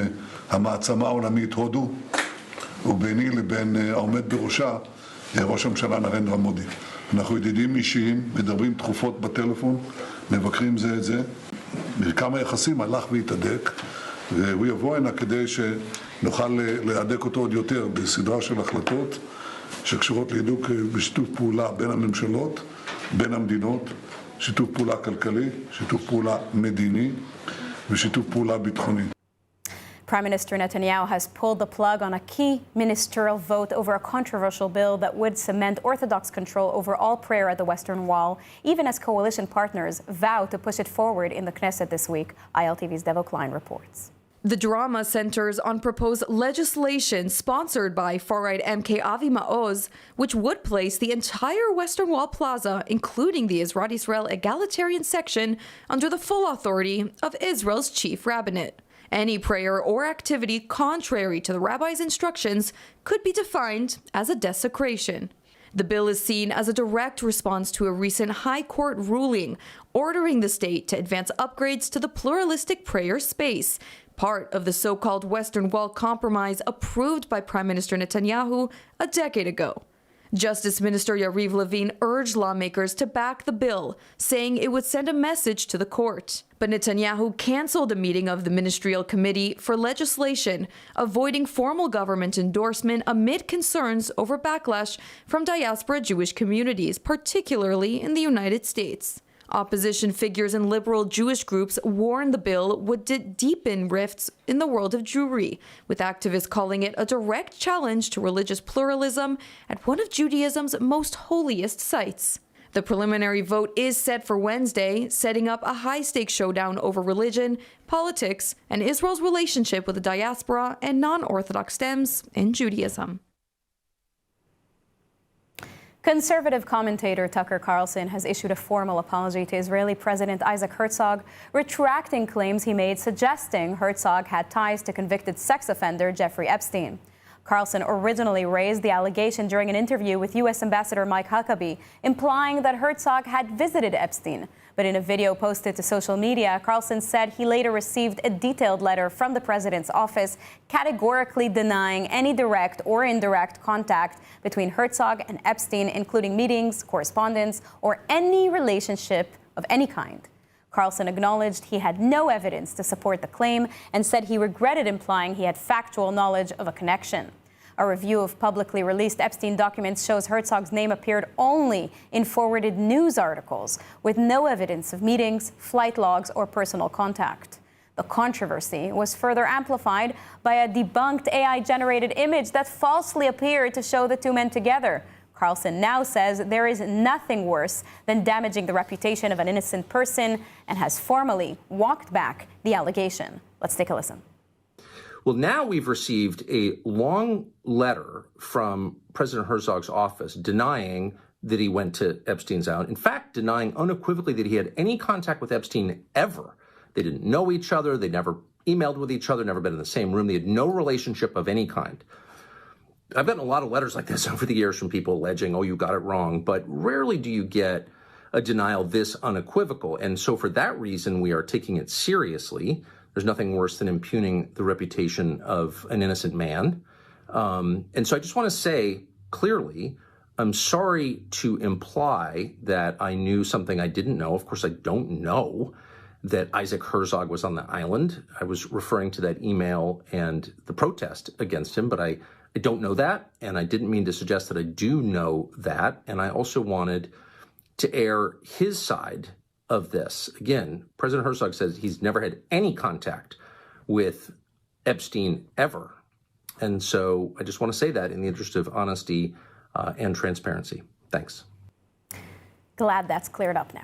המעצמה העולמית הודו וביני לבין העומד בראשה ראש הממשלה נרנדרה מודי. אנחנו ידידים אישיים, מדברים תכופות בטלפון, מבקרים זה את זה. מרקם היחסים הלך והתהדק, והוא יבוא הנה כדי שנוכל להדק אותו עוד יותר בסדרה של החלטות שקשורות להידוק בשיתוף פעולה בין הממשלות, בין המדינות, שיתוף פעולה כלכלי, שיתוף פעולה מדיני ושיתוף פעולה ביטחוני. Prime Minister Netanyahu has pulled the plug on a key ministerial vote over a controversial bill that would cement Orthodox control over all prayer at the Western Wall, even as coalition partners vow to push it forward in the Knesset this week. ILTV's Devo Klein reports. The drama centers on proposed legislation sponsored by far-right MK Avi Maoz, which would place the entire Western Wall Plaza, including the Israel egalitarian section, under the full authority of Israel's chief rabbinate. Any prayer or activity contrary to the rabbi's instructions could be defined as a desecration. The bill is seen as a direct response to a recent High Court ruling ordering the state to advance upgrades to the pluralistic prayer space, part of the so-called Western Wall Compromise approved by Prime Minister Netanyahu a decade ago. Justice Minister Yariv Levin urged lawmakers to back the bill, saying it would send a message to the court. But Netanyahu canceled a meeting of the Ministerial Committee for Legislation, avoiding formal government endorsement amid concerns over backlash from diaspora Jewish communities, particularly in the United States. Opposition figures and liberal Jewish groups warned the bill would deepen rifts in the world of Jewry, with activists calling it a direct challenge to religious pluralism at one of Judaism's most holiest sites. The preliminary vote is set for Wednesday, setting up a high-stakes showdown over religion, politics, and Israel's relationship with the diaspora and non-Orthodox stems in Judaism. Conservative commentator Tucker Carlson has issued a formal apology to Israeli President Isaac Herzog, retracting claims he made suggesting Herzog had ties to convicted sex offender Jeffrey Epstein. Carlson originally raised the allegation during an interview with U.S. Ambassador Mike Huckabee, implying that Herzog had visited Epstein. But in a video posted to social media, Carlson said he later received a detailed letter from the president's office categorically denying any direct or indirect contact between Herzog and Epstein, including meetings, correspondence, or any relationship of any kind. Carlson acknowledged he had no evidence to support the claim and said he regretted implying he had factual knowledge of a connection. A review of publicly released Epstein documents shows Herzog's name appeared only in forwarded news articles, with no evidence of meetings, flight logs, or personal contact. The controversy was further amplified by a debunked AI-generated image that falsely appeared to show the two men together. Carlson now says there is nothing worse than damaging the reputation of an innocent person and has formally walked back the allegation. Let's take a listen. Well, now we've received a long letter from President Herzog's office denying that he went to Epstein's island. In fact, denying unequivocally that he had any contact with Epstein ever. They didn't know each other. They never emailed with each other, never been in the same room. They had no relationship of any kind. I've gotten a lot of letters like this over the years from people alleging, oh, you got it wrong, but rarely do you get a denial this unequivocal. And so for that reason, we are taking it seriously. There's nothing worse than impugning the reputation of an innocent man. And so I just want to say clearly, I'm sorry to imply that I knew something I didn't know. Of course, I don't know that Isaac Herzog was on the island. I was referring to that email and the protest against him, but I don't know that, and I didn't mean to suggest that I do know that. And I also wanted to air his side of this. Again, President Herzog says he's never had any contact with Epstein ever. And so I just want to say that in the interest of honesty and transparency. Thanks. Glad that's cleared up now.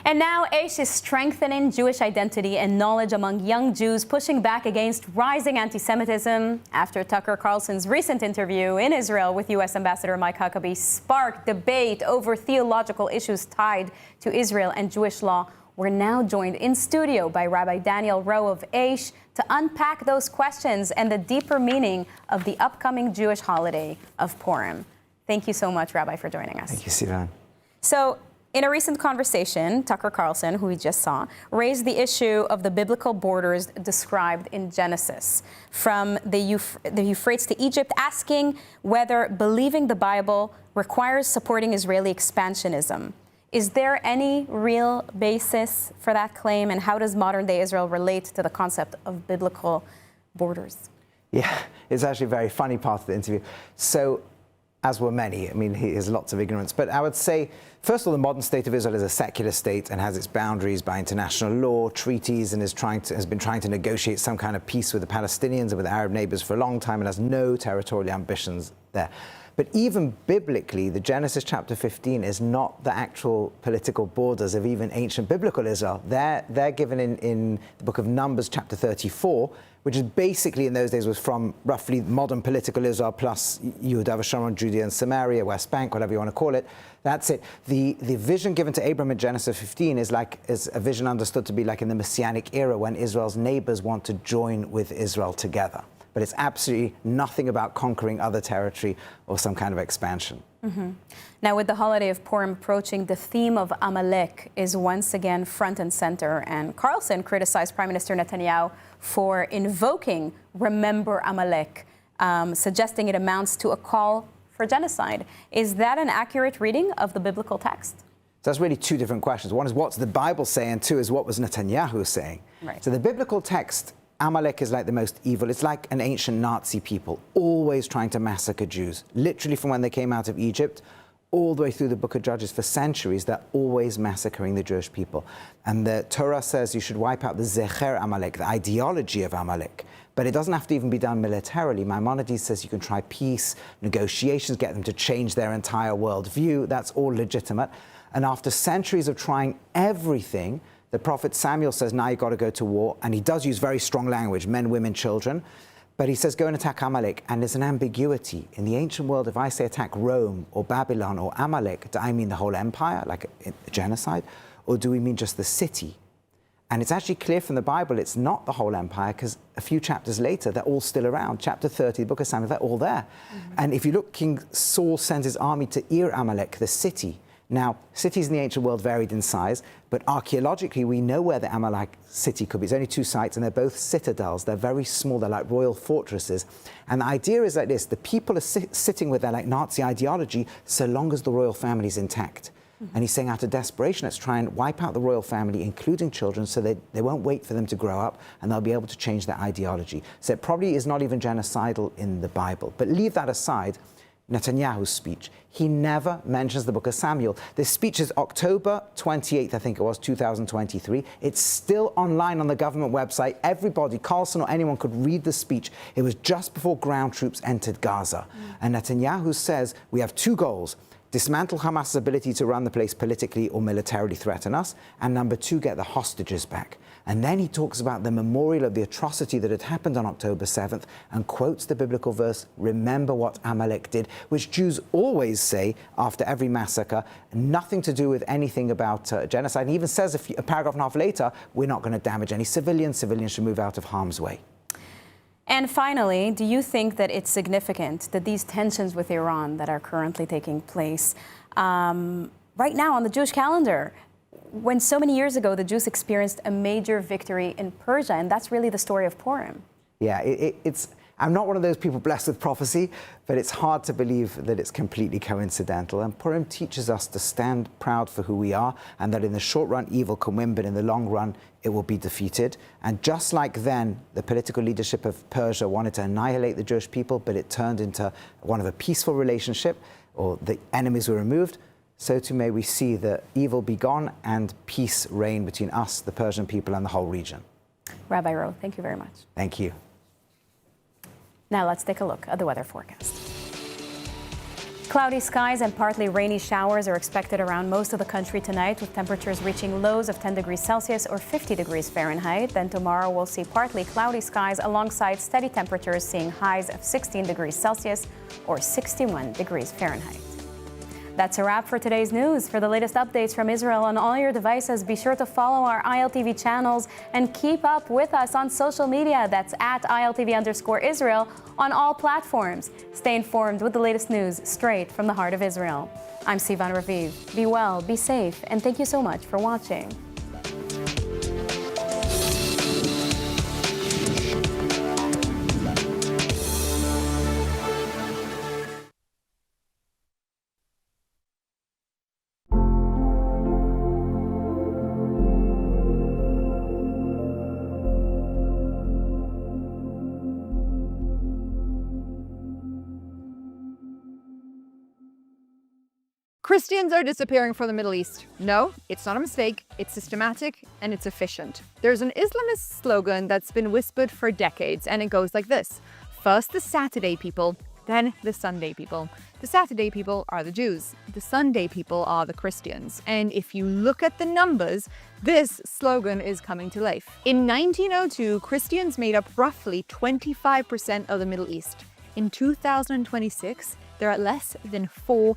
And now Aish is strengthening Jewish identity and knowledge among young Jews, pushing back against rising anti-Semitism after Tucker Carlson's recent interview in Israel with U.S. Ambassador Mike Huckabee sparked debate over theological issues tied to Israel and Jewish law. We're now joined in studio by Rabbi Daniel Rowe of Aish to unpack those questions and the deeper meaning of the upcoming Jewish holiday of Purim. Thank you so much, Rabbi, for joining us. Thank you, Sivan. So, in a recent conversation, Tucker Carlson, who we just saw, raised the issue of the biblical borders described in Genesis, from the Euphrates to Egypt, asking whether believing the Bible requires supporting Israeli expansionism. Is there any real basis for that claim, and how does modern-day Israel relate to the concept of biblical borders? Yeah, it's actually a very funny part of the interview. So, as were many, I mean, he has lots of ignorance. But I would say, first of all, the modern state of Israel is a secular state and has its boundaries by international law, treaties, and has been trying to negotiate some kind of peace with the Palestinians and with Arab neighbors for a long time and has no territorial ambitions there. But even biblically, the Genesis chapter 15 is not the actual political borders of even ancient biblical Israel. They're given in the book of Numbers chapter 34, which is basically in those days was from roughly modern political Israel plus Yehuda V'Shamron, Judea and Samaria, West Bank, whatever you want to call it. That's it. The vision given to Abram in Genesis 15 is a vision understood to be like in the Messianic era when Israel's neighbors want to join with Israel together. But it's absolutely nothing about conquering other territory or some kind of expansion. Mm-hmm. Now, with the holiday of Purim approaching, the theme of Amalek is once again front and center. And Carlson criticized Prime Minister Netanyahu for invoking Remember Amalek, suggesting it amounts to a call for genocide. Is that an accurate reading of the biblical text? So that's really two different questions. One is what's the Bible saying, and two is what was Netanyahu saying. Right. So the biblical text, Amalek is like the most evil. It's like an ancient Nazi people, always trying to massacre Jews. Literally from when they came out of Egypt, all the way through the book of Judges for centuries, they're always massacring the Jewish people. And the Torah says you should wipe out the Zecher Amalek, the ideology of Amalek. But it doesn't have to even be done militarily. Maimonides says you can try peace, negotiations, get them to change their entire worldview. That's all legitimate. And after centuries of trying everything, the prophet Samuel says, now you've got to go to war. And he does use very strong language, men, women, children. But he says, go and attack Amalek. And there's an ambiguity. In the ancient world, if I say attack Rome or Babylon or Amalek, do I mean the whole empire, like a genocide? Or do we mean just the city? And it's actually clear from the Bible it's not the whole empire, because a few chapters later, they're all still around. Chapter 30, the book of Samuel, they're all there. Mm-hmm. And if you look, King Saul sends his army to Amalek, the city. Now, cities in the ancient world varied in size, but archaeologically, we know where the Amalek city could be. It's only two sites, and they're both citadels. They're very small. They're like royal fortresses. And the idea is like this. The people are sitting with their like Nazi ideology so long as the royal family is intact. And he's saying out of desperation, let's try and wipe out the royal family, including children, so that they won't wait for them to grow up and they'll be able to change their ideology. So it probably is not even genocidal in the Bible. But leave that aside, Netanyahu's speech, he never mentions the book of Samuel. This speech is October 28th, I think it was, 2023. It's still online on the government website. Everybody, Carlson or anyone, could read the speech. It was just before ground troops entered Gaza. And Netanyahu says, we have two goals: dismantle Hamas's ability to run the place politically or militarily threaten us, and number two, get the hostages back. And then he talks about the memorial of the atrocity that had happened on October 7th and quotes the biblical verse, remember what Amalek did, which Jews always say after every massacre, nothing to do with anything about genocide. And he even says a paragraph and a half later, we're not going to damage any civilians. Civilians should move out of harm's way. And finally, do you think that it's significant that these tensions with Iran that are currently taking place right now on the Jewish calendar, when so many years ago the Jews experienced a major victory in Persia, and that's really the story of Purim? Yeah, I'm not one of those people blessed with prophecy, but it's hard to believe that it's completely coincidental. And Purim teaches us to stand proud for who we are, and that in the short run, evil can win, but in the long run, it will be defeated. And just like then, the political leadership of Persia wanted to annihilate the Jewish people, but it turned into one of a peaceful relationship, or the enemies were removed, so too may we see that evil be gone and peace reign between us, the Persian people, and the whole region. Rabbi Rowe, thank you very much. Thank you. Now let's take a look at the weather forecast. Cloudy skies and partly rainy showers are expected around most of the country tonight, with temperatures reaching lows of 10 degrees Celsius or 50 degrees Fahrenheit. Then tomorrow we'll see partly cloudy skies alongside steady temperatures, seeing highs of 16 degrees Celsius or 61 degrees Fahrenheit. That's a wrap for today's news. For the latest updates from Israel on all your devices, be sure to follow our ILTV channels and keep up with us on social media. That's at ILTV_Israel on all platforms. Stay informed with the latest news straight from the heart of Israel. I'm Sivan Raviv. Be well, be safe, and thank you so much for watching. Christians are disappearing from the Middle East. No, it's not a mistake, it's systematic and it's efficient. There's an Islamist slogan that's been whispered for decades, and it goes like this: first the Saturday people, then the Sunday people. The Saturday people are the Jews, the Sunday people are the Christians. And if you look at the numbers, this slogan is coming to life. In 1902, Christians made up roughly 25% of the Middle East. In 2026, they're at less than 4%.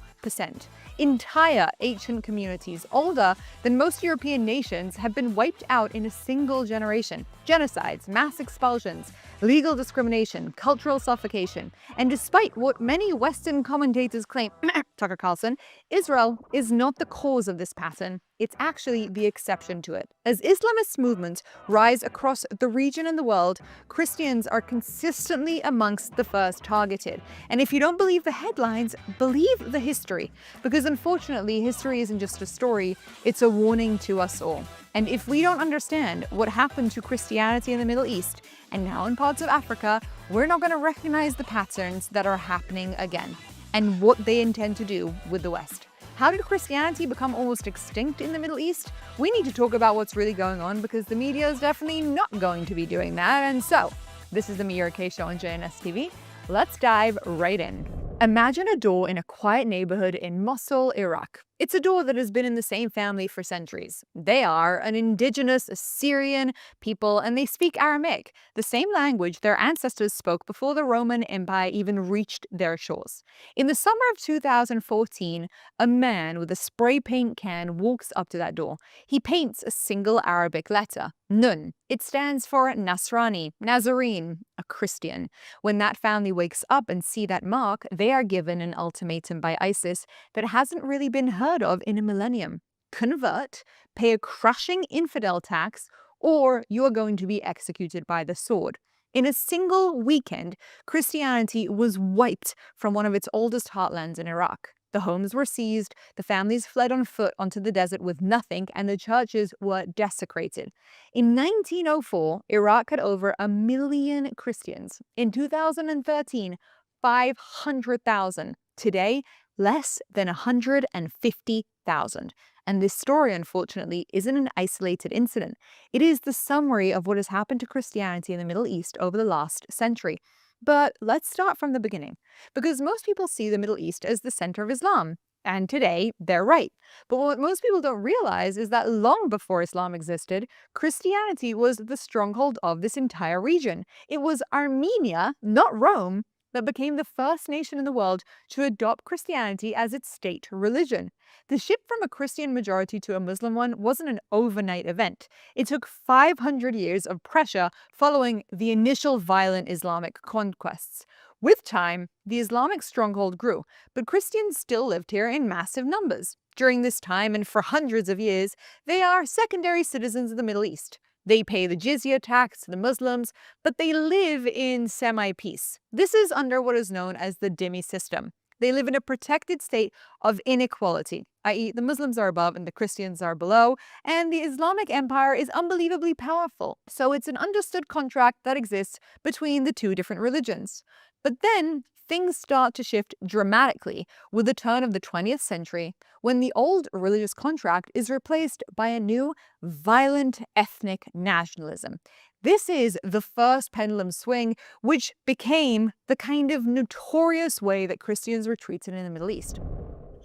Entire ancient communities, older than most European nations, have been wiped out in a single generation. Genocides, mass expulsions, legal discrimination, cultural suffocation. And despite what many Western commentators claim, Tucker Carlson, Israel is not the cause of this pattern. It's actually the exception to it. As Islamist movements rise across the region and the world, Christians are consistently amongst the first targeted. And if you don't believe the headlines, believe the history. Because unfortunately, history isn't just a story, it's a warning to us all. And if we don't understand what happened to Christianity in the Middle East, and now in parts of Africa, we're not going to recognize the patterns that are happening again, and what they intend to do with the West. How did Christianity become almost extinct in the Middle East? We need to talk about what's really going on, because the media is definitely not going to be doing that. And so, this is the Meira Kay Show on JNS TV. Let's dive right in. Imagine a door in a quiet neighborhood in Mosul, Iraq. It's a door that has been in the same family for centuries. They are an indigenous Assyrian people, and they speak Aramaic, the same language their ancestors spoke before the Roman Empire even reached their shores. In the summer of 2014, a man with a spray paint can walks up to that door. He paints a single Arabic letter, Nun. It stands for Nasrani, Nazarene, a Christian. When that family wakes up and see that mark, they are given an ultimatum by ISIS that hasn't really been heard of in a millennium. Convert, pay a crushing infidel tax, or you are going to be executed by the sword. In a single weekend, Christianity was wiped from one of its oldest heartlands in Iraq. The homes were seized, the families fled on foot onto the desert with nothing, and the churches were desecrated. In 1904, Iraq had over 1 million Christians. In 2013, 500,000. Today, less than 150,000. And this story, unfortunately, isn't an isolated incident. It is the summary of what has happened to Christianity in the Middle East over the last century. But let's start from the beginning, because most people see the Middle East as the center of Islam. And today, they're right. But what most people don't realize is that long before Islam existed, Christianity was the stronghold of this entire region. It was Armenia, not Rome, that became the first nation in the world to adopt Christianity as its state religion. The shift from a Christian majority to a Muslim one wasn't an overnight event. It took 500 years of pressure following the initial violent Islamic conquests. With time, the Islamic stronghold grew, but Christians still lived here in massive numbers. During this time, and for hundreds of years, they are secondary citizens of the Middle East. They pay the jizya tax to the Muslims, but they live in semi-peace. This is under what is known as the dhimmi system. They live in a protected state of inequality, i.e. the Muslims are above and the Christians are below, and the Islamic Empire is unbelievably powerful. So it's an understood contract that exists between the two different religions. But then things start to shift dramatically with the turn of the 20th century, when the old religious contract is replaced by a new violent ethnic nationalism. This is the first pendulum swing, which became the kind of notorious way that Christians were treated in the Middle East.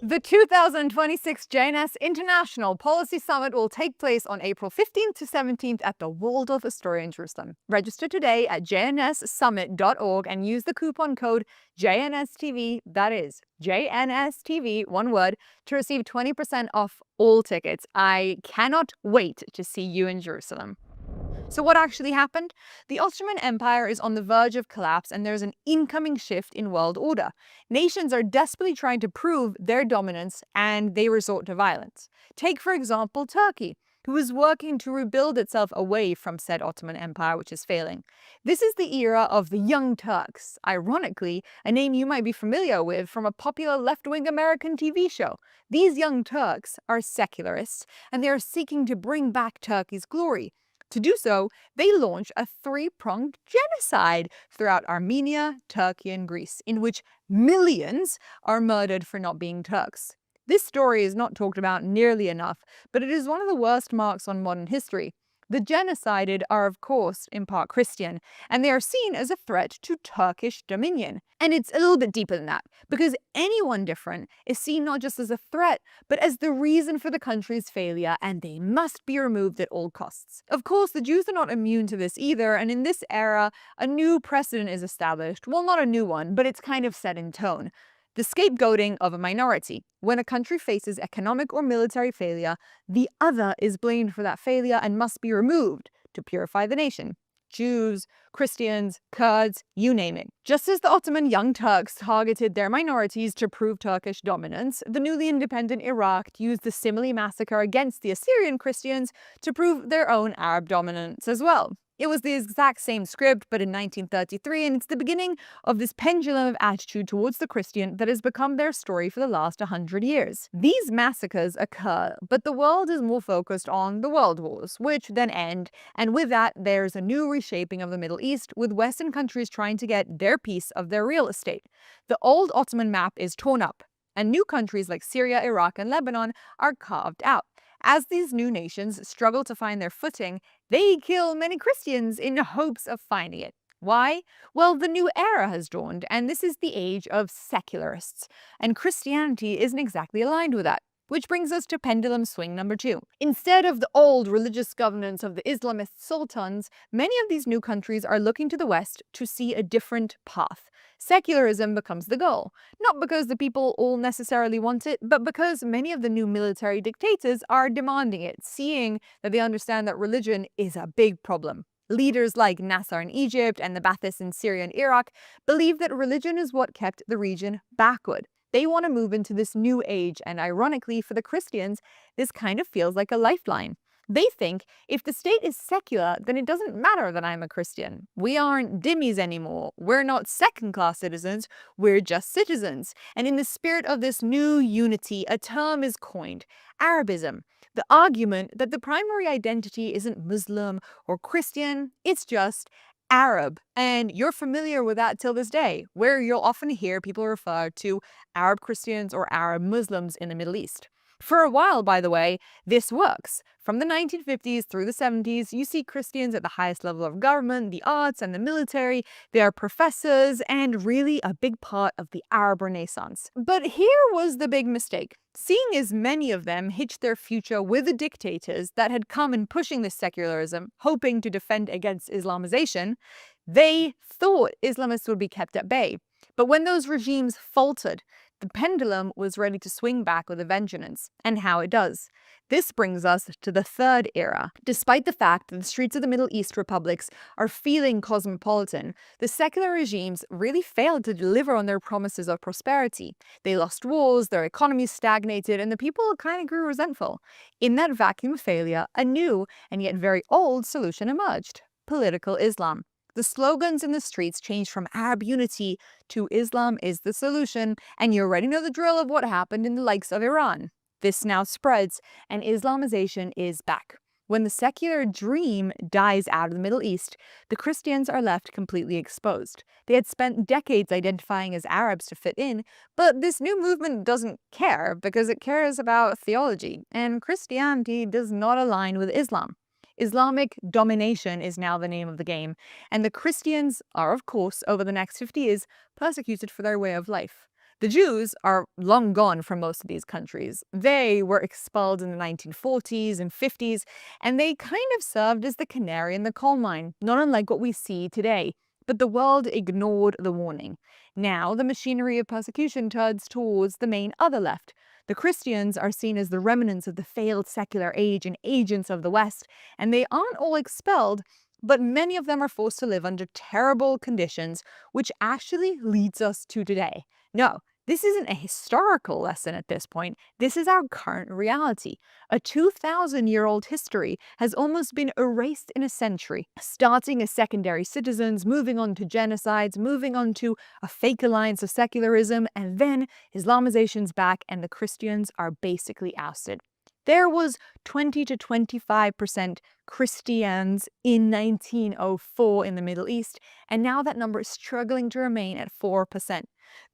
The 2026 JNS International Policy Summit will take place on April 15th to 17th at the Waldorf Astoria in Jerusalem. Register today at jnssummit.org and use the coupon code JNSTV, that is JNSTV, one word, to receive 20% off all tickets. I cannot wait to see you in Jerusalem. So what actually happened? The Ottoman Empire is on the verge of collapse, and there's an incoming shift in world order. Nations are desperately trying to prove their dominance, and they resort to violence. Take, for example, Turkey, who is working to rebuild itself away from said Ottoman Empire, which is failing. This is the era of the Young Turks, ironically, a name you might be familiar with from a popular left-wing American TV show. These Young Turks are secularists, and they are seeking to bring back Turkey's glory. To do so, they launch a three-pronged genocide throughout Armenia, Turkey, and Greece, in which millions are murdered for not being Turks. This story is not talked about nearly enough, but it is one of the worst marks on modern history. The genocided are, of course, in part Christian, and they are seen as a threat to Turkish dominion. And it's a little bit deeper than that, because anyone different is seen not just as a threat, but as the reason for the country's failure, and they must be removed at all costs. Of course, the Jews are not immune to this either, and in this era, a new precedent is established. Well, not a new one, but it's kind of set in tone. The scapegoating of a minority. When a country faces economic or military failure, the other is blamed for that failure and must be removed to purify the nation. Jews, Christians, Kurds, you name it. Just as the Ottoman Young Turks targeted their minorities to prove Turkish dominance, the newly independent Iraq used the Simile massacre against the Assyrian Christians to prove their own Arab dominance as well. It was the exact same script, but in 1933, and it's the beginning of this pendulum of attitude towards the Christian that has become their story for the last 100 years. These massacres occur, but the world is more focused on the world wars, which then end, and with that, there's a new reshaping of the Middle East, with Western countries trying to get their piece of their real estate. The old Ottoman map is torn up, and new countries like Syria, Iraq, and Lebanon are carved out. As these new nations struggle to find their footing, they kill many Christians in hopes of finding it. Why? Well, the new era has dawned, and this is the age of secularists, and Christianity isn't exactly aligned with that. Which brings us to pendulum swing number 2. Instead of the old religious governance of the Islamist sultans, many of these new countries are looking to the West to see a different path. Secularism becomes the goal, not because the people all necessarily want it, but because many of the new military dictators are demanding it, seeing that they understand that religion is a big problem. Leaders like Nasser in Egypt and the Baathists in Syria and Iraq believe that religion is what kept the region backward. They want to move into this new age, and ironically for the Christians, this kind of feels like a lifeline. They think if the state is secular, then it doesn't matter that I'm a Christian. We aren't dhimmis anymore. We're not second-class citizens. We're just citizens. And in the spirit of this new unity, a term is coined, Arabism. The argument that the primary identity isn't Muslim or Christian, it's just Arab. And you're familiar with that till this day, where you'll often hear people refer to Arab Christians or Arab Muslims in the Middle East. For a while, by the way, this works. From the 1950s through the 70s, you see Christians at the highest level of government, the arts, and the military. They are professors and really a big part of the Arab Renaissance. But here was the big mistake. Seeing as many of them hitched their future with the dictators that had come in pushing this secularism, hoping to defend against Islamization, they thought Islamists would be kept at bay. But when those regimes faltered, the pendulum was ready to swing back with a vengeance, and how it does. This brings us to the third era. Despite the fact that the streets of the Middle East republics are feeling cosmopolitan, the secular regimes really failed to deliver on their promises of prosperity. They lost wars, their economies stagnated, and the people kind of grew resentful. In that vacuum of failure, a new and yet very old solution emerged: political Islam. The slogans in the streets changed from Arab unity to Islam is the solution, and you already know the drill of what happened in the likes of Iran. This now spreads, and Islamization is back. When the secular dream dies out of the Middle East, the Christians are left completely exposed. They had spent decades identifying as Arabs to fit in, but this new movement doesn't care because it cares about theology, and Christianity does not align with Islam. Islamic domination is now the name of the game, and the Christians are, of course, over the next 50 years, persecuted for their way of life. The Jews are long gone from most of these countries. They were expelled in the 1940s and 50s, and they kind of served as the canary in the coal mine, not unlike what we see today. But the world ignored the warning. Now the machinery of persecution turns towards the main other left. The Christians are seen as the remnants of the failed secular age and agents of the West, and they aren't all expelled, but many of them are forced to live under terrible conditions, which actually leads us to today. No, this isn't a historical lesson at this point. This is our current reality. A 2,000-year-old history has almost been erased in a century, starting as secondary citizens, moving on to genocides, moving on to a fake alliance of secularism, and then Islamization's back and the Christians are basically ousted. There was 20 to 25% Christians in 1904 in the Middle East, and now that number is struggling to remain at 4%.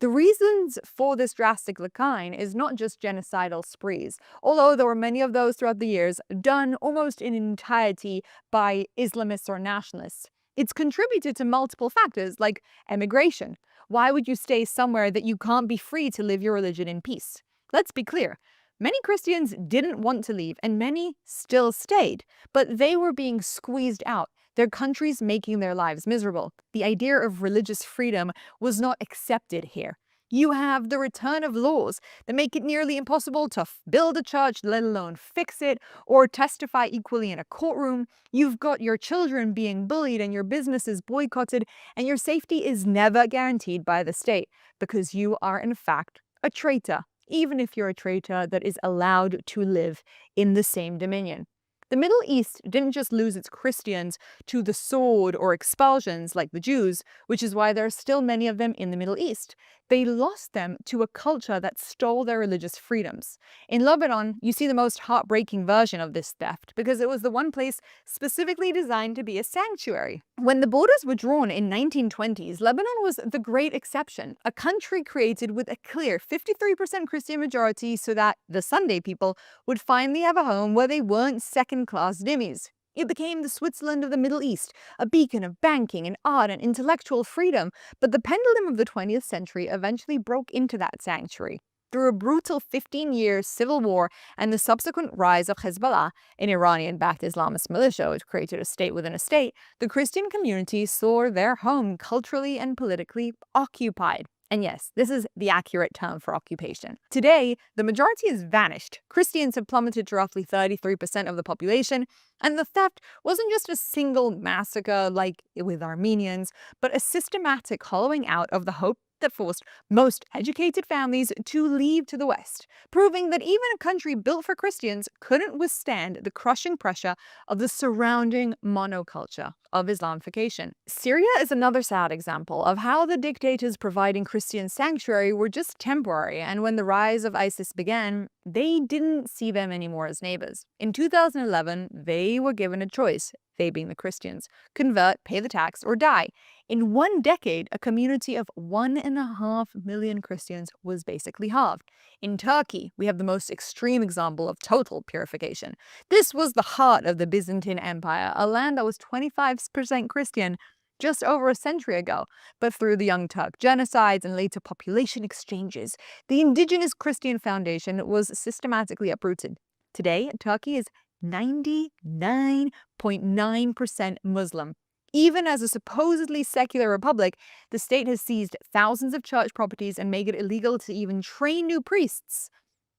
The reasons for this drastic decline is not just genocidal sprees, although there were many of those throughout the years done almost in entirety by Islamists or nationalists. It's contributed to multiple factors like emigration. Why would you stay somewhere that you can't be free to live your religion in peace? Let's be clear. Many Christians didn't want to leave, and many still stayed, but they were being squeezed out, their countries making their lives miserable. The idea of religious freedom was not accepted here. You have the return of laws that make it nearly impossible to build a church, let alone fix it, or testify equally in a courtroom. You've got your children being bullied and your businesses boycotted, and your safety is never guaranteed by the state because you are, in fact, a traitor, even if you're a traitor that is allowed to live in the same dominion. The Middle East didn't just lose its Christians to the sword or expulsions like the Jews, which is why there are still many of them in the Middle East. They lost them to a culture that stole their religious freedoms. In Lebanon, you see the most heartbreaking version of this theft because it was the one place specifically designed to be a sanctuary. When the borders were drawn in 1920s, Lebanon was the great exception, a country created with a clear 53% Christian majority so that the Sunday people would finally have a home where they weren't second-class dhimmis. It became the Switzerland of the Middle East, a beacon of banking and art and intellectual freedom, but the pendulum of the 20th century eventually broke into that sanctuary. Through a brutal 15-year civil war and the subsequent rise of Hezbollah, an Iranian-backed Islamist militia which created a state within a state, the Christian community saw their home culturally and politically occupied. And yes, this is the accurate term for occupation. Today, the majority has vanished. Christians have plummeted to roughly 33% of the population, and the theft wasn't just a single massacre like with Armenians, but a systematic hollowing out of the hope that forced most educated families to leave to the West, proving that even a country built for Christians couldn't withstand the crushing pressure of the surrounding monoculture of Islamification. Syria is another sad example of how the dictators providing Christian sanctuary were just temporary, and when the rise of ISIS began, they didn't see them anymore as neighbors. In 2011, they were given a choice, they being the Christians: convert, pay the tax, or die. In 1 decade, a community of 1.5 million Christians was basically halved. In Turkey, we have the most extreme example of total purification. This was the heart of the Byzantine Empire, a land that was 25% Christian just over a century ago. But through the Young Turk genocides and later population exchanges, the indigenous Christian foundation was systematically uprooted. Today, Turkey is 99.9% Muslim. Even as a supposedly secular republic, the state has seized thousands of church properties and made it illegal to even train new priests.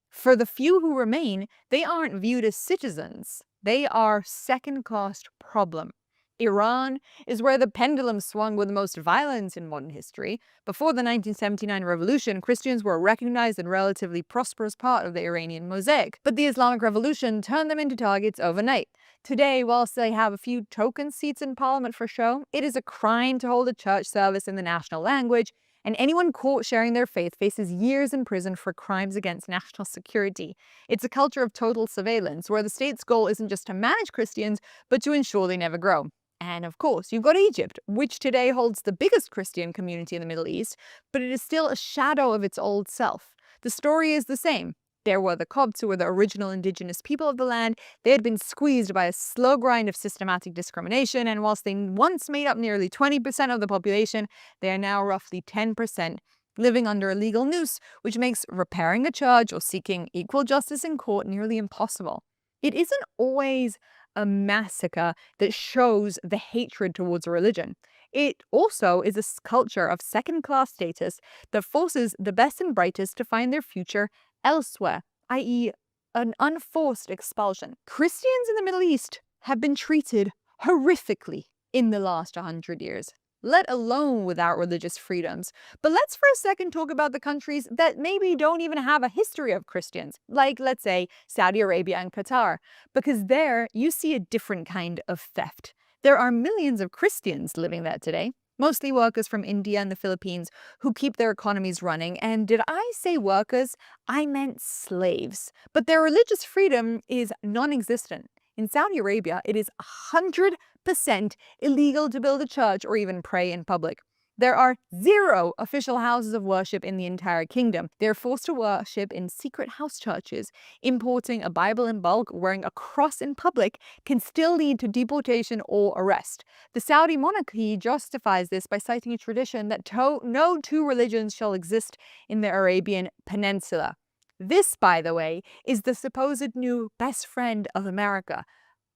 For the few who remain, they aren't viewed as citizens. They are second-class problem. Iran is where the pendulum swung with the most violence in modern history. Before the 1979 revolution, Christians were a recognized and relatively prosperous part of the Iranian mosaic. But the Islamic Revolution turned them into targets overnight. Today, whilst they have a few token seats in parliament for show, it is a crime to hold a church service in the national language, and anyone caught sharing their faith faces years in prison for crimes against national security. It's a culture of total surveillance, where the state's goal isn't just to manage Christians, but to ensure they never grow. And of course, you've got Egypt, which today holds the biggest Christian community in the Middle East, but it is still a shadow of its old self. The story is the same. There were the Copts, who were the original indigenous people of the land. They had been squeezed by a slow grind of systematic discrimination, and whilst they once made up nearly 20% of the population, they are now roughly 10%, living under a legal noose, which makes repairing a church or seeking equal justice in court nearly impossible. It isn't always a massacre that shows the hatred towards a religion. It also is a culture of second-class status that forces the best and brightest to find their future elsewhere, i.e. an unforced expulsion. Christians in the Middle East have been treated horrifically in the last 100 years, let alone without religious freedoms. But let's for a second talk about the countries that maybe don't even have a history of Christians, like, let's say, Saudi Arabia and Qatar, because there you see a different kind of theft. There are millions of Christians living there today, mostly workers from India and the Philippines who keep their economies running. And did I say workers? I meant slaves. But their religious freedom is non-existent. In Saudi Arabia, it is 100% illegal to build a church or even pray in public. There are 0 official houses of worship in the entire kingdom. They're forced to worship in secret house churches. Importing a Bible in bulk, wearing a cross in public, can still lead to deportation or arrest. The Saudi monarchy justifies this by citing a tradition that no 2 religions shall exist in the Arabian Peninsula. This, by the way, is the supposed new best friend of America,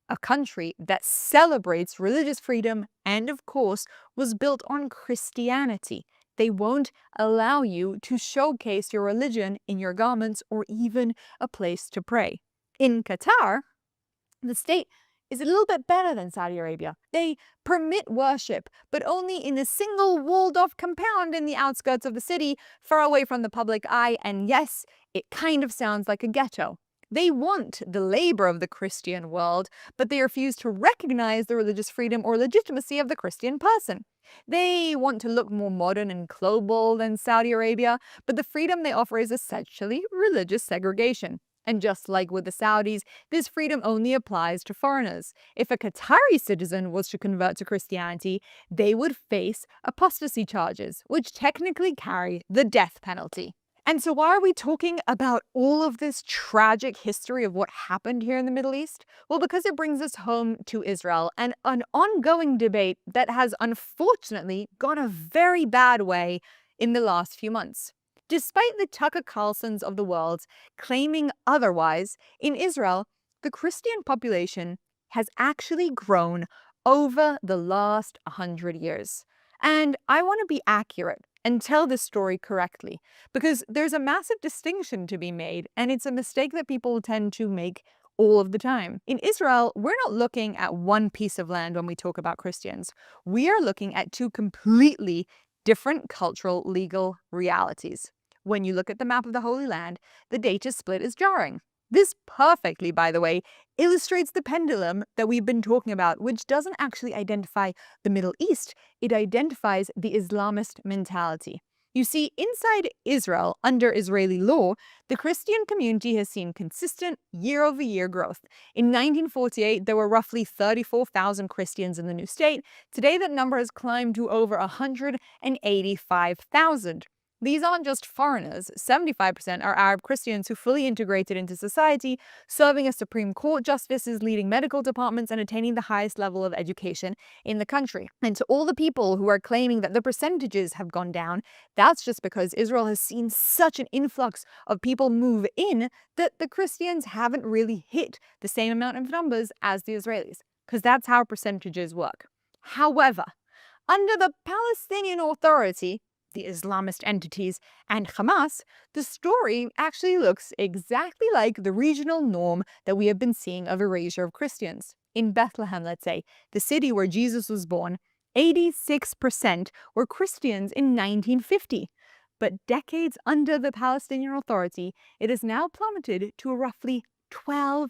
a country that celebrates religious freedom and, of course, was built on Christianity. They won't allow you to showcase your religion in your garments or even a place to pray. In Qatar, the state is a little bit better than Saudi Arabia. They permit worship, but only in a single walled-off compound in the outskirts of the city, far away from the public eye, and yes, it kind of sounds like a ghetto. They want the labor of the Christian world, but they refuse to recognize the religious freedom or legitimacy of the Christian person. They want to look more modern and global than Saudi Arabia, but the freedom they offer is essentially religious segregation. And just like with the Saudis, this freedom only applies to foreigners. If a Qatari citizen was to convert to Christianity, they would face apostasy charges, which technically carry the death penalty. And so why are we talking about all of this tragic history of what happened here in the Middle East? Well, because it brings us home to Israel and an ongoing debate that has unfortunately gone a very bad way in the last few months. Despite the Tucker Carlsons of the world claiming otherwise, in Israel, the Christian population has actually grown over the last 100 years. And I want to be accurate and tell this story correctly, because there's a massive distinction to be made, and it's a mistake that people tend to make all of the time. In Israel, we're not looking at one piece of land when we talk about Christians. We are looking at 2 completely different cultural legal realities. When you look at the map of the Holy Land, the data split is jarring. This perfectly, by the way, illustrates the pendulum that we've been talking about, which doesn't actually identify the Middle East, it identifies the Islamist mentality. You see, inside Israel, under Israeli law, the Christian community has seen consistent year-over-year growth. In 1948, there were roughly 34,000 Christians in the new state. Today, that number has climbed to over 185,000. These aren't just foreigners. 75% are Arab Christians who fully integrated into society, serving as Supreme Court justices, leading medical departments, and attaining the highest level of education in the country. And to all the people who are claiming that the percentages have gone down, that's just because Israel has seen such an influx of people move in that the Christians haven't really hit the same amount of numbers as the Israelis, because that's how percentages work. However, under the Palestinian Authority, the Islamist entities, and Hamas, the story actually looks exactly like the regional norm that we have been seeing of erasure of Christians. In Bethlehem, let's say, the city where Jesus was born, 86% were Christians in 1950. But decades under the Palestinian Authority, it has now plummeted to roughly 12%.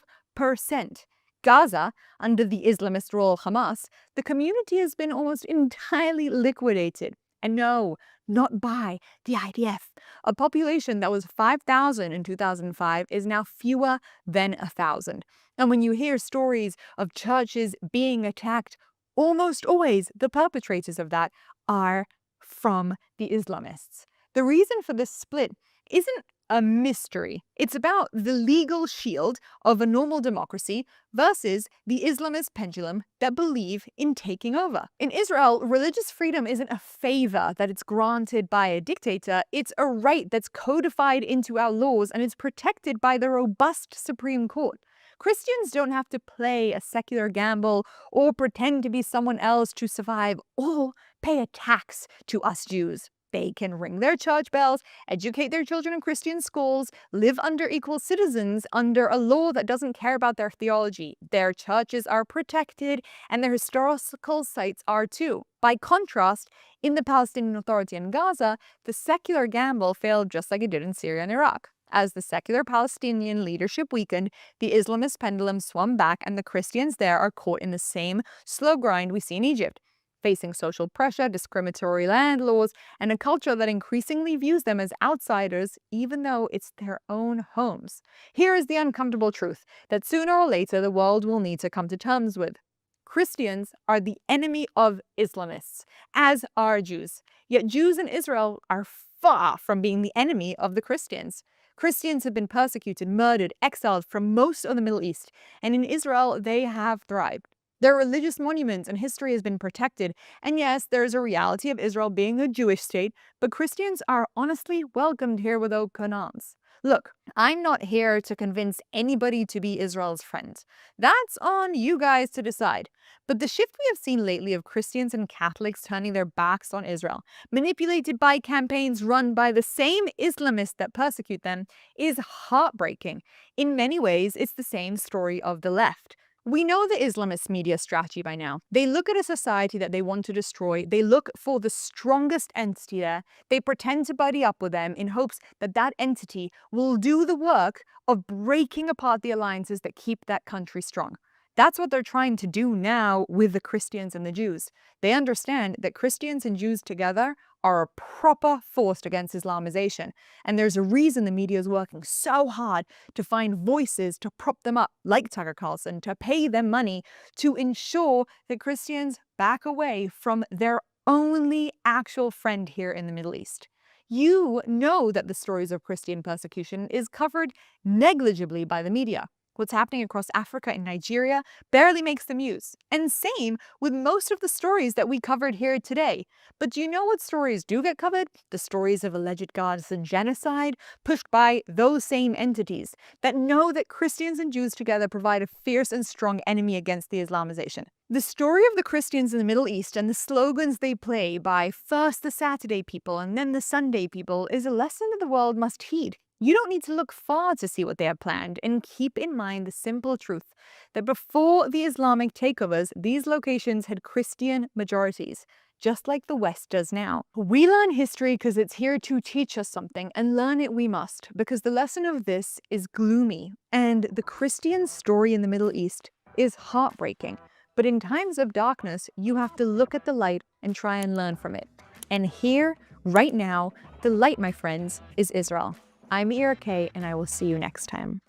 Gaza, under the Islamist rule of Hamas, the community has been almost entirely liquidated. And no, not by the IDF. A population that was 5,000 in 2005 is now fewer than 1,000. And when you hear stories of churches being attacked, almost always the perpetrators of that are from the Islamists. The reason for this split isn't a mystery. It's about the legal shield of a normal democracy versus the Islamist pendulum that believe in taking over. In Israel, religious freedom isn't a favor that it's granted by a dictator. It's a right that's codified into our laws, and it's protected by the robust Supreme Court. Christians don't have to play a secular gamble or pretend to be someone else to survive or pay a tax to us Jews. They can ring their church bells, educate their children in Christian schools, live under equal citizens under a law that doesn't care about their theology. Their churches are protected, and their historical sites are too. By contrast, in the Palestinian Authority in Gaza, the secular gamble failed just like it did in Syria and Iraq. As the secular Palestinian leadership weakened, the Islamist pendulum swung back, and the Christians there are caught in the same slow grind we see in Egypt, facing social pressure, discriminatory land laws, and a culture that increasingly views them as outsiders, even though it's their own homes. Here is the uncomfortable truth that sooner or later the world will need to come to terms with. Christians are the enemy of Islamists, as are Jews. Yet Jews in Israel are far from being the enemy of the Christians. Christians have been persecuted, murdered, exiled from most of the Middle East, and in Israel they have thrived. Their religious monuments and history has been protected, and yes, there is a reality of Israel being a Jewish state, but Christians are honestly welcomed here with open arms. Look, I'm not here to convince anybody to be Israel's friend. That's on you guys to decide. But the shift we have seen lately of Christians and Catholics turning their backs on Israel, manipulated by campaigns run by the same Islamists that persecute them, is heartbreaking. In many ways, it's the same story of the left. We know the Islamist media strategy by now. They look at a society that they want to destroy. They look for the strongest entity there. They pretend to buddy up with them in hopes that that entity will do the work of breaking apart the alliances that keep that country strong. That's what they're trying to do now with the Christians and the Jews. They understand that Christians and Jews together are a proper force against Islamization. And there's a reason the media is working so hard to find voices to prop them up, like Tucker Carlson, to pay them money to ensure that Christians back away from their only actual friend here in the Middle East. You know that the stories of Christian persecution is covered negligibly by the media. What's happening across Africa and Nigeria barely makes the news. And same with most of the stories that we covered here today. But do you know what stories do get covered? The stories of alleged Gaza genocide pushed by those same entities that know that Christians and Jews together provide a fierce and strong enemy against the Islamization. The story of the Christians in the Middle East and the slogans they play by first the Saturday people and then the Sunday people is a lesson that the world must heed. You don't need to look far to see what they have planned, and keep in mind the simple truth that before the Islamic takeovers, these locations had Christian majorities. just like the West does now. We learn history because it's here to teach us something, and learn it we must, because the lesson of this is gloomy, and the Christian story in the Middle East is heartbreaking. But in times of darkness, you have to look at the light and try and learn from it. And here, right now, the light, my friends, is Israel. I'm Ira Kay, and I will see you next time.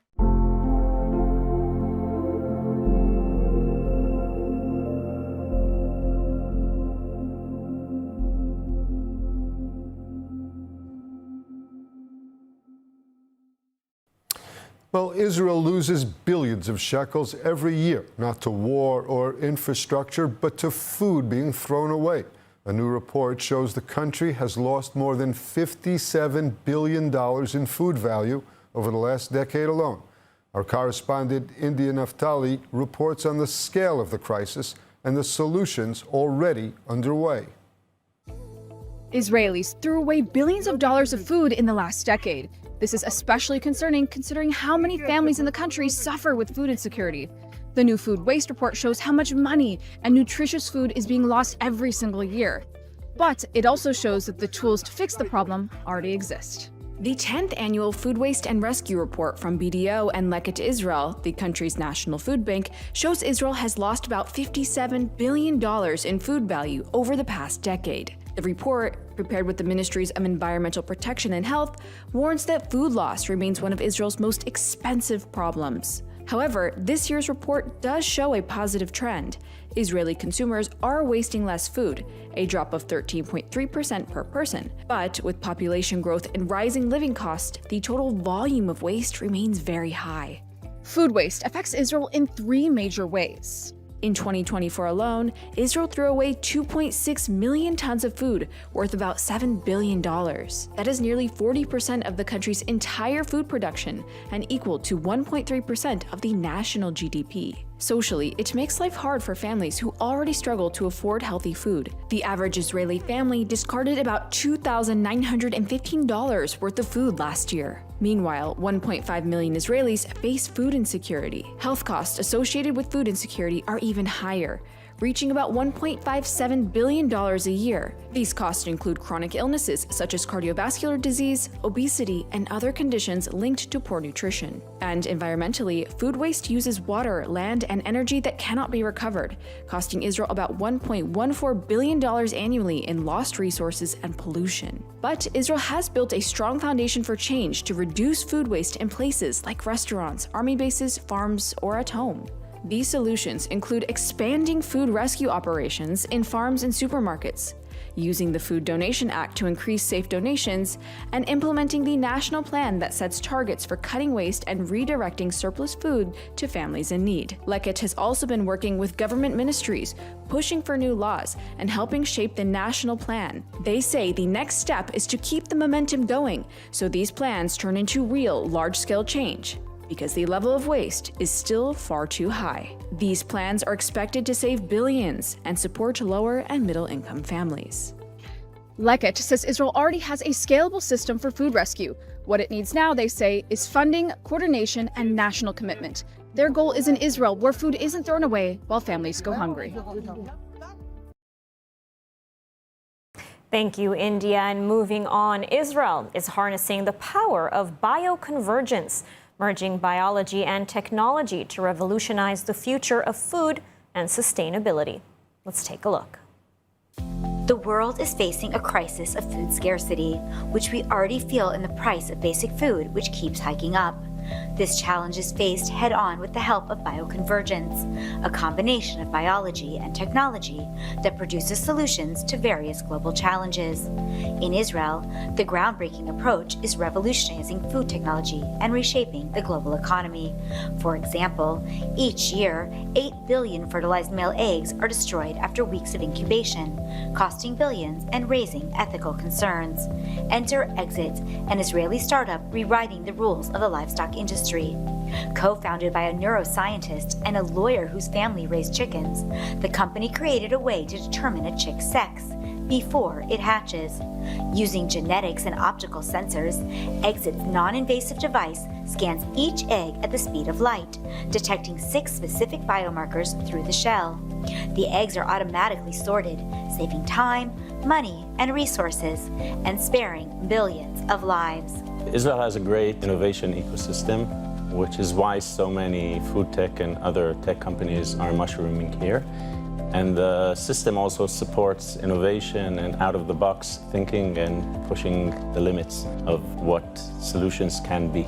Well, Israel loses billions of shekels every year, not to war or infrastructure, but to food being thrown away. A new report shows the country has lost more than $57 billion in food value over the last decade alone. Our correspondent, India Naftali, reports on the scale of the crisis and the solutions already underway. Israelis threw away billions of dollars of food in the last decade. This is especially concerning considering how many families in the country suffer with food insecurity. The new food waste report shows how much money and nutritious food is being lost every single year. But it also shows that the tools to fix the problem already exist. The 10th annual Food Waste and Rescue Report from BDO and Leket Israel, the country's national food bank, shows Israel has lost about $57 billion in food value over the past decade. The report, prepared with the Ministries of Environmental Protection and Health, warns that food loss remains one of Israel's most expensive problems. However, this year's report does show a positive trend. Israeli consumers are wasting less food, a drop of 13.3% per person. But with population growth and rising living costs, the total volume of waste remains very high. Food waste affects Israel in three major ways. In 2024 alone, Israel threw away 2.6 million tons of food, worth about $7 billion. That is nearly 40% of the country's entire food production and equal to 1.3% of the national GDP. Socially, it makes life hard for families who already struggle to afford healthy food. The average Israeli family discarded about $2,915 worth of food last year. Meanwhile, 1.5 million Israelis face food insecurity. Health costs associated with food insecurity are even higher, reaching about $1.57 billion a year. These costs include chronic illnesses such as cardiovascular disease, obesity, and other conditions linked to poor nutrition. And environmentally, food waste uses water, land, and energy that cannot be recovered, costing Israel about $1.14 billion annually in lost resources and pollution. But Israel has built a strong foundation for change to reduce food waste in places like restaurants, army bases, farms, or at home. These solutions include expanding food rescue operations in farms and supermarkets, using the Food Donation Act to increase safe donations, and implementing the national plan that sets targets for cutting waste and redirecting surplus food to families in need. Leket has also been working with government ministries, pushing for new laws and helping shape the national plan. They say the next step is to keep the momentum going so these plans turn into real, large-scale change, because the level of waste is still far too high. These plans are expected to save billions and support lower and middle-income families. Leket says Israel already has a scalable system for food rescue. What it needs now, they say, is funding, coordination, and national commitment. Their goal is an Israel where food isn't thrown away while families go hungry. Thank you, India. And moving on, Israel is harnessing the power of bio-convergence, merging biology and technology to revolutionize the future of food and sustainability. Let's take a look. The world is facing a crisis of food scarcity, which we already feel in the price of basic food, which keeps hiking up. This challenge is faced head-on with the help of bioconvergence, a combination of biology and technology that produces solutions to various global challenges. In Israel, the groundbreaking approach is revolutionizing food technology and reshaping the global economy. For example, each year, 8 billion fertilized male eggs are destroyed after weeks of incubation, costing billions and raising ethical concerns. Enter Exit, an Israeli startup rewriting the rules of the livestock industry. Co-founded by a neuroscientist and a lawyer whose family raised chickens, the company created a way to determine a chick's sex, before it hatches. Using genetics and optical sensors, Exit's non-invasive device scans each egg at the speed of light, detecting 6 specific biomarkers through the shell. The eggs are automatically sorted, saving time, money, and resources, and sparing billions of lives. Israel has a great innovation ecosystem, which is why so many food tech and other tech companies are mushrooming here. And the system also supports innovation and out-of-the-box thinking and pushing the limits of what solutions can be.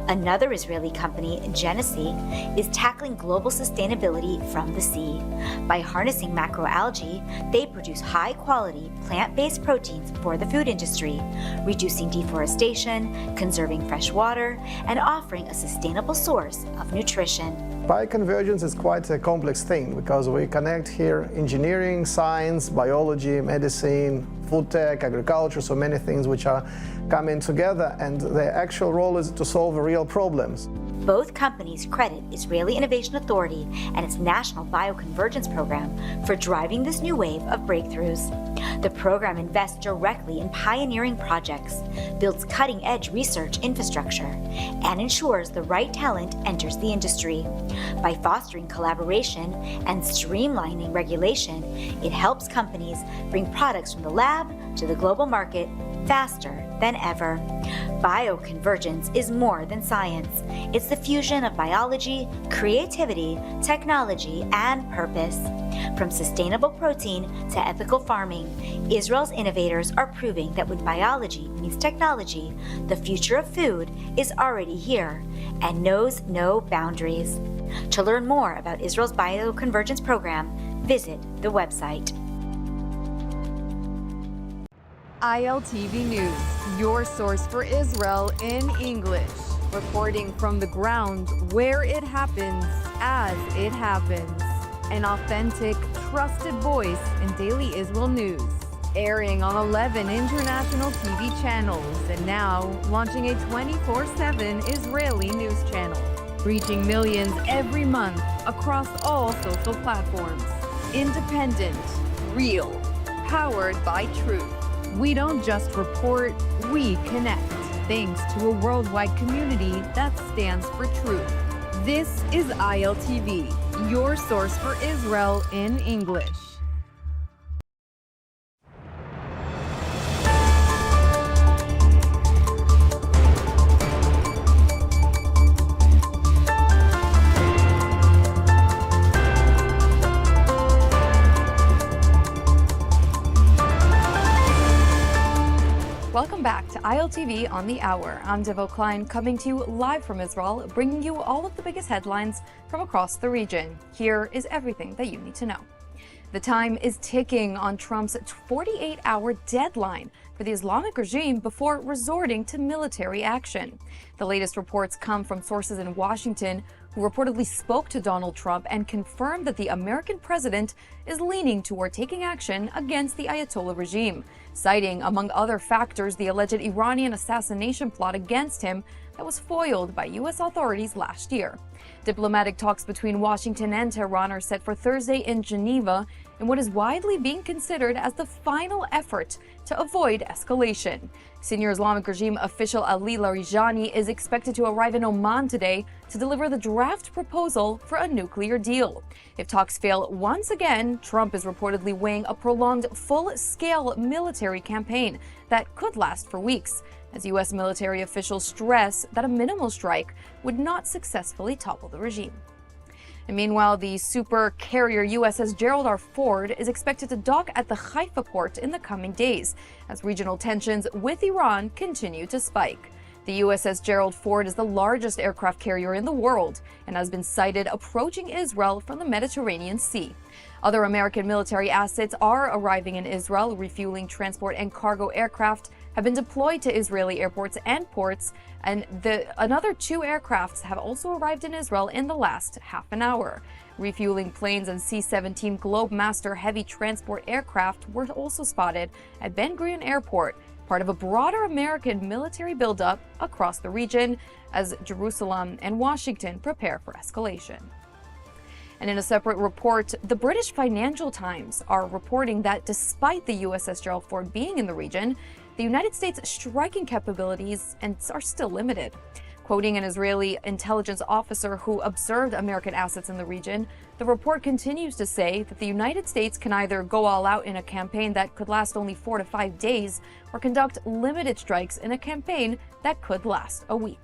Another Israeli company, Genesee, is tackling global sustainability from the sea. By harnessing macroalgae, they produce high-quality plant-based proteins for the food industry, reducing deforestation, conserving fresh water, and offering a sustainable source of nutrition. Bio-convergence is quite a complex thing because we connect here engineering, science, biology, medicine, food tech, agriculture, so many things which are coming together, and their actual role is to solve real problems. Both companies credit Israeli Innovation Authority and its National Bio-convergence program for driving this new wave of breakthroughs. The program invests directly in pioneering projects, builds cutting-edge research infrastructure, and ensures the right talent enters the industry. By fostering collaboration and streamlining regulation, it helps companies bring products from the lab to the global market faster than ever. Bioconvergence is more than science. It's the fusion of biology, creativity, technology, and purpose. From sustainable protein to ethical farming, Israel's innovators are proving that when biology meets technology, the future of food is already here and knows no boundaries. To learn more about Israel's Bioconvergence program, visit the website. ILTV News, your source for Israel in English. Reporting from the ground where it happens, as it happens. An authentic, trusted voice in daily Israel news. Airing on 11 international TV channels and now launching a 24/7 Israeli news channel. Reaching millions every month across all social platforms. Independent, real, powered by truth. We don't just report, we connect, thanks to a worldwide community that stands for truth. This is ILTV, your source for Israel in English. Welcome back to ILTV on the Hour. I'm Devo Klein, coming to you live from Israel, bringing you all of the biggest headlines from across the region. Here is everything that you need to know. The time is ticking on Trump's 48-hour deadline for the Islamic regime before resorting to military action. The latest reports come from sources in Washington who reportedly spoke to Donald Trump and confirmed that the American president is leaning toward taking action against the Ayatollah regime, citing, among other factors, the alleged Iranian assassination plot against him that was foiled by U.S. authorities last year. Diplomatic talks between Washington and Tehran are set for Thursday in Geneva in what is widely being considered as the final effort to avoid escalation. Senior Islamic regime official Ali Larijani is expected to arrive in Oman today to deliver the draft proposal for a nuclear deal. If talks fail once again, Trump is reportedly weighing a prolonged full-scale military campaign that could last for weeks, as U.S. military officials stress that a minimal strike would not successfully topple the regime. And meanwhile, the super carrier USS Gerald R. Ford is expected to dock at the Haifa port in the coming days, as regional tensions with Iran continue to spike. The USS Gerald Ford is the largest aircraft carrier in the world and has been sighted approaching Israel from the Mediterranean Sea. Other American military assets are arriving in Israel. Refueling, transport, and cargo aircraft have been deployed to Israeli airports and ports, and another 2 aircrafts have also arrived in Israel in the last half an hour. Refueling planes and C-17 Globemaster heavy transport aircraft were also spotted at Ben Gurion Airport, part of a broader American military buildup across the region as Jerusalem and Washington prepare for escalation. And in a separate report, the British Financial Times are reporting that despite the USS Gerald Ford being in the region, the United States' striking capabilities are still limited. Quoting an Israeli intelligence officer who observed American assets in the region, the report continues to say that the United States can either go all out in a campaign that could last only 4 to 5 days or conduct limited strikes in a campaign that could last a week.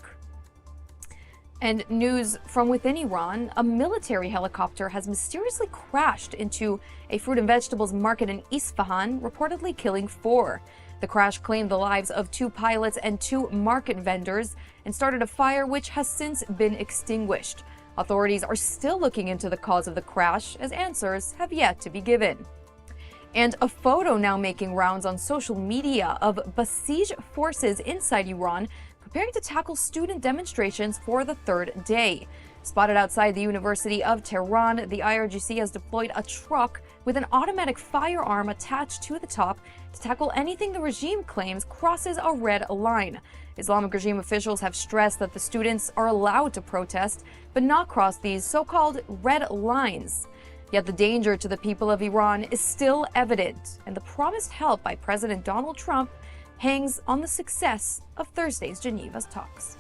And news from within Iran, a military helicopter has mysteriously crashed into a fruit and vegetables market in Isfahan, reportedly killing 4. The crash claimed the lives of 2 pilots and 2 market vendors and started a fire which has since been extinguished. Authorities are still looking into the cause of the crash, as answers have yet to be given. And a photo now making rounds on social media of Basij forces inside Iran preparing to tackle student demonstrations for the 3rd day. Spotted outside the University of Tehran, the IRGC has deployed a truck with an automatic firearm attached to the top to tackle anything the regime claims crosses a red line. Islamic regime officials have stressed that the students are allowed to protest, but not cross these so-called red lines. Yet the danger to the people of Iran is still evident, and the promised help by President Donald Trump hangs on the success of Thursday's Geneva talks.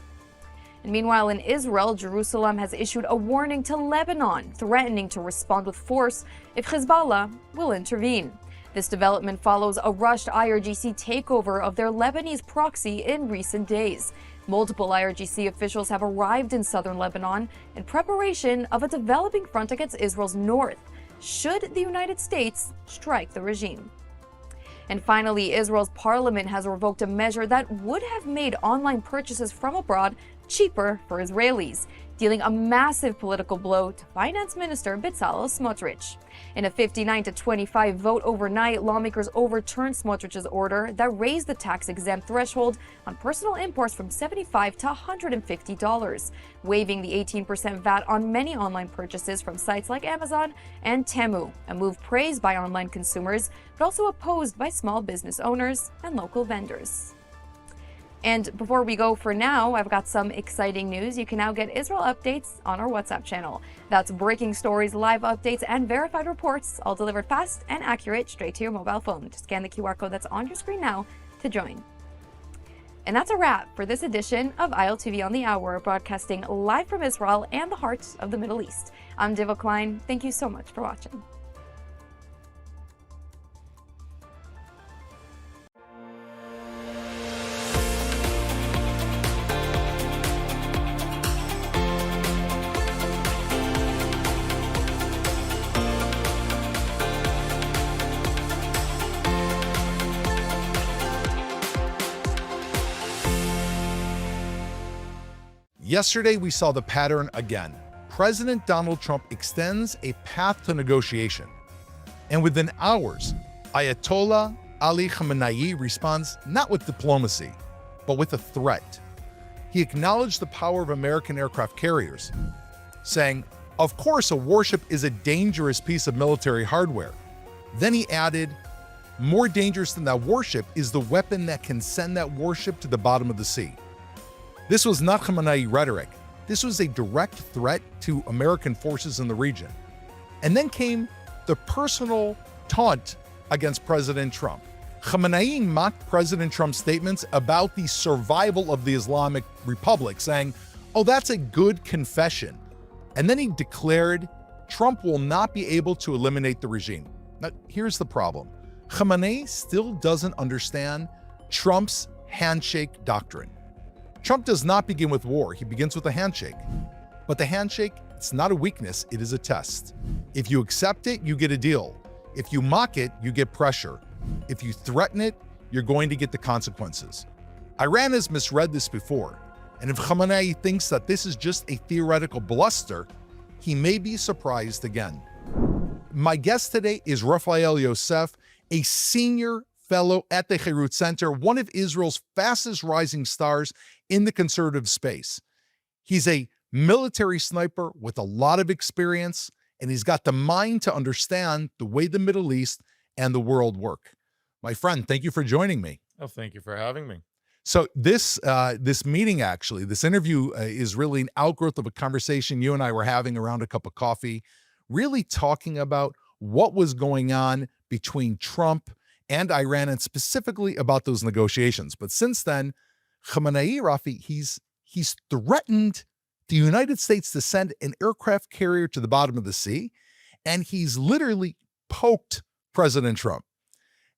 And meanwhile, in Israel, Jerusalem has issued a warning to Lebanon, threatening to respond with force if Hezbollah will intervene. This development follows a rushed IRGC takeover of their Lebanese proxy in recent days. Multiple IRGC officials have arrived in southern Lebanon in preparation of a developing front against Israel's north, should the United States strike the regime. And finally, Israel's parliament has revoked a measure that would have made online purchases from abroad cheaper for Israelis, dealing a massive political blow to Finance Minister Bezalel Smotrich. In a 59-25 vote overnight, lawmakers overturned Smotrich's order that raised the tax-exempt threshold on personal imports from $75 to $150, waiving the 18% VAT on many online purchases from sites like Amazon and Temu, a move praised by online consumers, but also opposed by small business owners and local vendors. And before we go for now, I've got some exciting news. You can now get Israel updates on our WhatsApp channel. That's breaking stories, live updates, and verified reports, all delivered fast and accurate straight to your mobile phone. Just scan the QR code that's on your screen now to join. And that's a wrap for this edition of ILTV on the Hour, broadcasting live from Israel and the heart of the Middle East. I'm Diva Klein. Thank you so much for watching. Yesterday, we saw the pattern again. President Donald Trump extends a path to negotiation. And within hours, Ayatollah Ali Khamenei responds not with diplomacy, but with a threat. He acknowledged the power of American aircraft carriers, saying, "Of course, a warship is a dangerous piece of military hardware." Then he added, "More dangerous than that warship is the weapon that can send that warship to the bottom of the sea." This was not Khamenei rhetoric. This was a direct threat to American forces in the region. And then came the personal taunt against President Trump. Khamenei mocked President Trump's statements about the survival of the Islamic Republic, saying, "Oh, that's a good confession." And then he declared Trump will not be able to eliminate the regime. Now, here's the problem. Khamenei still doesn't understand Trump's handshake doctrine. Trump does not begin with war, he begins with a handshake. But the handshake, it's not a weakness, it is a test. If you accept it, you get a deal. If you mock it, you get pressure. If you threaten it, you're going to get the consequences. Iran has misread this before, and if Khamenei thinks that this is just a theoretical bluster, he may be surprised again. My guest today is Raphael Yosef, a senior fellow at the Herut Center, one of Israel's fastest rising stars in the conservative space. He's a military sniper with a lot of experience, and he's got the mind to understand the way the Middle East and the world work. My friend, thank you for joining me. Oh, thank you for having me. So this meeting, actually, this interview is really an outgrowth of a conversation you and I were having around a cup of coffee really talking about what was going on between Trump and Iran, and specifically about those negotiations. But since then, Khamenei, Rafi, he's threatened the United States to send an aircraft carrier to the bottom of the sea, and he's literally poked President Trump.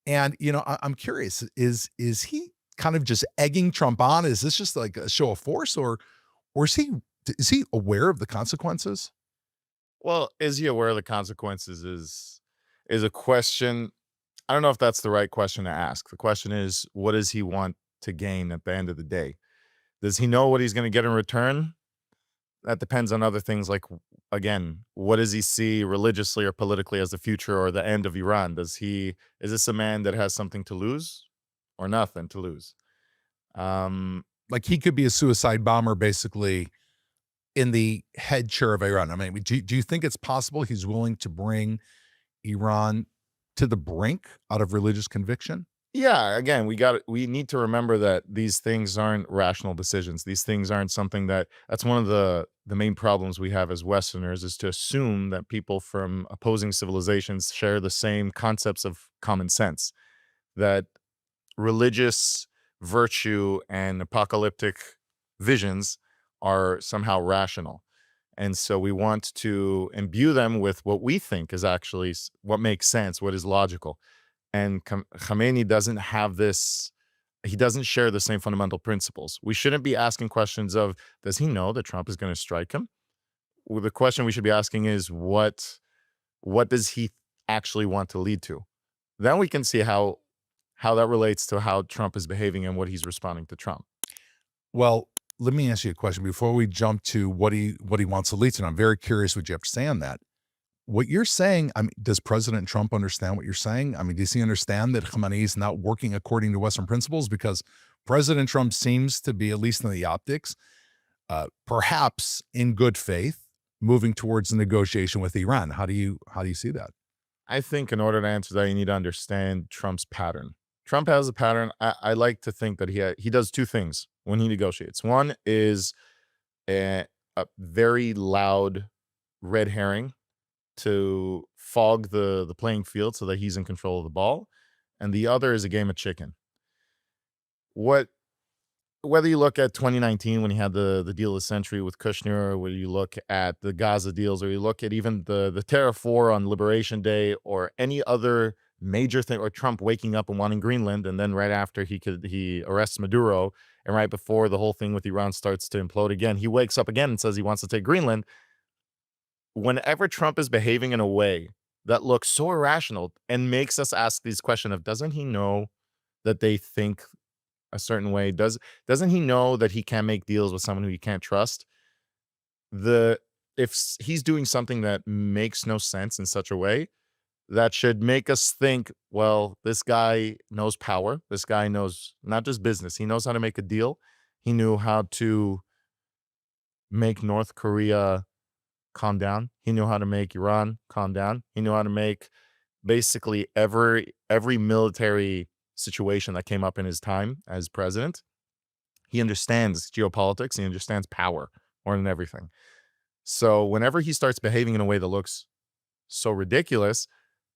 And, I'm curious, is he kind of just egging Trump on? Is this just like a show of force, or is he aware of the consequences? Well, is he aware of the consequences is a question. I don't know if that's the right question to ask. The question is, what does he want to gain at the end of the day? Does he know what he's going to get in return? That depends on other things like, again, what does he see religiously or politically as the future or the end of Iran? Is this a man that has something to lose or nothing to lose? Like he could be a suicide bomber, basically, in the head chair of Iran. I mean, do you think it's possible he's willing to bring Iran to the brink out of religious conviction? Yeah, again, we need to remember that these things aren't rational decisions. These things aren't something that's one of the main problems we have as Westerners, is to assume that people from opposing civilizations share the same concepts of common sense, that religious virtue and apocalyptic visions are somehow rational. And so we want to imbue them with what we think is actually what makes sense, what is logical. And Khamenei doesn't have this, he doesn't share the same fundamental principles. We shouldn't be asking questions of, does he know that Trump is going to strike him? Well, the question we should be asking is, what does he actually want to lead to? Then we can see how that relates to how Trump is behaving and what he's responding to Trump. Well, let me ask you a question before we jump to what he wants to lead to. And I'm very curious what you have to say on that. What you're saying, I mean, does President Trump understand what you're saying? I mean, does he understand that Khamenei is not working according to Western principles? Because President Trump seems to be, at least in the optics, perhaps in good faith, moving towards a negotiation with Iran. How do you see that? I think in order to answer that, you need to understand Trump's pattern. Trump has a pattern. I like to think that he does two things when he negotiates. One is a very loud red herring to fog the playing field so that he's in control of the ball. And the other is a game of chicken. Whether you look at 2019 when he had the deal of the century with Kushner, or whether you look at the Gaza deals, or you look at even the Tariff War on Liberation Day, or any other major thing, or Trump waking up and wanting Greenland, and then right after he arrests Maduro, and right before the whole thing with Iran starts to implode again, he wakes up again and says he wants to take Greenland. Whenever Trump is behaving in a way that looks so irrational and makes us ask these questions of, doesn't he know that they think a certain way? Doesn't he know that he can't make deals with someone who he can't trust? If he's doing something that makes no sense in such a way, that should make us think, well, this guy knows power. This guy knows not just business. He knows how to make a deal. He knew how to make North Korea calm down. He knew how to make Iran calm down. He knew how to make basically every military situation that came up in his time as president. He understands geopolitics. He understands power more than everything. So whenever he starts behaving in a way that looks so ridiculous,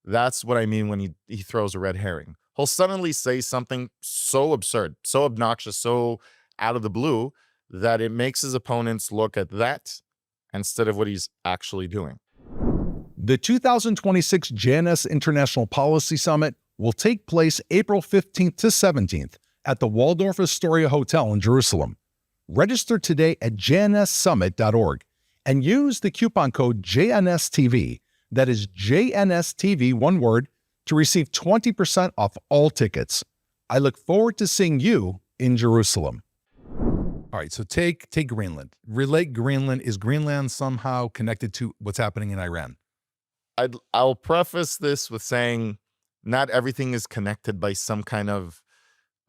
that's what I mean when he throws a red herring. He'll suddenly say something so absurd, so obnoxious, so out of the blue that it makes his opponents look at that instead of what he's actually doing. The 2026 JNS International Policy Summit will take place April 15th to 17th at the Waldorf Astoria Hotel in Jerusalem. Register today at jnssummit.org and use the coupon code JNSTV, that is JNSTV, one word, to receive 20% off all tickets. I look forward to seeing you in Jerusalem. All right, so take Greenland. Relate Greenland. Is Greenland somehow connected to what's happening in Iran? I'll preface this with saying not everything is connected by some kind of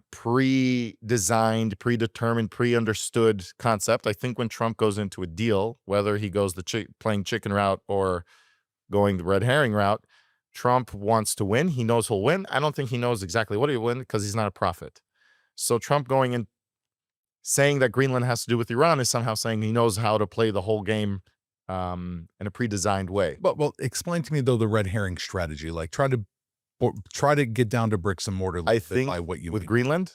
pre-designed, predetermined, pre-understood concept. I think when Trump goes into a deal, whether he goes the playing chicken route or going the red herring route, Trump wants to win. He knows he'll win. I don't think he knows exactly what he'll win because he's not a prophet. So Trump going in saying that Greenland has to do with Iran is somehow saying he knows how to play the whole game in a pre-designed way. Well, explain to me though the red herring strategy. Like try to get down to bricks and mortar. I think by what you with mean. Greenland,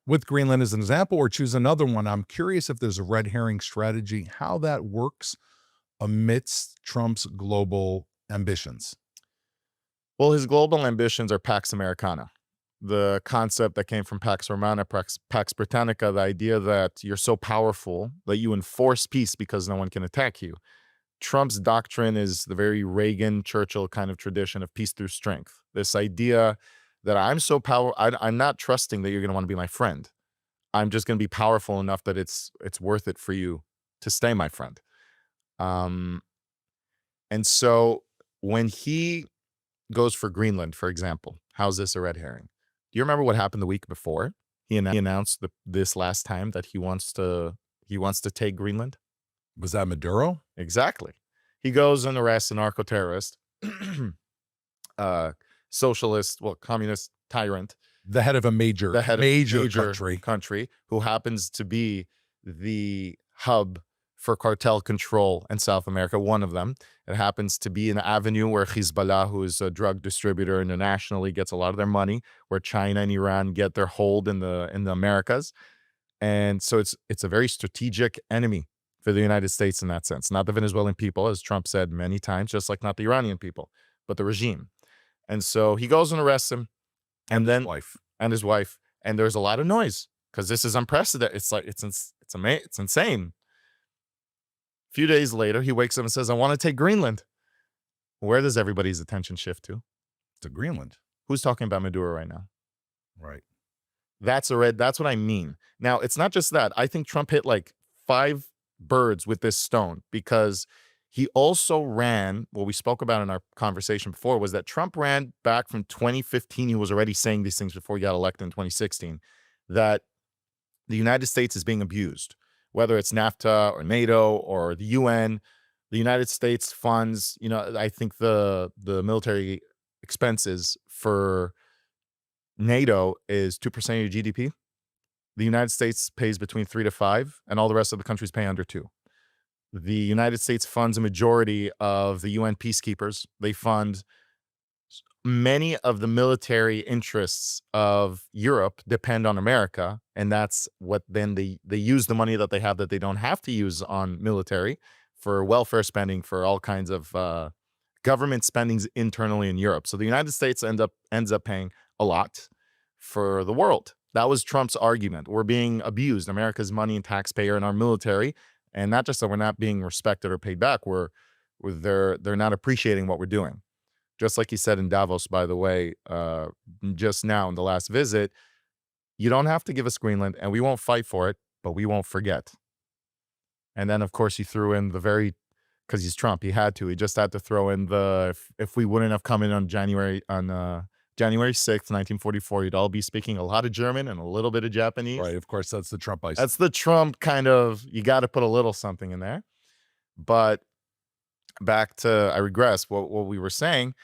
With Greenland as an example, or choose another one. I'm curious if there's a red herring strategy, how that works amidst Trump's global ambitions. well, his global ambitions are Pax Americana. The concept that came from Pax Romana, Pax Britannica, the idea that you're so powerful that you enforce peace because no one can attack you. Trump's doctrine is the very Reagan, Churchill kind of tradition of peace through strength. This idea that I'm so powerful, I'm not trusting that you're going to want to be my friend. I'm just going to be powerful enough that it's worth it for you to stay my friend. And so when he goes for Greenland, for example, how's this a red herring? Do you remember what happened the week before? He announced this last time that he wants to take Greenland. Was that Maduro? Exactly. He goes and arrests a narco-terrorist, socialist, communist tyrant, the head of a major country who happens to be the hub for cartel control in South America, one of them. It happens to be an avenue where Hezbollah, who is a drug distributor internationally, gets a lot of their money, where China and Iran get their hold in the Americas. And so it's a very strategic enemy for the United States in that sense. Not the Venezuelan people, as Trump said many times, just like not the Iranian people, but the regime. And so he goes and arrests him, and then his wife. And there's a lot of noise because this is unprecedented. It's like it's insane. A few days later, he wakes up and says, I want to take Greenland. Where does everybody's attention shift to? To Greenland. Who's talking about Maduro right now? Right. That's what I mean. Now, it's not just that. I think Trump hit like 5 birds with this stone, because he also ran, what we spoke about in our conversation before, was that Trump ran back from 2015. He was already saying these things before he got elected in 2016, that the United States is being abused. Whether it's NAFTA or NATO or the UN, the United States funds, I think the military expenses for NATO is 2% of your GDP. The United States pays between 3 to 5, and all the rest of the countries pay under 2. The United States funds a majority of the UN peacekeepers. They fund many of the military interests of Europe depend on America, and that's what then they use the money that they have that they don't have to use on military for welfare spending, for all kinds of government spendings internally in Europe. So the United States ends up paying a lot for the world. That was Trump's argument. We're being abused, America's money and taxpayer and our military, and not just that we're not being respected or paid back. They're not appreciating what we're doing. Just like he said in Davos, by the way, just now in the last visit, you don't have to give us Greenland, and we won't fight for it, but we won't forget. And then, of course, he threw in because he's Trump, he had to. He just had to throw in if we wouldn't have come in on January 6th, 1944, you'd all be speaking a lot of German and a little bit of Japanese. Right, of course, that's the Trump ice. That's the Trump kind of, you got to put a little something in there. But back to, I regress, what we were saying,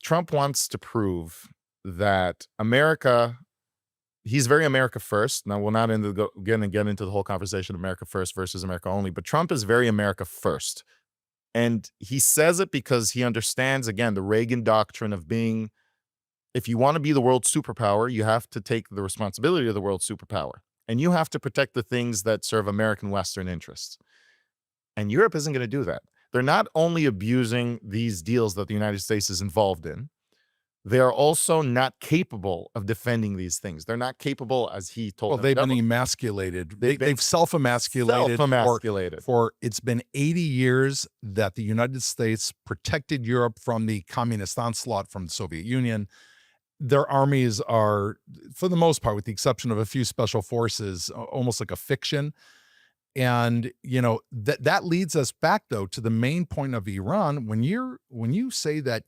Trump wants to prove that America, he's very America first. Now, we're not going to get into the whole conversation of America first versus America only, but Trump is very America first. And he says it because he understands, again, the Reagan doctrine of being, if you want to be the world superpower, you have to take the responsibility of the world superpower. And you have to protect the things that serve American Western interests. And Europe isn't going to do that. They're not only abusing these deals that the United States is involved in, they are also not capable of defending these things. They're not capable, as he told them. Well, they've been emasculated. They've self-emasculated. For it's been 80 years that the United States protected Europe from the communist onslaught from the Soviet Union. Their armies are, for the most part, with the exception of a few special forces, almost like a fiction. And, that leads us back, though, to the main point of Iran. When you say that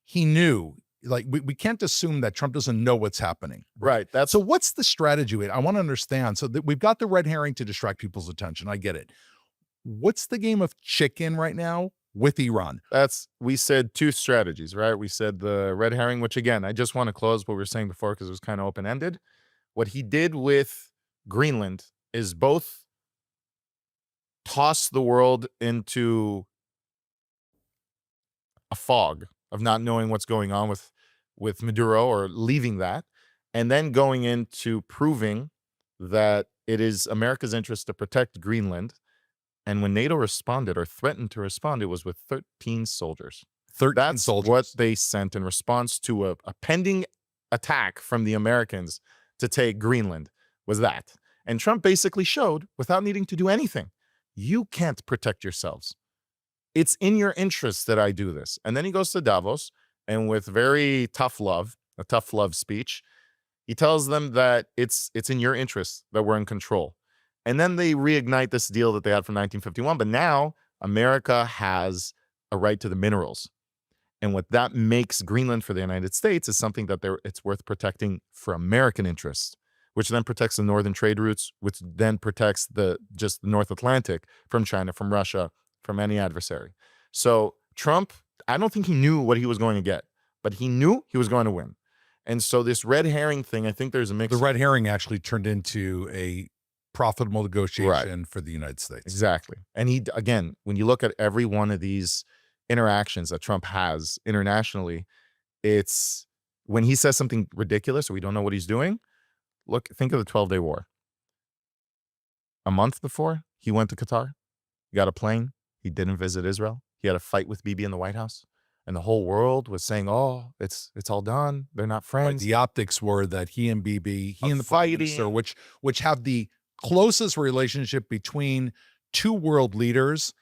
he knew, like, we can't assume that Trump doesn't know what's happening. Right. So what's the strategy? I want to understand. So we've got the red herring to distract people's attention. I get it. What's the game of chicken right now with Iran? We said 2 strategies, right? We said the red herring, which again, I just want to close what we were saying before because it was kind of open-ended. What he did with Greenland is both toss the world into a fog of not knowing what's going on with Maduro, or leaving that, and then going into proving that it is America's interest to protect Greenland. And when NATO responded, or threatened to respond, it was with 13 soldiers. 13 That's soldiers. what they sent in response to a pending attack from the Americans to take Greenland, was that. And Trump basically showed, without needing to do anything, you can't protect yourselves. It's in your interest that I do this. And then he goes to Davos, and with very tough love, a tough love speech, he tells them that it's in your interest that we're in control. And then they reignite this deal that they had from 1951. But now America has a right to the minerals. And what that makes Greenland for the United States is something that it's worth protecting for American interests, which then protects the northern trade routes, which then protects just the North Atlantic from China, from Russia, from any adversary. So Trump, I don't think he knew what he was going to get, but he knew he was going to win. And so this red herring thing, I think there's a mix. The red herring actually turned into a profitable negotiation for the United States. Exactly. And he, again, when you look at every one of these interactions that Trump has internationally, it's when he says something ridiculous or we don't know what he's doing. Look, think of the 12-day war. A month before, he went to Qatar. He got a plane. He didn't visit Israel. He had a fight with Bibi in the White House. And the whole world was saying, oh, it's all done. They're not friends. Right. The optics were that he and Bibi, he and the fighting, Prime Minister, which have the closest relationship between two world leaders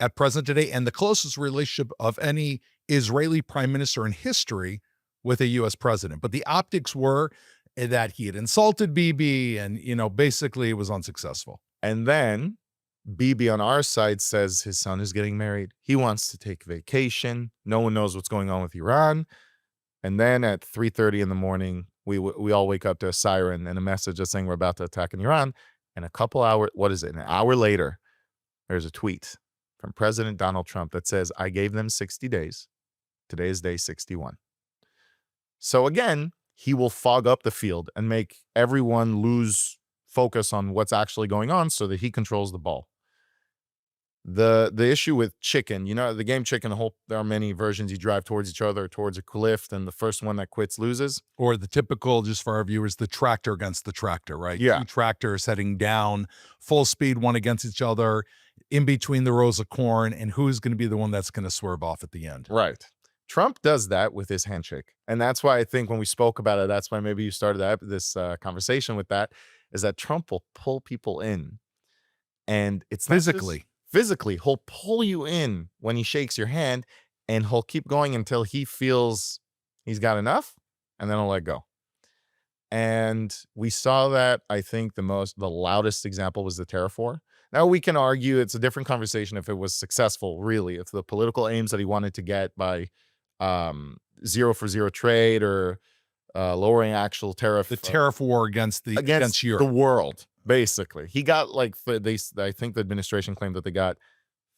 at present today, and the closest relationship of any Israeli prime minister in history with a U.S. president. But the optics were that he had insulted Bibi, and, basically it was unsuccessful. And then Bibi on our side says his son is getting married. He wants to take vacation. No one knows what's going on with Iran. And then at 3:30 in the morning, we all wake up to a siren and a message just saying we're about to attack in Iran. And an hour later, there's a tweet from President Donald Trump that says, I gave them 60 days. Today is day 61. So again, he will fog up the field and make everyone lose focus on what's actually going on so that he controls the ball. The issue with chicken, the game chicken, there are many versions. You drive towards each other, towards a cliff, and the first one that quits loses. Or the typical, just for our viewers, the tractor against the tractor, right? Yeah. Two tractors heading down, full speed, one against each other, in between the rows of corn, and who's going to be the one that's going to swerve off at the end. Right. Trump does that with his handshake. And that's why I think when we spoke about it, that's why maybe you started this conversation with that, is that Trump will pull people in. And it's physically, he'll pull you in when he shakes your hand, and he'll keep going until he feels he's got enough, and then he'll let go. And we saw that, I think the loudest example was the tariff war. Now we can argue it's a different conversation if it was successful, really, if the political aims that he wanted to get by zero for zero trade or lowering actual tariff. The tariff war against Europe. The world. Basically, he got I think the administration claimed that they got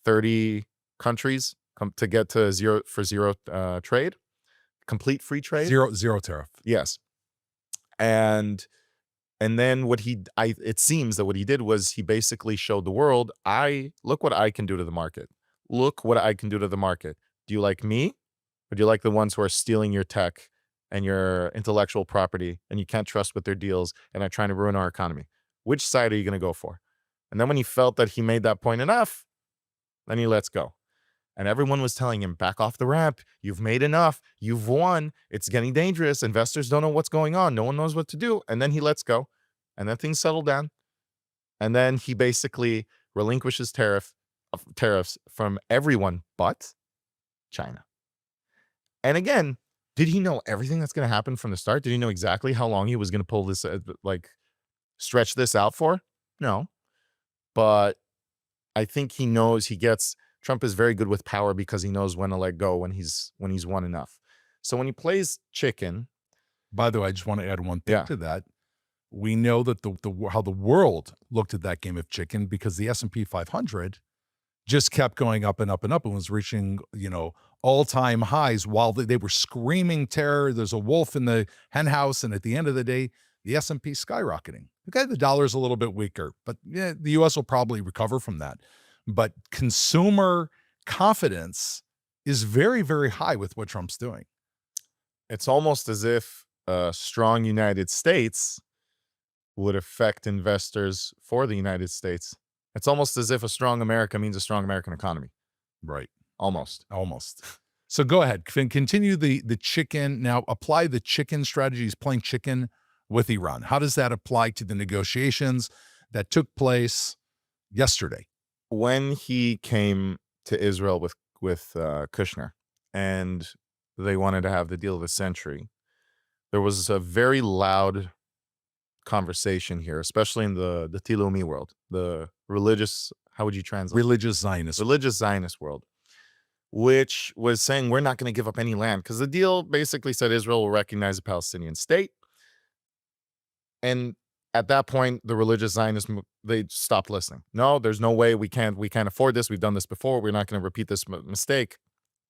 30 countries to get to zero for zero trade, complete free trade, zero tariff. Yes, and then it seems that what he did was he basically showed the world, look what I can do to the market. Look what I can do to the market. Do you like me, or do you like the ones who are stealing your tech and your intellectual property, and you can't trust with their deals and are trying to ruin our economy? Which side are you going to go for? And then when he felt that he made that point enough, then he lets go. And everyone was telling him, back off the ramp. You've made enough. You've won. It's getting dangerous. Investors don't know what's going on. No one knows what to do. And then he lets go. And then things settle down. And then he basically relinquishes tariffs from everyone but China. And again, did he know everything that's going to happen from the start? Did he know exactly how long he was going to pull this, stretch this out for? No. But I think he knows Trump is very good with power because he knows when to let go when he's won enough. So when he plays chicken. By the way, I just want to add one thing to that. We know that how the world looked at that game of chicken because the S&P 500 just kept going up and up and up and was reaching, all-time highs while they were screaming terror. There's a wolf in the hen house. And at the end of the day, the S&P skyrocketing. Okay, the dollar's a little bit weaker, but the U.S. will probably recover from that. but consumer confidence is very, very high with what Trump's doing. It's almost as if a strong United States would affect investors for the United States. It's almost as if a strong America means a strong American economy. Right. Almost. So go ahead. Continue the chicken. Now apply the chicken strategies, playing chicken with Iran. How does that apply to the negotiations that took place yesterday? When he came to Israel with Kushner and they wanted to have the deal of the century, there was a very loud conversation here, especially in the Tilumi world, the religious, how would you translate? Religious Zionist world, which was saying we're not going to give up any land because the deal basically said Israel will recognize a Palestinian state. And at that point, the religious Zionists, they stopped listening. No, there's no way we can't afford this. We've done this before. We're not going to repeat this mistake.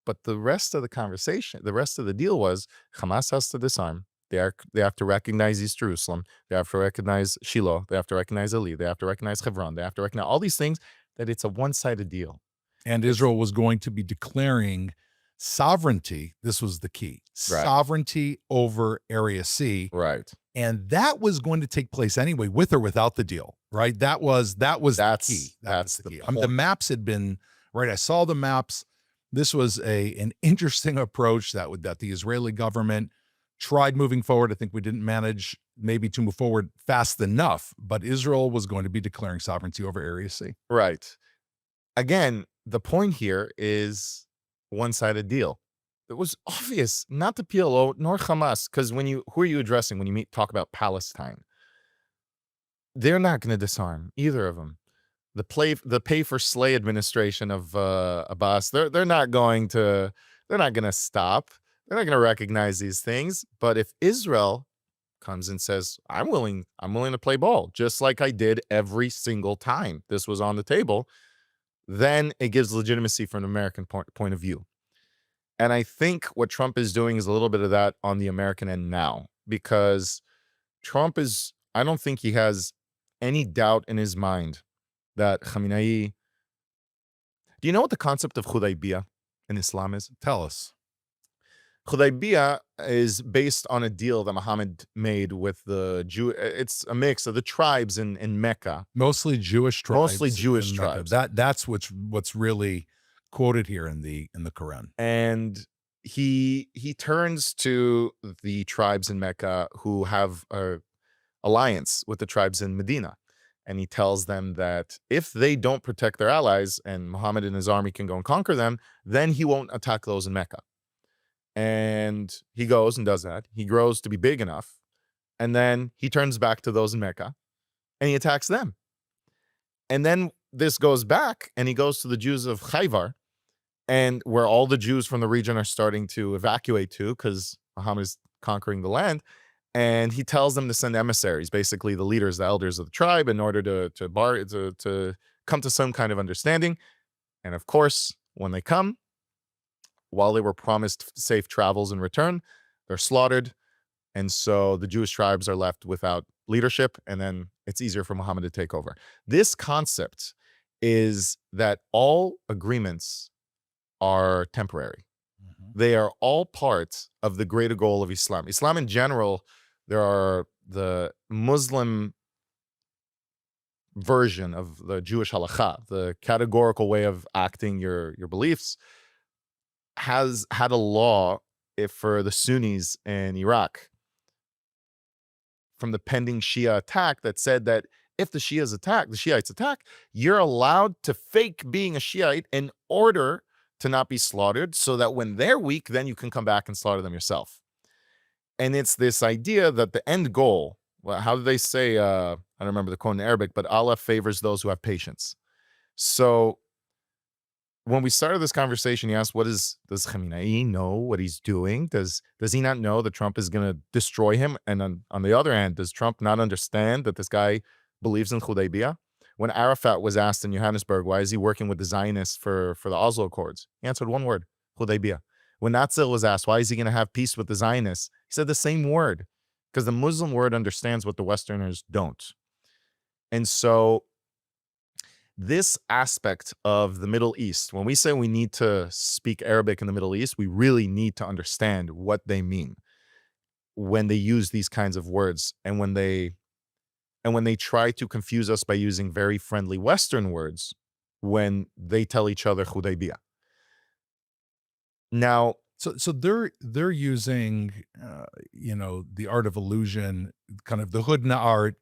But the rest of the conversation, the rest of the deal was Hamas has to disarm. They have to recognize East Jerusalem. They have to recognize Shiloh. They have to recognize Ali. They have to recognize Hebron. They have to recognize all these things, that it's a one-sided deal. And Israel was going to be declaring sovereignty. This was the key. Right. Sovereignty over Area C. Right. And that was going to take place anyway, with or without the deal, right? That's the key. That's the key. The maps had been, right, I saw the maps. This was an interesting approach that the Israeli government tried moving forward. I think we didn't manage maybe to move forward fast enough, but Israel was going to be declaring sovereignty over Area C. Right. Again, the point here is one-sided deal. It was obvious, not the PLO nor Hamas, because who are you addressing when you talk about Palestine? They're not going to disarm either of them. The pay for slay administration of Abbas, they're not going to stop. They're not going to recognize these things. But if Israel comes and says, I'm willing to play ball, just like I did every single time this was on the table, then it gives legitimacy from an American point of view. And I think what Trump is doing is a little bit of that on the American end now, because I don't think he has any doubt in his mind that Khamenei. Do you know what the concept of Hudaybiyah in Islam is? Tell us. Hudaybiyah is based on a deal that Muhammad made with the Jew. It's a mix of the tribes in Mecca. Mostly Jewish tribes. That's what's really quoted here in the Quran. And he turns to the tribes in Mecca who have an alliance with the tribes in Medina. And he tells them that if they don't protect their allies and Muhammad and his army can go and conquer them, then he won't attack those in Mecca. And he goes and does that. He grows to be big enough. And then he turns back to those in Mecca and he attacks them. And then this goes back and he goes to the Jews of Khaybar, and where all the Jews from the region are starting to evacuate to because Muhammad is conquering the land. And he tells them to send emissaries, basically the leaders, the elders of the tribe, in order to come to some kind of understanding. And of course, when they come, while they were promised safe travels in return, they're slaughtered. And so the Jewish tribes are left without leadership, and then it's easier for Muhammad to take over. This concept is that all agreements are temporary. Mm-hmm. They are all part of the greater goal of Islam. Islam in general, there are the Muslim version of the Jewish halakha, the categorical way of acting your beliefs, has had a law for the Sunnis in Iraq from the pending Shia attack that said that if the Shiites attack, you're allowed to fake being a Shiite in order to not be slaughtered, so that when they're weak, then you can come back and slaughter them yourself. And it's this idea that the end goal, well, how do they say, I don't remember the quote in Arabic, but Allah favors those who have patience. So when we started this conversation, he asked, does Khamenei know what he's doing? Does he not know that Trump is going to destroy him? And on the other hand, does Trump not understand that this guy believes in Hudaybiyah? When Arafat was asked in Johannesburg, why is he working with the Zionists for the Oslo Accords? He answered one word, Hudaybiyah. When Natzil was asked, why is he going to have peace with the Zionists? He said the same word, because the Muslim word understands what the Westerners don't. And so this aspect of the Middle East, when we say we need to speak Arabic in the Middle East, we really need to understand what they mean when they use these kinds of words, and when they try to confuse us by using very friendly Western words when they tell each other Hudaybiyah. Now, so they're using, the art of illusion, kind of the Hudna art,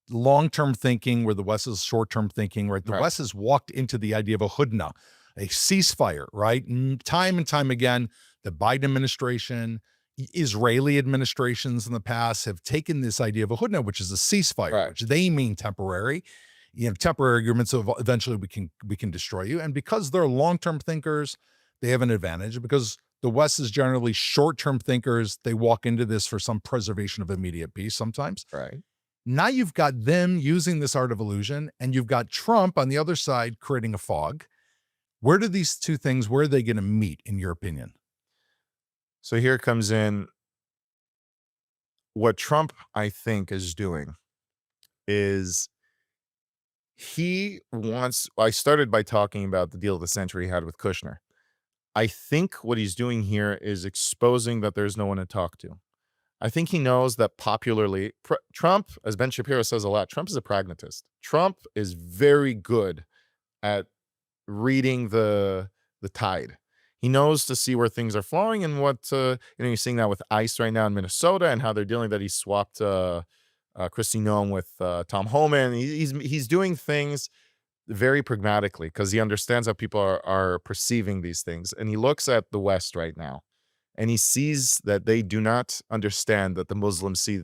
long-term thinking, where the West is short-term thinking, right? The West has walked into the idea of a Hudna, a ceasefire, right? Time and time again, the Biden administration, Israeli administrations in the past have taken this idea of a Hudna, which is a ceasefire, which they mean temporary. Temporary agreements of eventually we can destroy you. And because they're long-term thinkers, they have an advantage. Because the West is generally short-term thinkers, they walk into this for some preservation of immediate peace sometimes. Right. Now you've got them using this art of illusion, and you've got Trump on the other side creating a fog. Where are they going to meet, in your opinion? So here comes in what Trump, I think, is doing is I started by talking about the deal of the century he had with Kushner. I think what he's doing here is exposing that there's no one to talk to. I think he knows that popularly, Trump, as Ben Shapiro says a lot, Trump is a pragmatist. Trump is very good at reading the tide. He knows to see where things are flowing and what, you're seeing that with ICE right now in Minnesota and how they're dealing that he swapped Kristi Noem with Tom Homan. He's doing things very pragmatically because he understands how people are perceiving these things. And he looks at the West right now and he sees that they do not understand that the Muslims see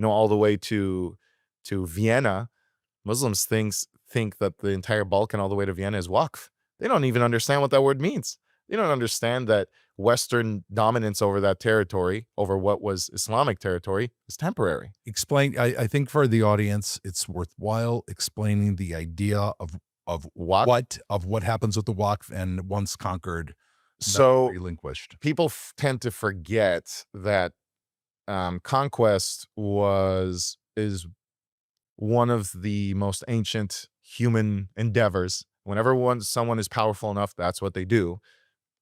all the way to Vienna. Muslims think that the entire Balkan all the way to Vienna is Waqf. They don't even understand what that word means. They don't understand that Western dominance over that territory, over what was Islamic territory, is temporary. Explain. I think for the audience, it's worthwhile explaining the idea of what happens with the Waqf and once conquered, so relinquished. People tend to forget that conquest is one of the most ancient human endeavors. Whenever someone is powerful enough, that's what they do.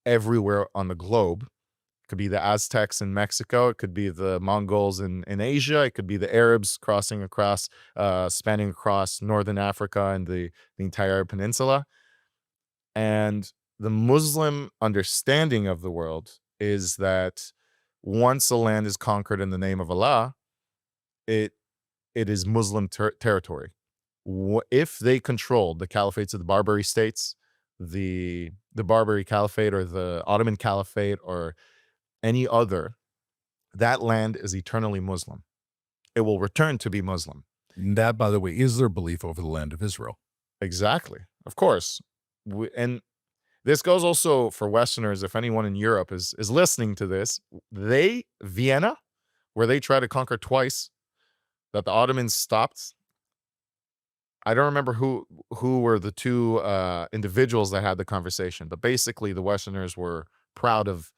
Everywhere on the globe. It could be the Aztecs in Mexico. It could be the Mongols in Asia. It could be the Arabs crossing across, spanning across northern Africa and the entire Arab Peninsula. And the Muslim understanding of the world is that once a land is conquered in the name of Allah, it is Muslim territory. If they controlled the caliphates of the Barbary states, the Barbary Caliphate or the Ottoman Caliphate or any other, that land is eternally Muslim. It will return to be Muslim. And that, by the way, is their belief over the land of Israel. Exactly. Of course. And this goes also for Westerners. If anyone in Europe is listening to this, Vienna, where they tried to conquer twice, that the Ottomans stopped. I don't remember who were the two individuals that had the conversation, but basically the Westerners were proud of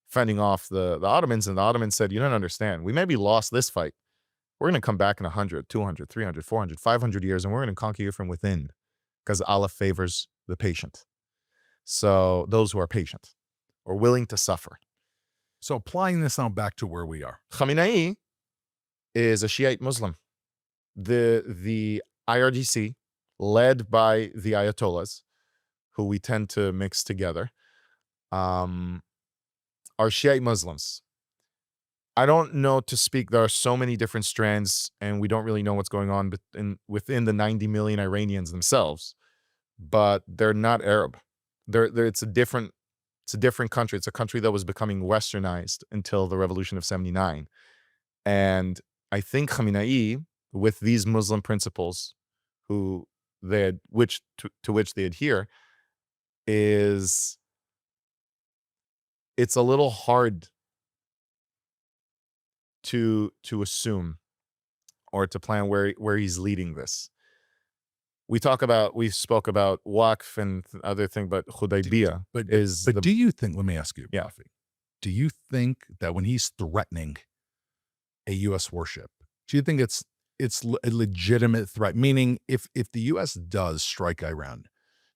fending off the Ottomans, and the Ottomans said, you don't understand. We maybe lost this fight. We're going to come back in 100, 200, 300, 400, 500 years, and we're going to conquer you from within because Allah favors the patient. So those who are patient or willing to suffer. So applying this now back to where we are. Khamenei is a Shiite Muslim. The IRGC, led by the Ayatollahs, who we tend to mix together, are Shiite Muslims. I don't know to speak. There are so many different strands, and we don't really know what's going on within the 90 million Iranians themselves. But they're not Arab. It's a different country. It's a country that was becoming Westernized until the Revolution of '79, and I think Khamenei, with these Muslim principles, to which they adhere, it's a little hard to assume or to plan where he's leading this. We spoke about Waqf and other thing, but Hudaybiyah is. But do you think? Let me ask you, yeah. Rafi, do you think that when he's threatening a U.S. warship, do you think it's it's a legitimate threat? Meaning, if the U.S. does strike Iran,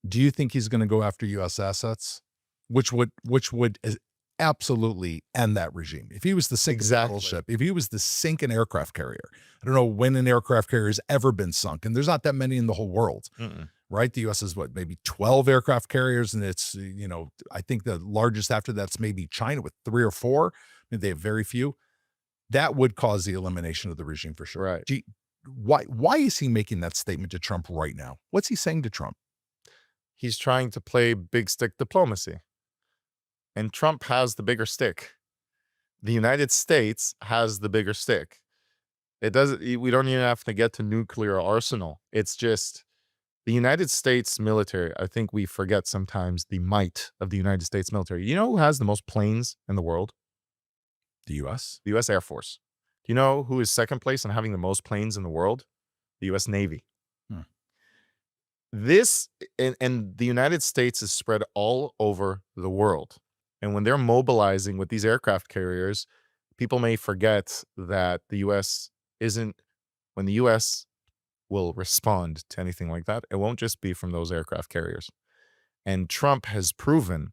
do you think he's going to go after U.S. assets, which would absolutely end that regime? If he was to sink a battleship, if he was to sink an aircraft carrier, I don't know when an aircraft carrier has ever been sunk, and there's not that many in the whole world, right? The U.S. has maybe 12 aircraft carriers, and it's, I think the largest after that's maybe China with 3 or 4. I mean, they have very few. That would cause the elimination of the regime for sure. Right. Why is he making that statement to Trump right now? What's he saying to Trump? He's trying to play big stick diplomacy. And Trump has the bigger stick. The United States has the bigger stick. We don't even have to get to nuclear arsenal. It's just the United States military. I think we forget sometimes the might of the United States military. You know who has the most planes in the world? The U.S.? The U.S. Air Force. Do you know who is second place in having the most planes in the world? The U.S. Navy. This, and the United States is spread all over the world. And when they're mobilizing with these aircraft carriers, people may forget that the U.S. when the U.S. will respond to anything like that, it won't just be from those aircraft carriers. And Trump has proven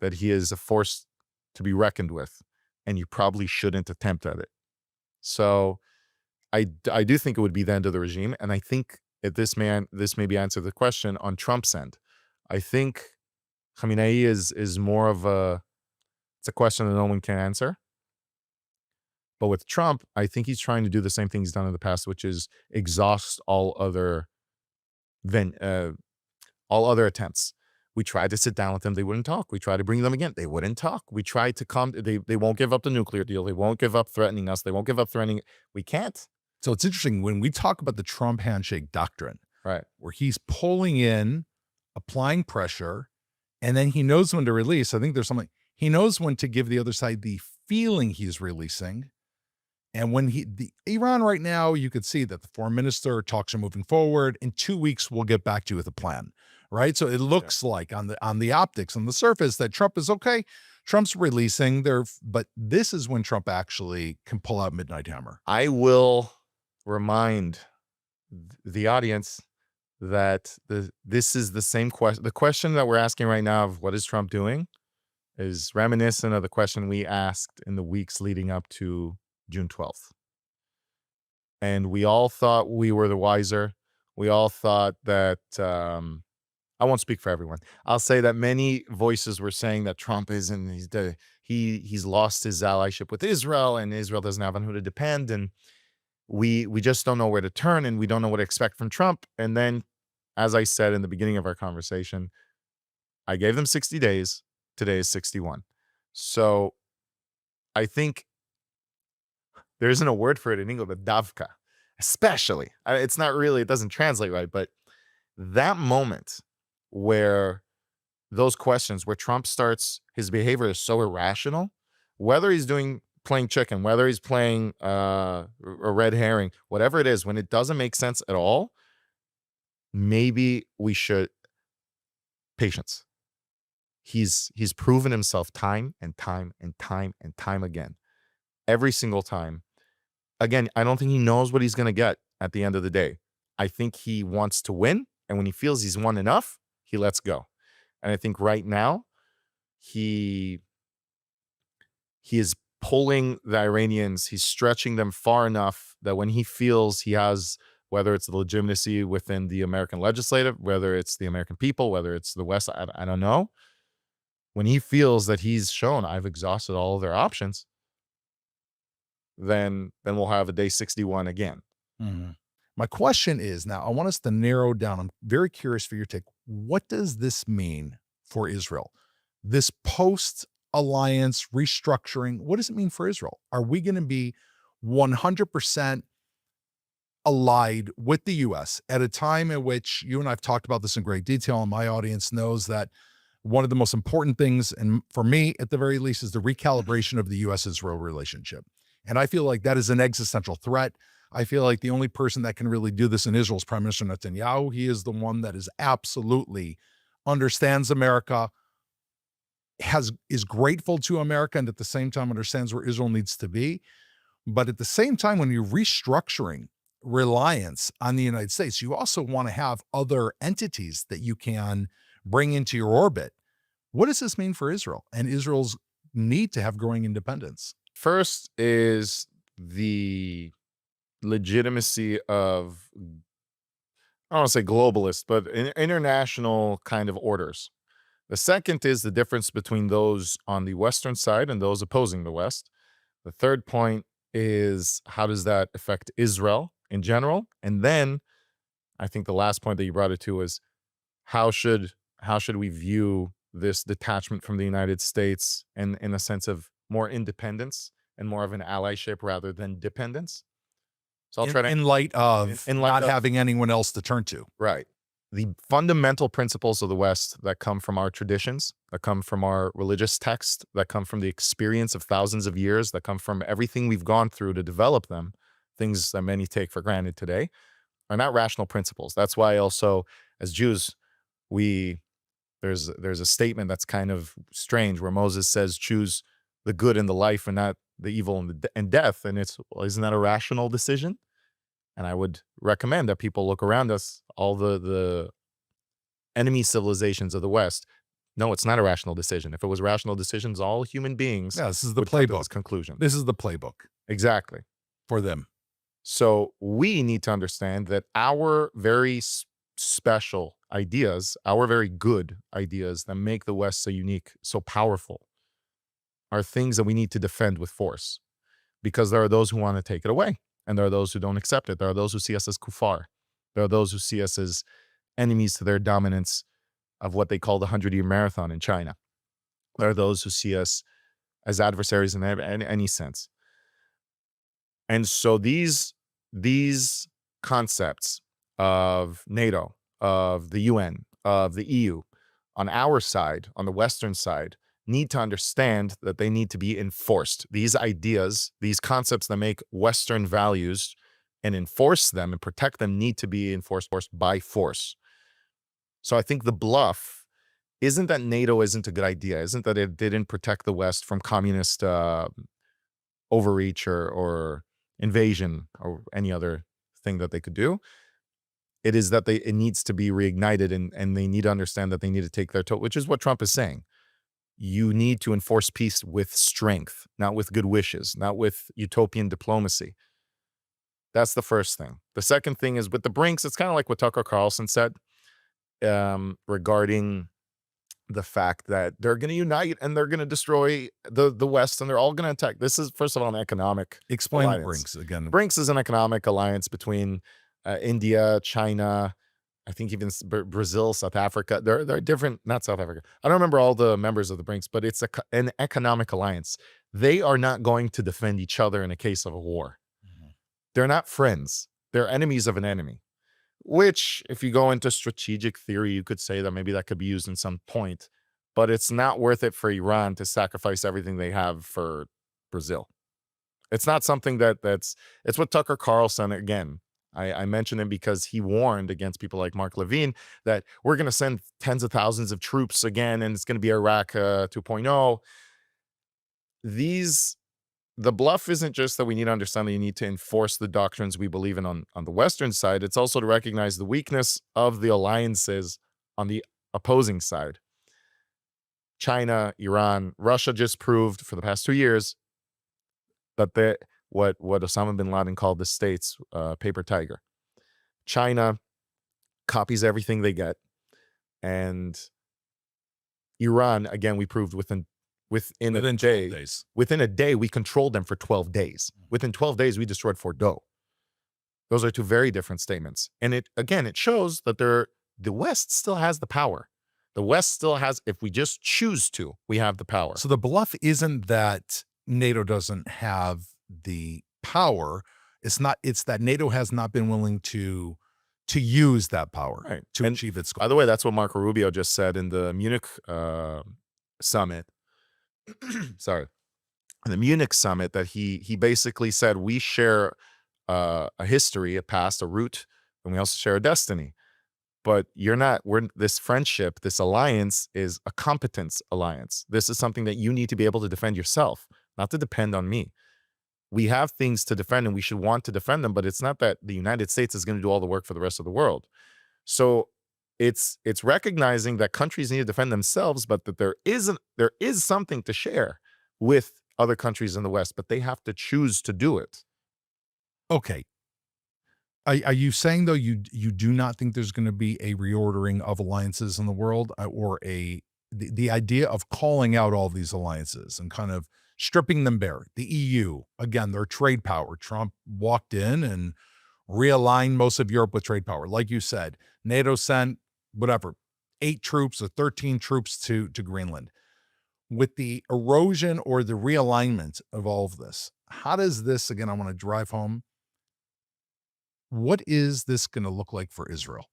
that he is a force to be reckoned with, and you probably shouldn't attempt at it. So I do think it would be the end of the regime, and I think this maybe answer the question on Trump's end. I think Khamenei is more of it's a question that no one can answer. But with Trump, I think he's trying to do the same thing he's done in the past, which is exhaust all other attempts. We tried to sit down with them, they wouldn't talk. We tried to bring them again, they wouldn't talk. We tried to come, they won't give up the nuclear deal. They won't give up threatening us. They won't give up threatening. We can't. So it's interesting when we talk about the Trump handshake doctrine, right? Where he's pulling in, applying pressure, and then he knows when to release. I think there's something, he knows when to give the other side the feeling he's releasing. And when Iran right now, you could see that the foreign minister talks are moving forward. In 2 weeks, we'll get back to you with a plan, right? So it looks like on the optics, on the surface, that Trump is okay. Trump's releasing but this is when Trump actually can pull out Midnight Hammer. I will remind the audience that this is the same question. The question that we're asking right now of what is Trump doing is reminiscent of the question we asked in the weeks leading up to June 12th. And we all thought we were the wiser. We all thought that, I won't speak for everyone. I'll say that many voices were saying that Trump he's lost his allyship with Israel, and Israel doesn't have on who to depend. And we just don't know where to turn, and we don't know what to expect from Trump. And then, as I said in the beginning of our conversation, I gave them 60 days. Today is 61. So I think there isn't a word for it in English, but davka, especially. It's not really, it doesn't translate right, but that moment where those questions, where Trump starts, his behavior is so irrational, whether he's playing chicken, whether he's playing a red herring, whatever it is, when it doesn't make sense at all, maybe we should patience. He's proven himself time and time and time and time again. Every single time. Again, I don't think he knows what he's going to get at the end of the day. I think he wants to win, and when he feels he's won enough, he lets go. And I think right now, he is pulling the Iranians, he's stretching them far enough that when he feels he has, whether it's the legitimacy within the American legislative, whether it's the American people, whether it's the West, I don't know. When he feels that he's shown, I've exhausted all of their options, then we'll have a day 61 again. Mm-hmm. My question is, now I want us to narrow down. I'm very curious for your take. What does this mean for Israel? This post-alliance restructuring, what does it mean for Israel? Are we going to be 100% allied with the U.S. at a time in which you and I've talked about this in great detail, and my audience knows that one of the most important things, and for me at the very least, is the recalibration of the U.S.-Israel relationship. And I feel like that is an existential threat. I feel like the only person that can really do this in Israel is Prime Minister Netanyahu. He is the one that is absolutely understands America, is grateful to America, and at the same time understands where Israel needs to be. But at the same time, when you're restructuring reliance on the United States, you also want to have other entities that you can bring into your orbit. What does this mean for Israel and Israel's need to have growing independence? First is the legitimacy of, I don't want to say globalist, but international kind of orders. The second is the difference between those on the Western side and those opposing the West. The third point is how does that affect Israel in general? And then I think the last point that you brought it to is how should we view this detachment from the United States and in a sense of more independence and more of an allyship rather than dependence? So I'll try to, in light of not having anyone else to turn to. Right. The fundamental principles of the West that come from our traditions, that come from our religious texts, that come from the experience of thousands of years, that come from everything we've gone through to develop them, things that many take for granted today, are not rational principles. That's why also, as Jews, there's a statement that's kind of strange where Moses says, choose the good and the life and not the evil and death. And isn't that a rational decision? And I would recommend that people look around us, all the enemy civilizations of the West. No, it's not a rational decision. If it was rational decisions, all human beings. Yeah, this is the playbook. This conclusion. This is the playbook. Exactly. For them. So we need to understand that our very special ideas, our very good ideas that make the West so unique, so powerful, are things that we need to defend with force. Because there are those who want to take it away. And there are those who don't accept it. There are those who see us as kuffar. There are those who see us as enemies to their dominance of what they call the 100-year marathon in China. There are those who see us as adversaries in any sense. And so these concepts of NATO, of the UN, of the EU, on our side, on the Western side, need to understand that they need to be enforced. These ideas, these concepts that make Western values and enforce them and protect them need to be enforced by force. So I think the bluff isn't that NATO isn't a good idea, isn't that it didn't protect the West from communist overreach or invasion or any other thing that they could do. It is that it needs to be reignited and they need to understand that they need to take their which is what Trump is saying. You need to enforce peace with strength, not with good wishes, not with utopian diplomacy. That's the first thing. The second thing is with the Brinks, it's kind of like what Tucker Carlson said regarding the fact that they're going to unite and they're going to destroy the West and they're all going to attack. This is, first of all, an economic Explain alliance. Brinks again. Brinks is an economic alliance between India, China, I think even Brazil, South Africa. They're different, not South Africa. I don't remember all the members of the Brinks, but it's an economic alliance. They are not going to defend each other in a case of a war. Mm-hmm. They're not friends. They're enemies of an enemy, which if you go into strategic theory, you could say that maybe that could be used in some point, but it's not worth it for Iran to sacrifice everything they have for Brazil. It's not something it's what Tucker Carlson, again, I mention him because he warned against people like Mark Levine that we're going to send tens of thousands of troops again, and it's going to be Iraq 2.0. The bluff isn't just that we need to understand that you need to enforce the doctrines we believe in on the Western side. It's also to recognize the weakness of the alliances on the opposing side. China, Iran, Russia just proved for the past 2 years that what Osama bin Laden called the states paper tiger. China copies everything they get, and Iran, again, we proved within a day. Days. Within a day, we controlled them for 12 days. Within 12 days, we destroyed Fordo. Those are two very different statements, and it shows that the West still has the power. The West still has, if we just choose to, we have the power. So the bluff isn't that NATO doesn't have the power. It's that NATO has not been willing to use that power to achieve its goal. By the way, that's what Marco Rubio just said in the Munich summit. Sorry. In the Munich summit, that he basically said we share a history, a past, a root, and we also share a destiny. But this friendship, this alliance is a competence alliance. This is something that you need to be able to defend yourself, not to depend on me. we have things to defend and we should want to defend them, but it's not that the United States is going to do all the work for the rest of the world. So it's recognizing that countries need to defend themselves, but that there is something to share with other countries in the West, but they have to choose to do it. Okay. Are you saying, though, you do not think there's going to be a reordering of alliances in the world, or the idea of calling out all these alliances and kind of stripping them bare? The EU, again, their trade power. Trump walked in and realigned most of Europe with trade power. Like you said, NATO sent, 8 troops or 13 troops to Greenland. With the erosion or the realignment of all of this, how does this, again, I want to drive home, what is this going to look like for Israel?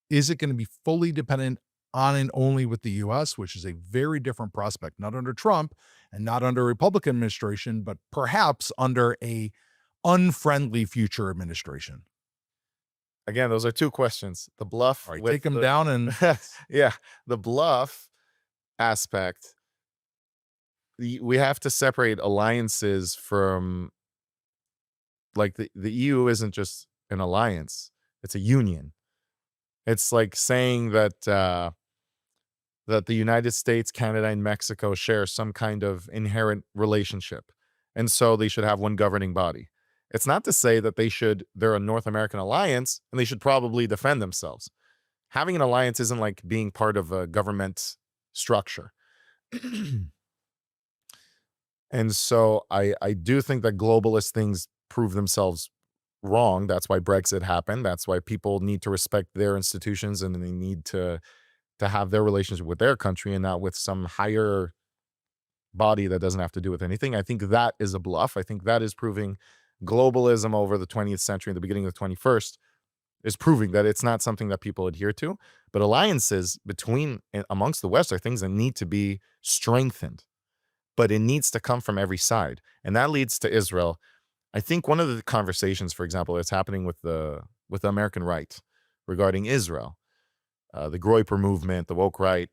Is it going to be fully dependent on and only with the U.S., which is a very different prospect, not under Trump and not under a Republican administration, but perhaps under a unfriendly future administration? Again, those are two questions. The bluff. All right, take them down and yeah, the bluff aspect. We have to separate alliances from, like, the EU isn't just an alliance, it's a union. It's like saying that that the United States, Canada, and Mexico share some kind of inherent relationship, and so they should have one governing body. It's not to say that they're a North American alliance and they should probably defend themselves. Having an alliance isn't like being part of a government structure. And so I do think that globalist things prove themselves wrong. That's why Brexit happened. That's why people need to respect their institutions, and they need to have their relationship with their country and not with some higher body that doesn't have to do with anything. I think that is a bluff. I think that is proving globalism over the 20th century and the beginning of the 21st is proving that it's not something that people adhere to. But alliances amongst the West are things that need to be strengthened, but it needs to come from every side. And that leads to Israel. I think one of the conversations, for example, that's happening with the American right regarding Israel, the Groyper movement, the woke right,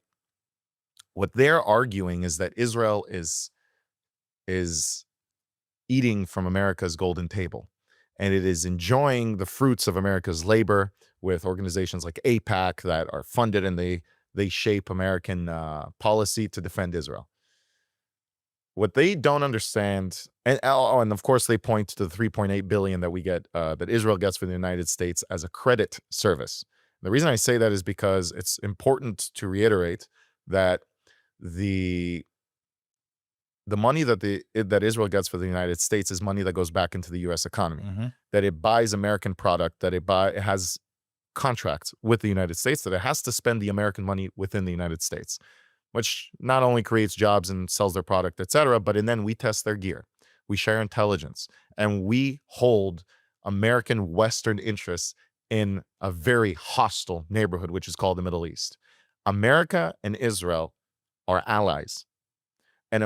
what they're arguing is that Israel is eating from America's golden table, and it is enjoying the fruits of America's labor with organizations like AIPAC that are funded, and they shape American policy to defend Israel. What they don't understand, and of course they point to the $3.8 billion that we get, that Israel gets from the United States as a credit service. The reason I say that is because it's important to reiterate that the money that Israel gets for the United States is money that goes back into the U.S. economy, that it buys American product, that it has contracts with the United States, that it has to spend the American money within the United States, which not only creates jobs and sells their product, etc., but then we test their gear, we share intelligence, and we hold American Western interests in a very hostile neighborhood, which is called the Middle East. America and Israel are allies. And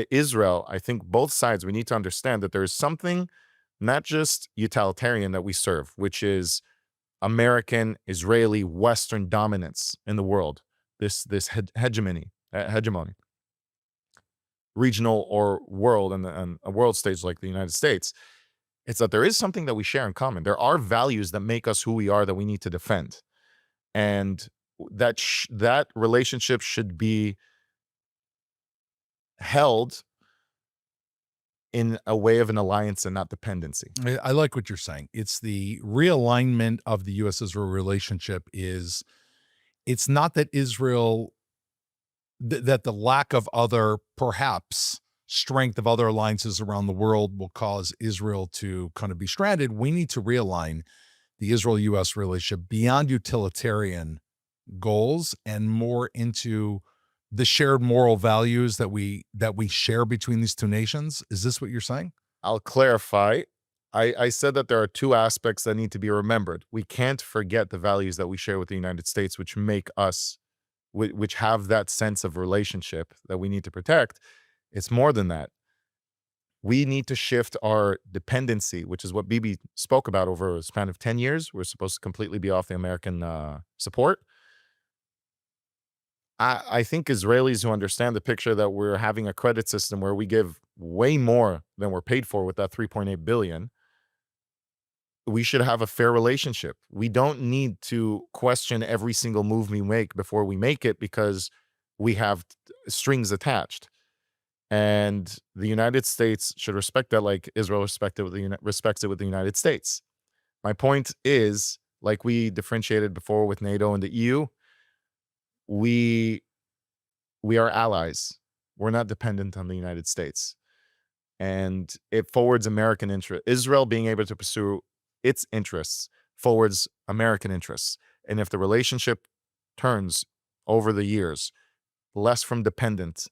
Israel, I think both sides, we need to understand that there is something not just utilitarian that we serve, which is American, Israeli, Western dominance in the world, this hegemony, regional or world, and a world stage like the United States. It's that there is something that we share in common. There are values that make us who we are that we need to defend. And that relationship should be held in a way of an alliance and not dependency. I like what you're saying. It's the realignment of the U.S.-Israel relationship it's not that Israel, that the lack of other, perhaps, strength of other alliances around the world will cause Israel to kind of be stranded. We need to realign the Israel-U.S. relationship beyond utilitarian goals and more into the shared moral values that we share between these two nations. Is this what you're saying? I'll clarify. I said that there are two aspects that need to be remembered. We can't forget the values that we share with the United States, which make us, which have that sense of relationship that we need to protect. It's more than that. We need to shift our dependency, which is what Bibi spoke about over a span of 10 years. We're supposed to completely be off the American support. I think Israelis who understand the picture that we're having a credit system where we give way more than we're paid for with that 3.8 billion, we should have a fair relationship. We don't need to question every single move we make before we make it because we have strings attached. And the United States should respect that like Israel respects it with the United States. My point is, like we differentiated before with NATO and the EU, we are allies. We're not dependent on the United States. And it forwards American interest. Israel being able to pursue its interests forwards American interests. And if the relationship turns over the years less from dependent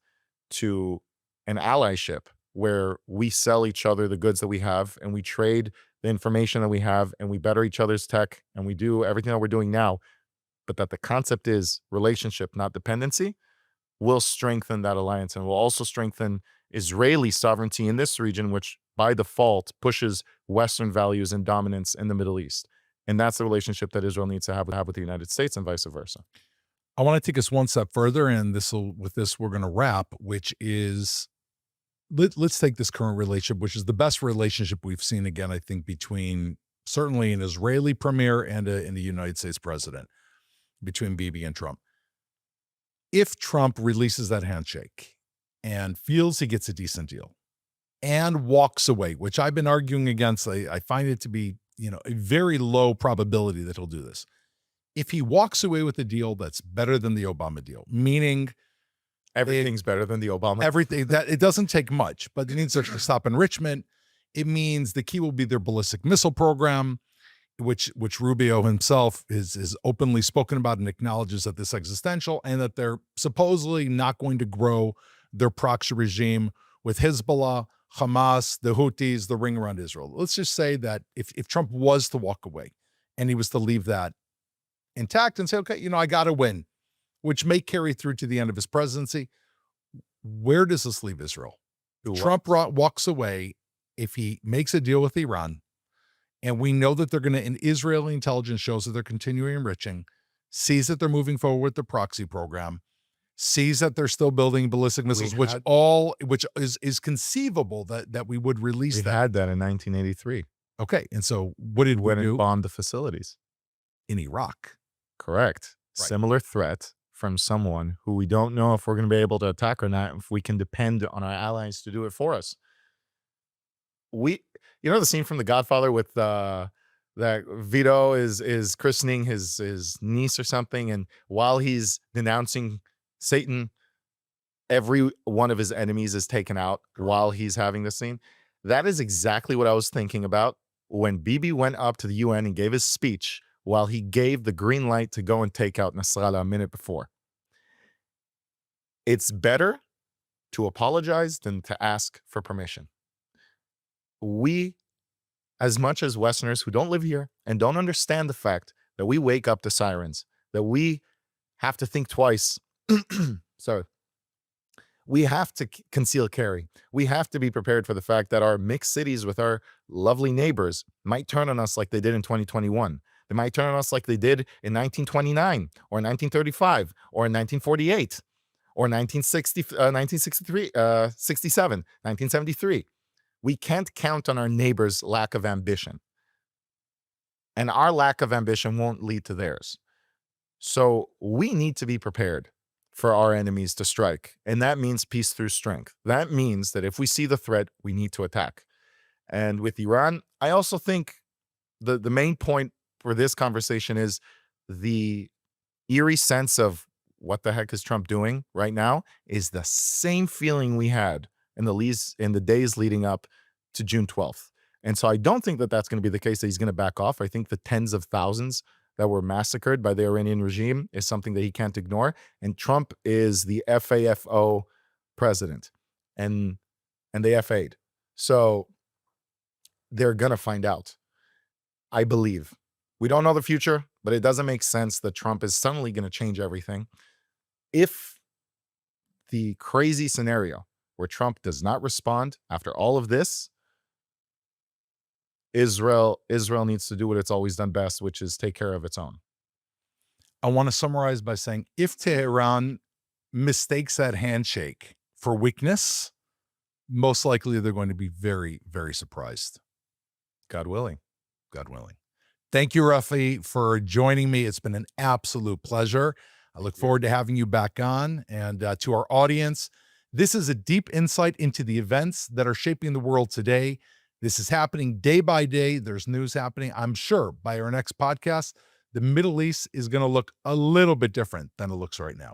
to an allyship where we sell each other the goods that we have and we trade the information that we have and we better each other's tech and we do everything that we're doing now, but that the concept is relationship, not dependency, will strengthen that alliance and will also strengthen Israeli sovereignty in this region, which by default pushes Western values and dominance in the Middle East. And that's the relationship that Israel needs to have with the United States and vice versa. I want to take us one step further, and with this we're going to wrap, which is, let's take this current relationship, which is the best relationship we've seen, again, I think, between certainly an Israeli premier and the United States president, between Bibi and Trump. If Trump releases that handshake and feels he gets a decent deal and walks away, which I've been arguing against, I find it to be, a very low probability that he'll do this. If he walks away with a deal that's better than the Obama deal, meaning everything's better than the Obama, everything, that it doesn't take much, but it needs to stop enrichment. It means the key will be their ballistic missile program, which Rubio himself is openly spoken about and acknowledges that this existential, and that they're supposedly not going to grow their proxy regime with Hezbollah, Hamas, the Houthis, the ring around Israel. Let's just say that if Trump was to walk away and he was to leave that intact and say, okay, I got to win, which may carry through to the end of his presidency, where does this leave Israel? Trump walks away if he makes a deal with Iran, and we know that they're going to, and Israeli intelligence shows that they're continuing enriching, sees that they're moving forward with the proxy program, sees that they're still building ballistic missiles, which is conceivable that we would release that. We had that in 1983. Okay, and so what did we do? Bombed the facilities in Iraq. Correct. Right. Similar threat from someone who we don't know if we're going to be able to attack or not, if we can depend on our allies to do it for us. The scene from The Godfather with that Vito is christening his niece or something, and while he's denouncing Satan, every one of his enemies is taken out while he's having this scene. That is exactly what I was thinking about when Bibi went up to the UN and gave his speech while he gave the green light to go and take out Nasrallah a minute before. It's better to apologize than to ask for permission. We, as much as Westerners who don't live here and don't understand the fact that we wake up to sirens, that we have to think twice, sorry, we have to conceal carry. We have to be prepared for the fact that our mixed cities with our lovely neighbors might turn on us like they did in 2021. They might turn on us like they did in 1929 or 1935 or in 1948 or 1967, 1973. We can't count on our neighbors' lack of ambition. And our lack of ambition won't lead to theirs. So we need to be prepared for our enemies to strike. And that means peace through strength. That means that if we see the threat, we need to attack. And with Iran, I also think the main point for this conversation is the eerie sense of what the heck is Trump doing right now is the same feeling we had in the days leading up to June 12th. And so I don't think that that's going to be the case, that he's going to back off. I think the tens of thousands that were massacred by the Iranian regime is something that he can't ignore. And Trump is the FAFO president, and they FA'd. So they're going to find out, I believe. We don't know the future, but it doesn't make sense that Trump is suddenly going to change everything. If the crazy scenario where Trump does not respond after all of this, Israel needs to do what it's always done best, which is take care of its own. I want to summarize by saying, if Tehran mistakes that handshake for weakness, most likely they're going to be very, very surprised. God willing. God willing. Thank you, Rafi, for joining me. It's been an absolute pleasure. I look forward to having you back on. And to our audience, this is a deep insight into the events that are shaping the world today. This is happening day by day. There's news happening. I'm sure by our next podcast, the Middle East is going to look a little bit different than it looks right now.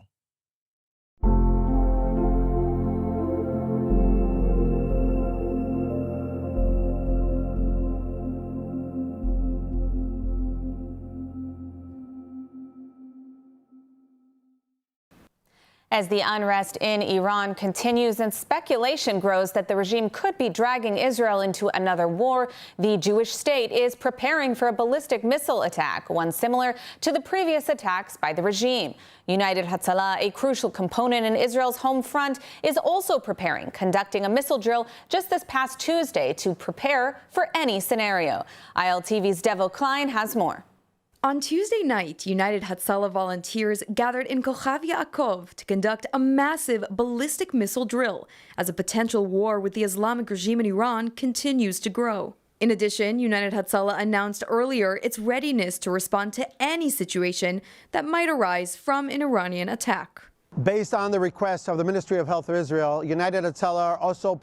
As the unrest in Iran continues and speculation grows that the regime could be dragging Israel into another war, the Jewish state is preparing for a ballistic missile attack, one similar to the previous attacks by the regime. United Hatzalah, a crucial component in Israel's home front, is also preparing, conducting a missile drill just this past Tuesday to prepare for any scenario. ILTV's Devo Klein has more. On Tuesday night, United Hatzalah volunteers gathered in Kochav Yaakov to conduct a massive ballistic missile drill as a potential war with the Islamic regime in Iran continues to grow. In addition, United Hatzalah announced earlier its readiness to respond to any situation that might arise from an Iranian attack. Based on the request of the Ministry of Health of Israel, United Hatzalah are also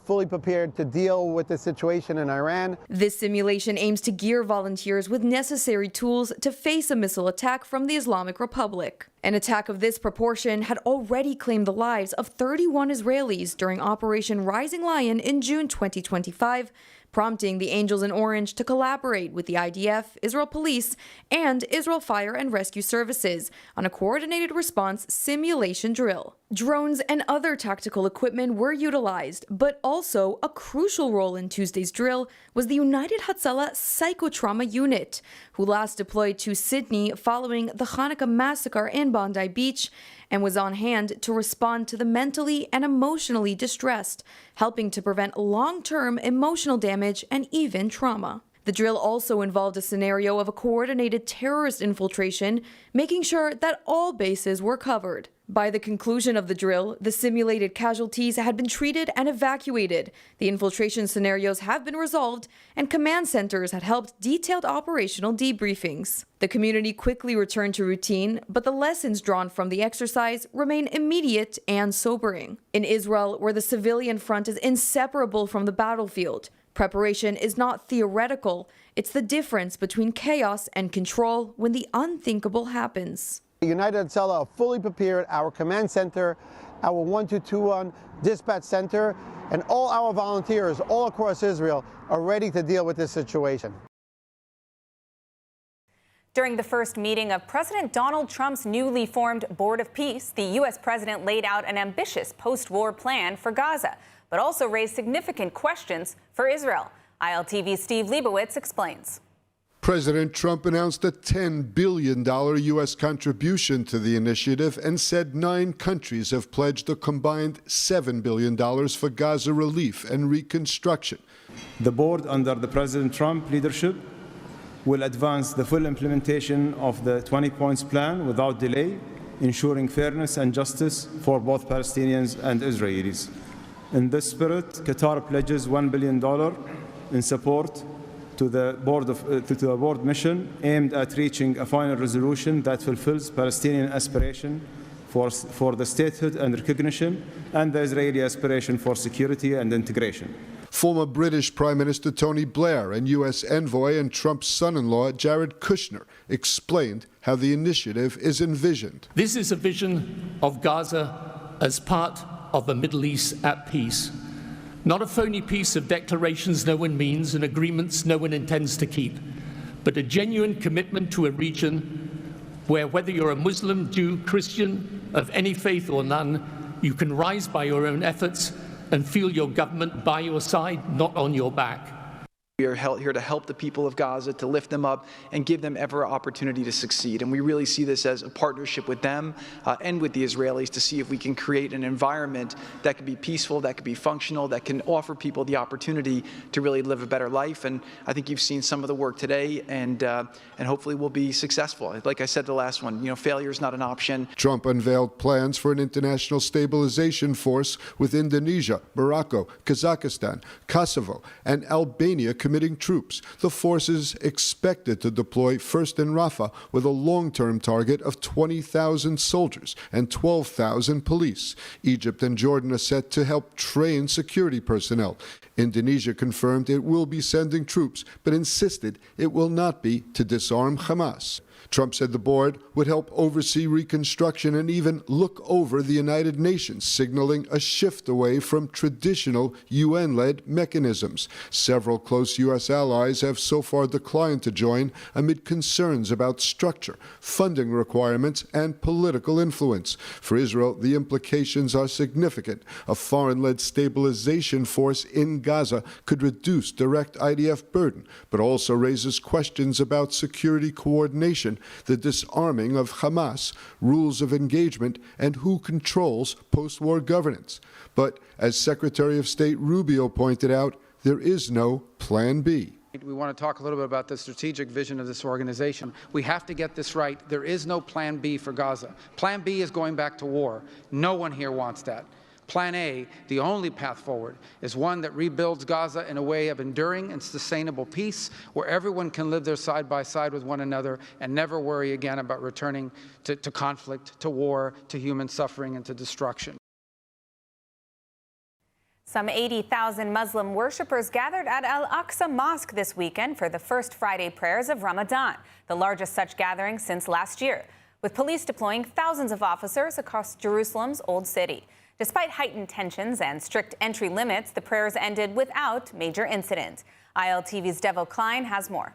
fully prepared to deal with the situation in Iran. This simulation aims to gear volunteers with necessary tools to face a missile attack from the Islamic Republic. An attack of this proportion had already claimed the lives of 31 Israelis during Operation Rising Lion in June 2025, prompting the Angels in Orange to collaborate with the IDF, Israel Police, and Israel Fire and Rescue Services on a coordinated response simulation drill. Drones and other tactical equipment were utilized, but also a crucial role in Tuesday's drill was the United Hatzalah Psychotrauma Unit, who last deployed to Sydney following the Hanukkah massacre in Bondi Beach and was on hand to respond to the mentally and emotionally distressed, helping to prevent long-term emotional damage and even trauma. The drill also involved a scenario of a coordinated terrorist infiltration, making sure that all bases were covered. By the conclusion of the drill, the simulated casualties had been treated and evacuated, the infiltration scenarios have been resolved, and command centers had helped detailed operational debriefings. The community quickly returned to routine, but the lessons drawn from the exercise remain immediate and sobering. In Israel, where the civilian front is inseparable from the battlefield, preparation is not theoretical, it's the difference between chaos and control when the unthinkable happens. United Hatzalah are fully prepared, our command center, our 1221 dispatch center, and all our volunteers all across Israel are ready to deal with this situation. During the first meeting of President Donald Trump's newly formed Board of Peace, the U.S. president laid out an ambitious post-war plan for Gaza, but also raised significant questions for Israel. ILTV's Steve Leibowitz explains. President Trump announced a $10 billion U.S. contribution to the initiative and said 9 countries have pledged a combined $7 billion for Gaza relief and reconstruction. The board, under the President Trump leadership, will advance the full implementation of the 20 points plan without delay, ensuring fairness and justice for both Palestinians and Israelis. In this spirit, Qatar pledges $1 billion in support to the board mission aimed at reaching a final resolution that fulfills Palestinian aspiration for the statehood and recognition, and the Israeli aspiration for security and integration. Former British Prime Minister Tony Blair and U.S. envoy and Trump's son-in-law Jared Kushner explained how the initiative is envisioned. This is a vision of Gaza as part of a Middle East at peace. Not a phony piece of declarations no one means and agreements no one intends to keep, but a genuine commitment to a region where, whether you're a Muslim, Jew, Christian, of any faith or none, you can rise by your own efforts and feel your government by your side, not on your back. We are here to help the people of Gaza, to lift them up and give them every opportunity to succeed. And we really see this as a partnership with them and with the Israelis to see if we can create an environment that can be peaceful, that can be functional, that can offer people the opportunity to really live a better life. And I think you've seen some of the work today, and hopefully we'll be successful. Like I said, the last one, failure is not an option. Trump unveiled plans for an international stabilization force with Indonesia, Morocco, Kazakhstan, Kosovo, and Albania committing troops. The force is expected to deploy first in Rafah with a long-term target of 20,000 soldiers and 12,000 police. Egypt and Jordan are set to help train security personnel. Indonesia confirmed it will be sending troops, but insisted it will not be to disarm Hamas. Trump said the board would help oversee reconstruction and even look over the United Nations, signaling a shift away from traditional UN-led mechanisms. Several close U.S. allies have so far declined to join amid concerns about structure, funding requirements, and political influence. For Israel, the implications are significant. A foreign-led stabilization force in Gaza could reduce direct IDF burden, but also raises questions about security coordination, the disarming of Hamas, rules of engagement, and who controls post-war governance. But as Secretary of State Rubio pointed out, there is no Plan B. We want to talk a little bit about the strategic vision of this organization. We have to get this right. There is no Plan B for Gaza. Plan B is going back to war. No one here wants that. Plan A, the only path forward, is one that rebuilds Gaza in a way of enduring and sustainable peace, where everyone can live there side by side with one another and never worry again about returning to conflict, to war, to human suffering, and to destruction. Some 80,000 Muslim worshippers gathered at Al-Aqsa Mosque this weekend for the first Friday prayers of Ramadan, the largest such gathering since last year, with police deploying thousands of officers across Jerusalem's Old City. Despite heightened tensions and strict entry limits, the prayers ended without major incident. ILTV's Devil Klein has more.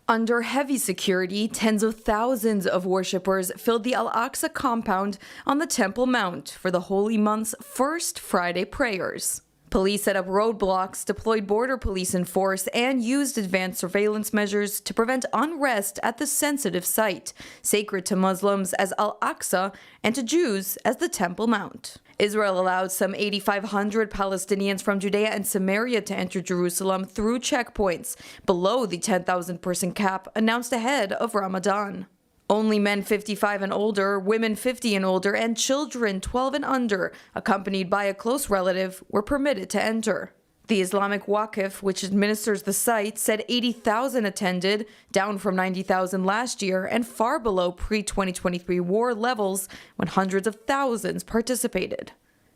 Under heavy security, tens of thousands of worshippers filled the Al-Aqsa compound on the Temple Mount for the holy month's first Friday prayers. Police set up roadblocks, deployed border police in force, and used advanced surveillance measures to prevent unrest at the sensitive site, sacred to Muslims as Al-Aqsa and to Jews as the Temple Mount. Israel allowed some 8,500 Palestinians from Judea and Samaria to enter Jerusalem through checkpoints, below the 10,000-person cap announced ahead of Ramadan. Only men 55 and older, women 50 and older, and children 12 and under, accompanied by a close relative, were permitted to enter. The Islamic Waqf, which administers the site, said 80,000 attended, down from 90,000 last year and far below pre-2023 war levels when hundreds of thousands participated.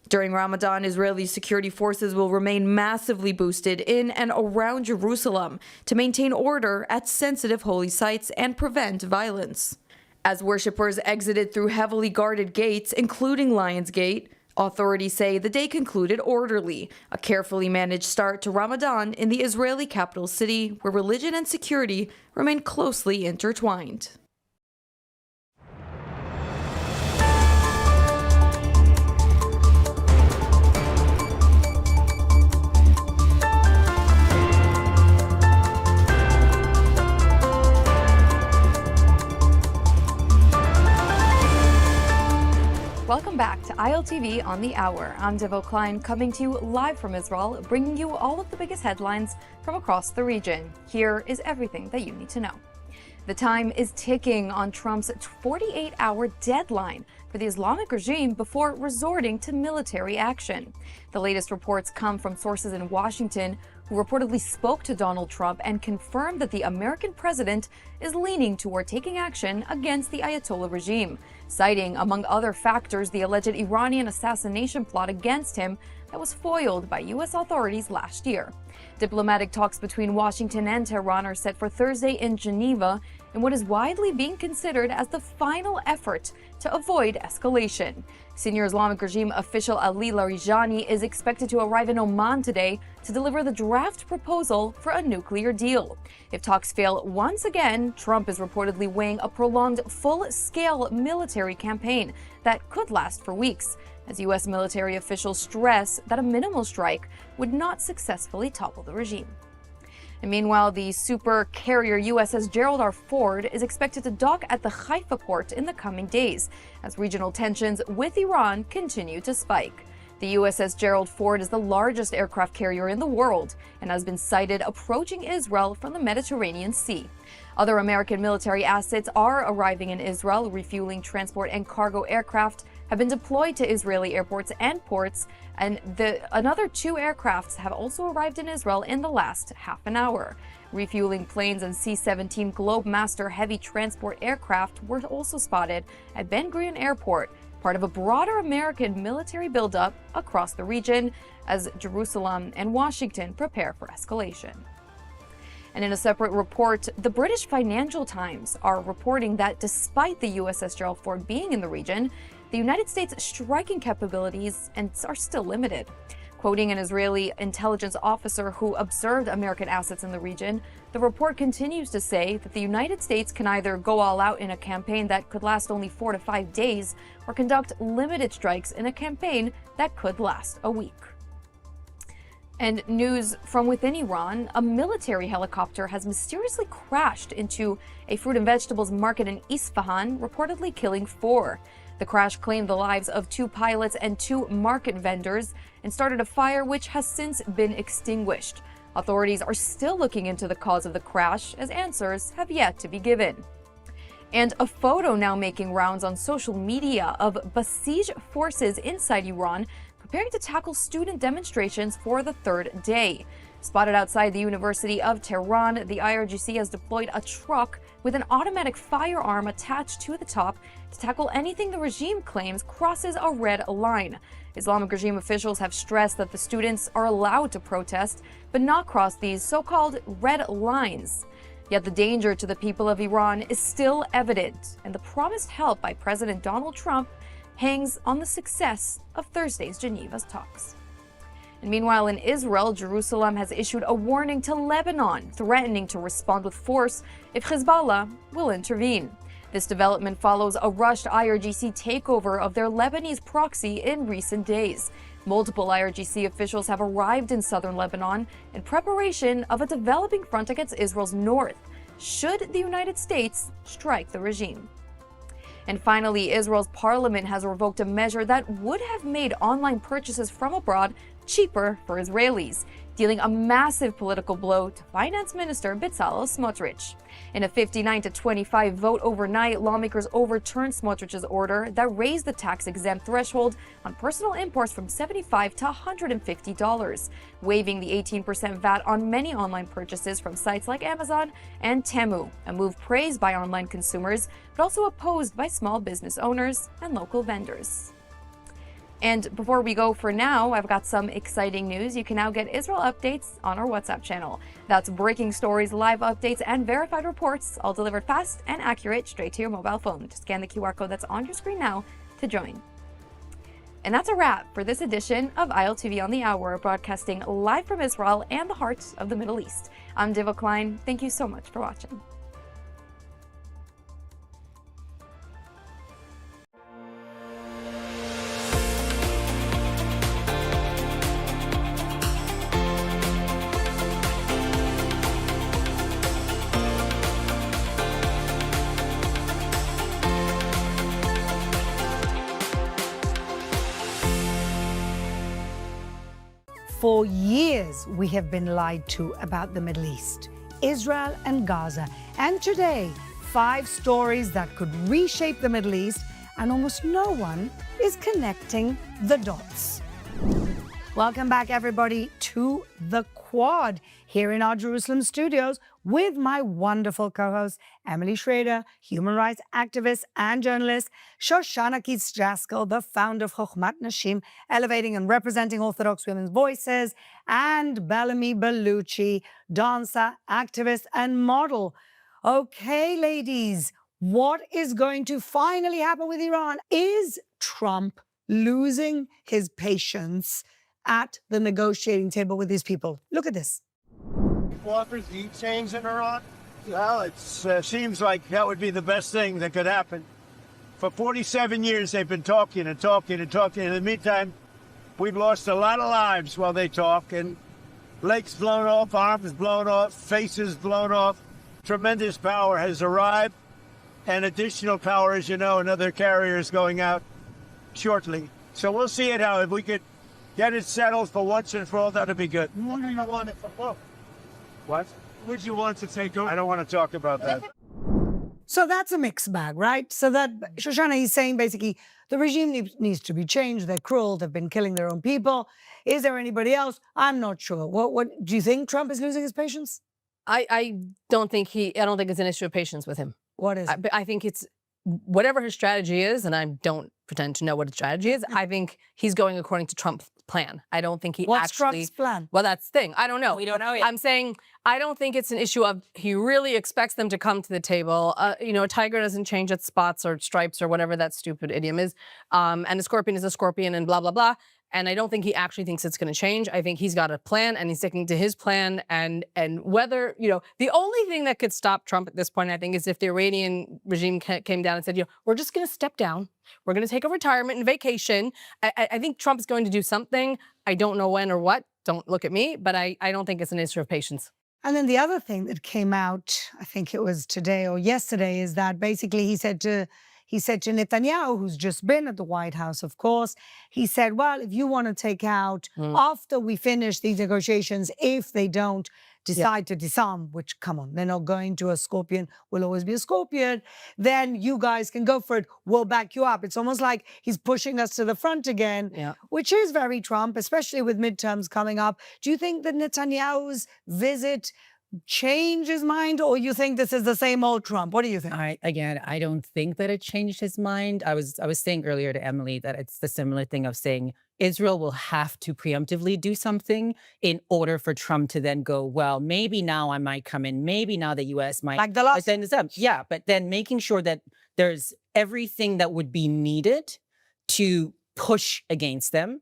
During Ramadan, Israeli security forces will remain massively boosted in and around Jerusalem to maintain order at sensitive holy sites and prevent violence. As worshippers exited through heavily guarded gates, including Lion's Gate, authorities say the day concluded orderly, a carefully managed start to Ramadan in the Israeli capital city, where religion and security remain closely intertwined. Welcome back to ILTV on the Hour. I'm Devil Klein, coming to you live from Israel, bringing you all of the biggest headlines from across the region. Here is everything that you need to know. The time is ticking on Trump's 48-hour deadline for the Islamic regime before resorting to military action. The latest reports come from sources in Washington who reportedly spoke to Donald Trump and confirmed that the American president is leaning toward taking action against the Ayatollah regime, citing, among other factors, the alleged Iranian assassination plot against him that was foiled by U.S. authorities last year. Diplomatic talks between Washington and Tehran are set for Thursday in Geneva in what is widely being considered as the final effort to avoid escalation. Senior Islamic regime official Ali Larijani is expected to arrive in Oman today to deliver the draft proposal for a nuclear deal. If talks fail once again, Trump is reportedly weighing a prolonged full-scale military campaign that could last for weeks, as U.S. military officials stress that a minimal strike would not successfully topple the regime. And meanwhile, the super carrier USS Gerald R. Ford is expected to dock at the Haifa port in the coming days, as regional tensions with Iran continue to spike. The USS Gerald Ford is the largest aircraft carrier in the world and has been sighted approaching Israel from the Mediterranean Sea. Other American military assets are arriving in Israel. Refueling, transport, and cargo aircraft have been deployed to Israeli airports and ports, and another 2 aircrafts have also arrived in Israel in the last half an hour. Refueling planes and C-17 Globemaster heavy transport aircraft were also spotted at Ben Gurion Airport, part of a broader American military buildup across the region as Jerusalem and Washington prepare for escalation. And in a separate report, the British Financial Times are reporting that despite the USS Gerald Ford being in the region, the United States' striking capabilities are still limited. Quoting an Israeli intelligence officer who observed American assets in the region, the report continues to say that the United States can either go all out in a campaign that could last only 4 to 5 days or conduct limited strikes in a campaign that could last a week. And news from within Iran, a military helicopter has mysteriously crashed into a fruit and vegetables market in Isfahan, reportedly killing 4. The crash claimed the lives of 2 pilots and 2 market vendors and started a fire which has since been extinguished. Authorities are still looking into the cause of the crash, as answers have yet to be given. And a photo now making rounds on social media of Basij forces inside Iran preparing to tackle student demonstrations for the 3rd day. Spotted outside the University of Tehran, the IRGC has deployed a truck with an automatic firearm attached to the top to tackle anything the regime claims crosses a red line. Islamic regime officials have stressed that the students are allowed to protest, but not cross these so-called red lines. Yet the danger to the people of Iran is still evident, and the promised help by President Donald Trump hangs on the success of Thursday's Geneva talks. And meanwhile, in Israel, Jerusalem has issued a warning to Lebanon, threatening to respond with force if Hezbollah will intervene. This development follows a rushed IRGC takeover of their Lebanese proxy in recent days. Multiple IRGC officials have arrived in southern Lebanon in preparation of a developing front against Israel's north, should the United States strike the regime. And finally, Israel's parliament has revoked a measure that would have made online purchases from abroad cheaper for Israelis, dealing a massive political blow to Finance Minister Bezalel Smotrich. In a 59-25 vote overnight, lawmakers overturned Smotrich's order that raised the tax-exempt threshold on personal imports from $75 to $150, waiving the 18% VAT on many online purchases from sites like Amazon and Temu, a move praised by online consumers, but also opposed by small business owners and local vendors. And before we go for now, I've got some exciting news. You can now get Israel updates on our WhatsApp channel. That's breaking stories, live updates, and verified reports, all delivered fast and accurate straight to your mobile phone. Just scan the QR code that's on your screen now to join. And that's a wrap for this edition of ILTV on the Hour, broadcasting live from Israel and the heart of the Middle East. I'm Diva Klein. Thank you so much for watching. For years, we have been lied to about the Middle East, Israel and Gaza. And today, 5 stories that could reshape the Middle East, and almost no one is connecting the dots. Welcome back, everybody, to The Quad here in our Jerusalem studios with my wonderful co-host, Emily Schrader, human rights activist and journalist, Shoshana Keats-Jaskal, the founder of Chokhmat Nashim, elevating and representing Orthodox women's voices, and Bellamy Bellucci, dancer, activist, and model. Okay, ladies, what is going to finally happen with Iran? Is Trump losing his patience at the negotiating table with these people? Look at this. Offers eat change in Iran? Well, it seems like that would be the best thing that could happen. For 47 years, they've been talking and talking and talking. In the meantime, we've lost a lot of lives while they talk, and Legs blown off, arms blown off, faces blown off. Tremendous power has arrived. And additional power, as you know, another carrier is going out shortly. So we'll see it out. If we could get it settled for once and for all, that'd be good. What do you want it for both? What? Would you want to take over? I don't want to talk about that. So that's a mixed bag, right? So that Shoshana, he's saying basically the regime needs to be changed. They're cruel. They've been killing their own people. Is there anybody else? I'm not sure. What do you think? Trump is losing his patience? I don't think it's an issue of patience with him. What is it? I think it's whatever his strategy is, and I don't pretend to know what his strategy is. I think he's going according to Trump's plan. I don't think he What's actually. Trump's plan? Well, that's the thing. I don't know. We don't know yet. I'm saying I don't think it's an issue of he really expects them to come to the table. A tiger doesn't change its spots or stripes or whatever that stupid idiom is. And a scorpion is a scorpion and blah, blah, blah. And I don't think he actually thinks it's going to change. I think he's got a plan and he's sticking to his plan. And whether, the only thing that could stop Trump at this point, I think, is if the Iranian regime came down and said, we're just going to step down. We're going to take a retirement and vacation. I think Trump's going to do something. I don't know when or what. Don't look at me. But I don't think it's an issue of patience. And then the other thing that came out, I think it was today or yesterday, is that basically he said to Netanyahu, who's just been at the White House, of course, he said, well, if you want to take out, after we finish these negotiations, if they don't decide to disarm, which, come on, they're not going to, a scorpion will always be a scorpion, then you guys can go for it. We'll back you up. It's almost like he's pushing us to the front again, which is very Trump, especially with midterms coming up. Do you think that Netanyahu's visit change his mind, or you think this is the same old Trump? What do you think? I don't think that it changed his mind. I was saying earlier to Emily that it's the similar thing of saying Israel will have to preemptively do something in order for Trump to then go, well, maybe now I might come in, maybe now the U.S. might. Like the last. But then making sure that there's everything that would be needed to push against them.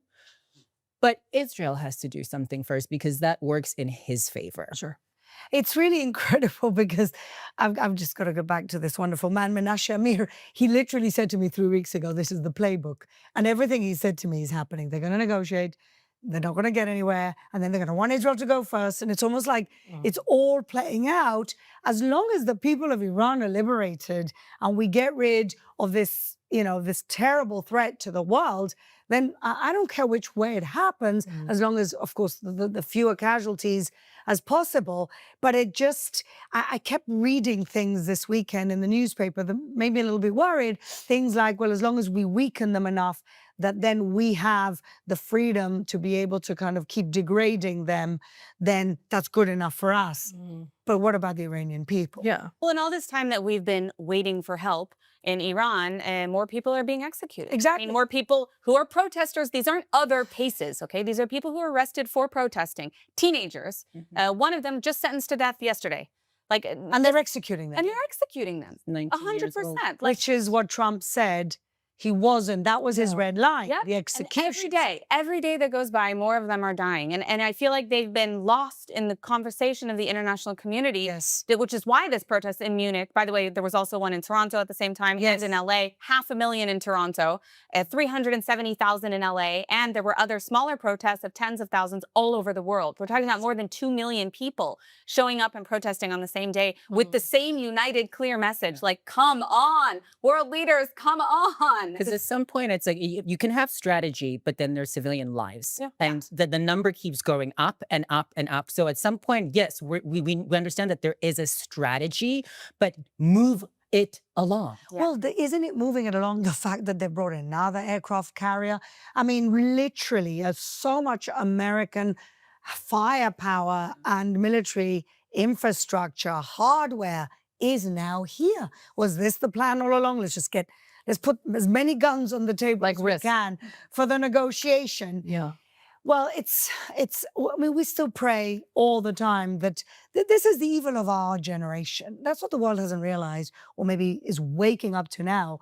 But Israel has to do something first because that works in his favor. Sure. It's really incredible because I've just got to go back to this wonderful man, Menashe Amir. He literally said to me 3 weeks ago, this is the playbook. And everything he said to me is happening. They're going to negotiate. They're not going to get anywhere. And then they're going to want Israel to go first. And it's almost like it's all playing out. As long as the people of Iran are liberated and we get rid of this, this terrible threat to the world, then I don't care which way it happens, as long as, of course, the fewer casualties as possible. But I kept reading things this weekend in the newspaper that made me a little bit worried. Things like, well, as long as we weaken them enough that then we have the freedom to be able to kind of keep degrading them, then that's good enough for us. But what about the Iranian people? Yeah. Well, in all this time that we've been waiting for help in Iran, more people are being executed. Exactly. I mean, more people who are protesters. These aren't other paces, okay? These are people who are arrested for protesting. Teenagers. One of them just sentenced to death yesterday. And they're executing them. And you're executing them. 100%. Which is what Trump said. He wasn't. That was his red line, the execution. Every day that goes by, more of them are dying. And I feel like they've been lost in the conversation of the international community, which is why this protest in Munich, by the way, there was also one in Toronto at the same time, and in LA, 500,000 in Toronto, 370,000 in LA, and there were other smaller protests of tens of thousands all over the world. We're talking about more than 2 million people showing up and protesting on the same day with the same united, clear message, like, come on, world leaders, come on. Because at some point, it's like you can have strategy, but then there's civilian lives. And the number keeps going up and up and up. So at some point, yes, we understand that there is a strategy, but move it along. Well, isn't it moving it along the fact that they brought another aircraft carrier? I mean, literally, so much American firepower and military infrastructure, hardware is now here. Was this the plan all along? Let's put as many guns on the table as we can for the negotiation. Yeah. Well, I mean, we still pray all the time that this is the evil of our generation. That's what the world hasn't realized, or maybe is waking up to now.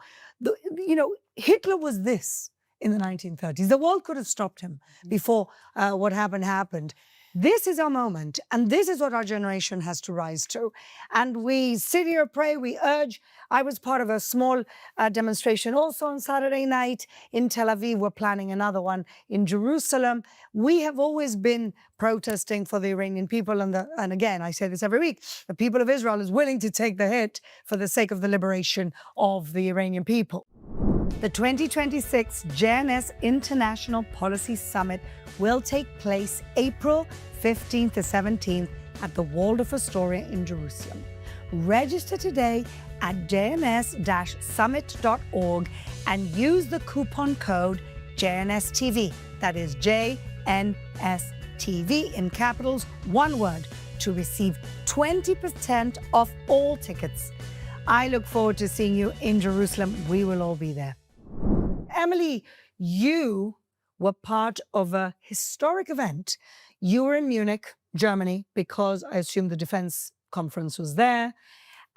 Hitler was this in the 1930s. The world could have stopped him before what happened. This is our moment, and this is what our generation has to rise to. And we sit here, pray, we urge. I was part of a small demonstration also on Saturday night in Tel Aviv. We're planning another one in Jerusalem. We have always been protesting for the Iranian people, and again, I say this every week, the people of Israel is willing to take the hit for the sake of the liberation of the Iranian people. The 2026 JNS International Policy Summit will take place April 15th to 17th at the Waldorf Astoria in Jerusalem. Register today at jns-summit.org and use the coupon code JNSTV, that is JNSTV in capitals, one word, to receive 20% off all tickets. I look forward to seeing you in Jerusalem. We will all be there. Emily, you were part of a historic event. You were in Munich, Germany, because I assume the defense conference was there.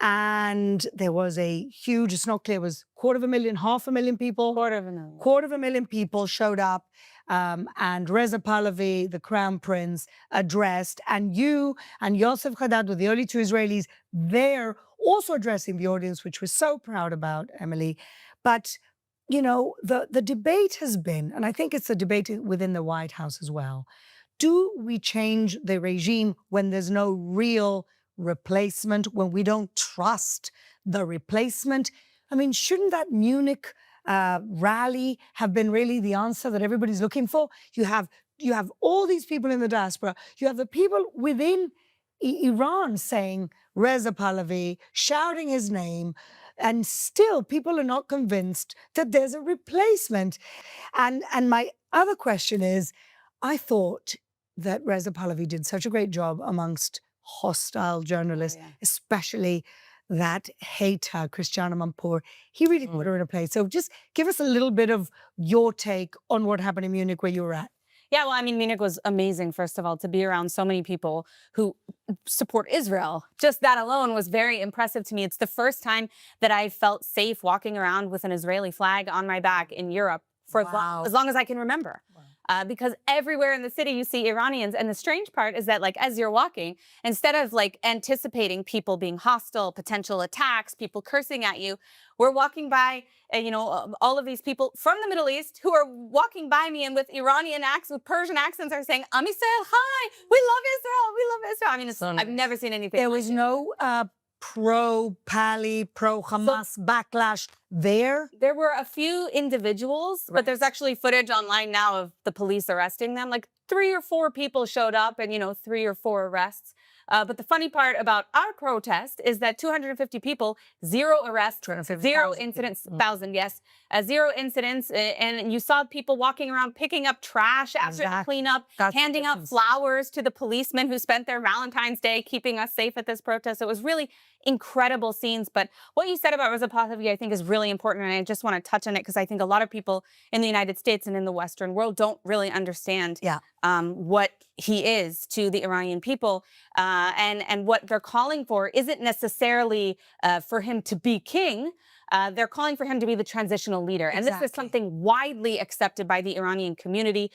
And there was a huge, it's not clear, it was 250,000, 500,000 people? 250,000. 250,000 people showed up. And Reza Pahlavi, the crown prince, addressed. And you and Yosef Haddad were the only two Israelis there also addressing the audience, which we're so proud about, Emily. But you know, the debate has been, and I think it's a debate within the White House as well, do we change the regime when there's no real replacement, when we don't trust the replacement? I mean, shouldn't that Munich rally have been really the answer that everybody's looking for? You have all these people in the diaspora. You have the people within Iran saying Reza Pahlavi, shouting his name, and still people are not convinced that there's a replacement. And my other question is, I thought that Reza Pahlavi did such a great job amongst hostile journalists, especially that hater, Christiana Manpour. He really put her in a place. So just give us a little bit of your take on what happened in Munich where you were at. Yeah, well, I mean, Munich was amazing, first of all, to be around so many people who support Israel. Just that alone was very impressive to me. It's the first time that I felt safe walking around with an Israeli flag on my back in Europe for as long as I can remember. Because everywhere in the city you see Iranians. And the strange part is that, like, as you're walking, instead of like anticipating people being hostile, potential attacks, people cursing at you, we're walking by, all of these people from the Middle East who are walking by me and with Iranian accents, with Persian accents are saying, Am Yisrael, hi, we love Israel, we love Israel. I mean, I've never seen anything. There was no pro-Pali, pro-Hamas backlash there? There were a few individuals, but there's actually footage online now of the police arresting them. Like 3 or 4 people showed up and, 3 or 4 arrests. But the funny part about our protest is that 250 people, 0 arrests, 0 incidents, 1,000, yes, 0 incidents. And you saw people walking around picking up trash after the cleanup, handing out flowers to the policemen who spent their Valentine's Day keeping us safe at this protest. It was really incredible scenes. But what you said about Reza Pahlavi, I think, is really important. And I just want to touch on it because I think a lot of people in the United States and in the Western world don't really understand what he is to the Iranian people. And what they're calling for isn't necessarily for him to be king. They're calling for him to be the transitional leader. And this is something widely accepted by the Iranian community,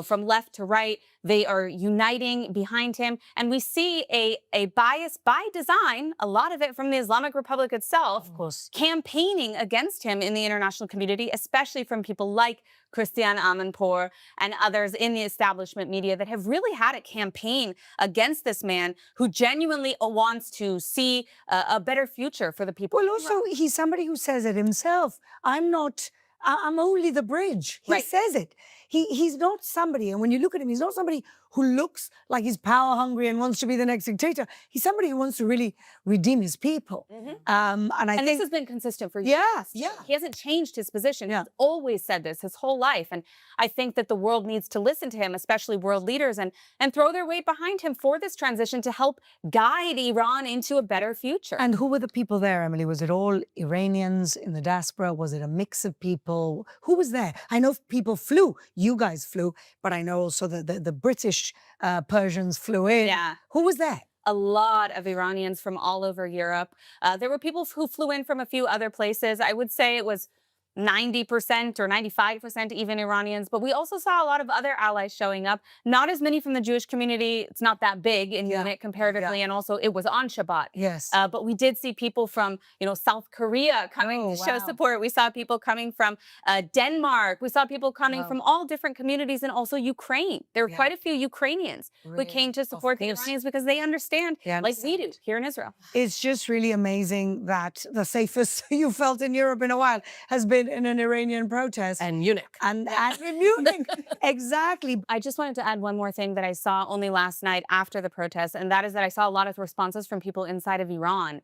from left to right. They are uniting behind him. And we see a bias by design, a lot of it from the Islamic Republic itself, campaigning against him in the international community, especially from people like Christiane Amanpour and others in the establishment media that have really had a campaign against this man who genuinely wants to see a better future for the people. Well, also, he's somebody who says it himself. I'm only the bridge. He says it. He's not somebody, and when you look at him, he's not somebody who looks like he's power hungry and wants to be the next dictator. He's somebody who wants to really redeem his people. And I think this has been consistent for years. Yeah. He hasn't changed his position. He's always said this his whole life. And I think that the world needs to listen to him, especially world leaders, and throw their weight behind him for this transition to help guide Iran into a better future. And who were the people there, Emily? Was it all Iranians in the diaspora? Was it a mix of people? Who was there? I know people flew. You guys flew, but I know also the British Persians flew in. Yeah. Who was there? A lot of Iranians from all over Europe. There were people who flew in from a few other places. I would say it was 90% or 95% even Iranians, but we also saw a lot of other allies showing up. Not as many from the Jewish community. It's not that big in unit comparatively, and also it was on Shabbat. Yes. But we did see people from, South Korea coming to show support. We saw people coming from Denmark. We saw people coming from all different communities, and also Ukraine. There were quite a few Ukrainians who came to support the Iranians because they understand, like we do here in Israel. It's just really amazing that the safest you felt in Europe in a while has been in an Iranian protest. And Munich. And in Munich. Exactly. I just wanted to add one more thing that I saw only last night after the protest, and that is that I saw a lot of responses from people inside of Iran.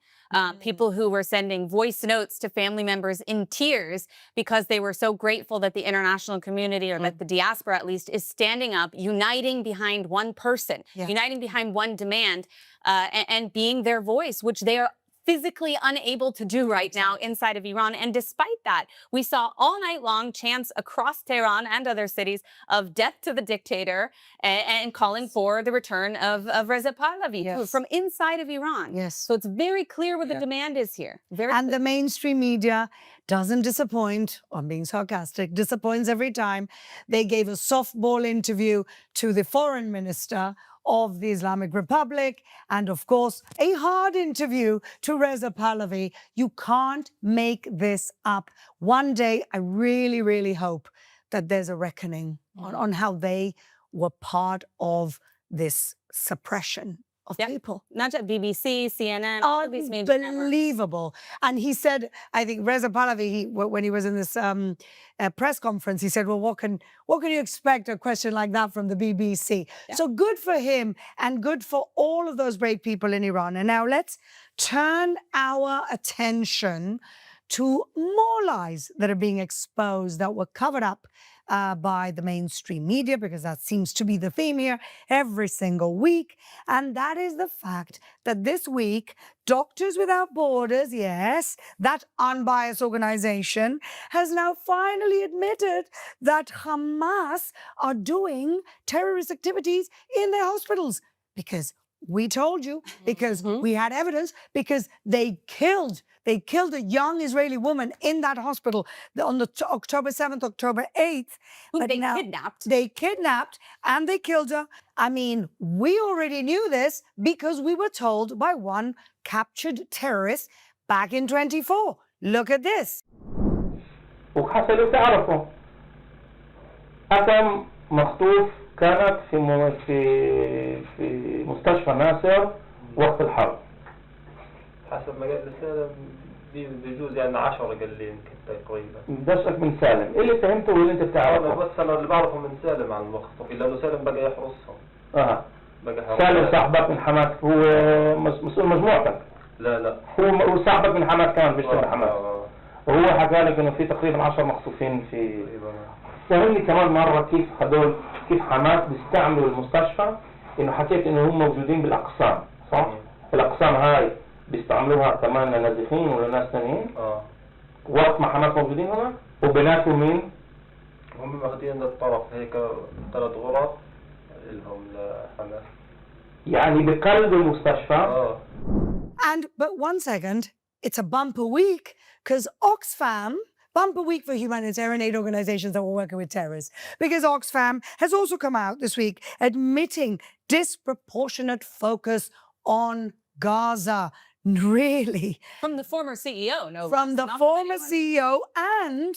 People who were sending voice notes to family members in tears because they were so grateful that the international community, or that the diaspora at least, is standing up, uniting behind one person, uniting behind one demand, and being their voice, which they are physically unable to do right now inside of Iran. And despite that, we saw all night long chants across Tehran and other cities of death to the dictator, and calling for the return of Reza Pahlavi from inside of Iran. Yes. So it's very clear what the demand is here. And the mainstream media doesn't disappoint. I'm being sarcastic. Disappoints every time. They gave a softball interview to the foreign minister of the Islamic Republic, and of course, a hard interview to Reza Pahlavi. You can't make this up. One day, I really, really hope that there's a reckoning on how they were part of this suppression of people. Not just BBC, CNN, unbelievable. And he said, I think Reza Pahlavi, when he was in this press conference, he said, well, what can you expect a question like that from the BBC? So good for him, and good for all of those brave people in Iran. And now let's turn our attention to more lies that are being exposed, that were covered up by the mainstream media, because that seems to be the theme here every single week. And that is the fact that this week, Doctors Without Borders, yes, that unbiased organization, has now finally admitted that Hamas are doing terrorist activities in their hospitals. Because we told you, because we had evidence, because they killed a young Israeli woman in that hospital on the October 7th, October 8th. Who they kidnapped. They kidnapped and they killed her. I mean, we already knew this because we were told by one captured terrorist back in 24. Look at this. وحصلوا تعرفوا حكم مخطوف كانت في مستشفى ناصر وقت الحرب. حسب ما قال لي سالم بيجوز يعني 10 قال لي يمكن تقريبا. دشك من سالم، إيه اللي فهمته واللي أنت بتعرفه؟ بس أنا اللي بعرفه من سالم عن المخطوفين، لأنه سالم بقى يحرسهم. بقى سالم صاحبك من حماس، هو مسؤول مجموعتك. لا هو صاحبك من حماس كمان بيشتغل حماس. وهو حكى لك إنه في تقريبا 10 مخطوفين في. فهمني كمان مرة كيف حماس بيستعملوا المستشفى، إنه حكيت إنه هم موجودين بالأقسام، صح؟ الأقسام هاي بيستعملوها كمان لنازحين ولا ناس ثانيين. وقت ما حماس موجودين هنا وبناتهم مين؟ هم ماخذين الطرف هيك 3 غرف لهم لحماس. يعني بقلب المستشفى. But one second, it's a bumper week because Oxfam, bumper week for humanitarian aid organizations that were working with terrorists, because Oxfam has also come out this week admitting disproportionate focus on Gaza. Really? From the former CEO, no. From the former CEO, and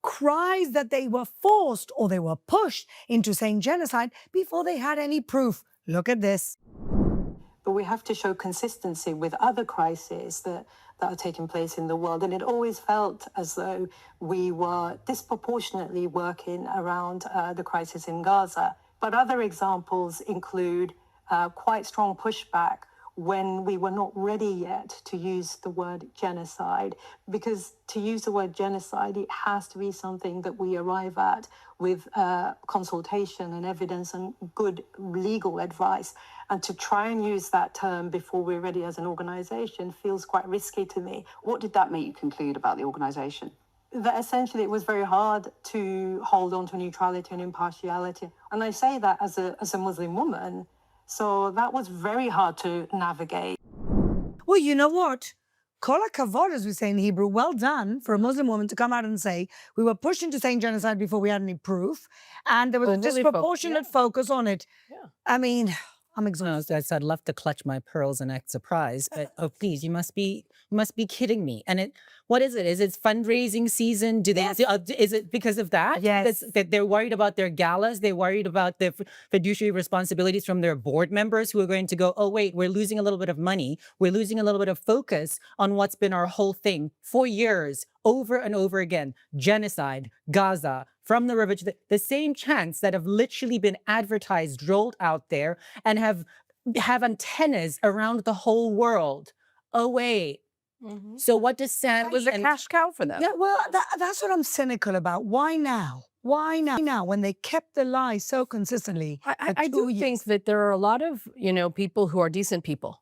cries that they were forced or they were pushed into saying genocide before they had any proof. Look at this. But we have to show consistency with other crises that are taking place in the world. And it always felt as though we were disproportionately working around the crisis in Gaza. But other examples include quite strong pushback when we were not ready yet to use the word genocide. Because to use the word genocide, it has to be something that we arrive at with consultation and evidence and good legal advice. And to try and use that term before we're ready as an organization feels quite risky to me. What did that make you conclude about the organization? That essentially it was very hard to hold on to neutrality and impartiality. And I say that as a Muslim woman. So that was very hard to navigate. Well, you know what? Kol hakavod, as we say in Hebrew, well done for a Muslim woman to come out and say, we were pushing to saying genocide before we had any proof, and there was a disproportionate focus on it. Yeah. I mean, I'm exhausted. I'd love to clutch my pearls and act surprised, but oh please, you must be kidding me. And what is it? Is it fundraising season? Do they? Is it because of that? Yes. That they're worried about their galas. They're worried about their fiduciary responsibilities from their board members who are going to go, oh wait, we're losing a little bit of money. We're losing a little bit of focus on what's been our whole thing for years, over and over again. Genocide, Gaza, from the river to the same chants that have literally been advertised, rolled out there, and have antennas around the whole world. Oh wait. Mm-hmm. So what does Sam? It was a cash cow for them. Yeah, well, that's what I'm cynical about. Why now? Why now? When they kept the lie so consistently. I do think that there are a lot of people who are decent people.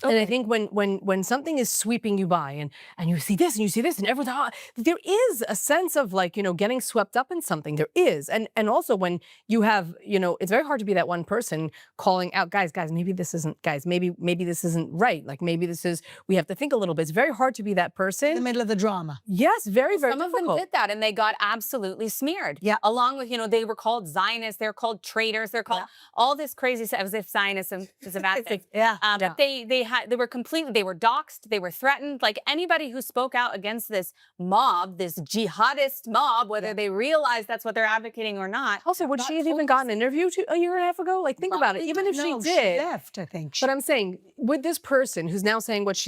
Okay. And I think when something is sweeping you by and you see this and you see this and everything, there is a sense of getting swept up in something. There is. And also when you have, it's very hard to be that one person calling out, guys, maybe this isn't, maybe this isn't right. Like maybe this is, we have to think a little bit. It's very hard to be that person. In the middle of the drama. Yes, very, very difficult. Some of them did that and they got absolutely smeared. Yeah. Along with, they were called Zionists, they're called traitors, they're called all this crazy stuff, as if Zionism is a bad thing. But they were completely, they were doxxed, they were threatened. Like anybody who spoke out against this mob, this jihadist mob, whether they realize that's what they're advocating or not. Also, would she have even gotten an interview a year and a half ago? Like, think about it. Even if she did. She left, I think. But I'm saying, with this person who's now saying what she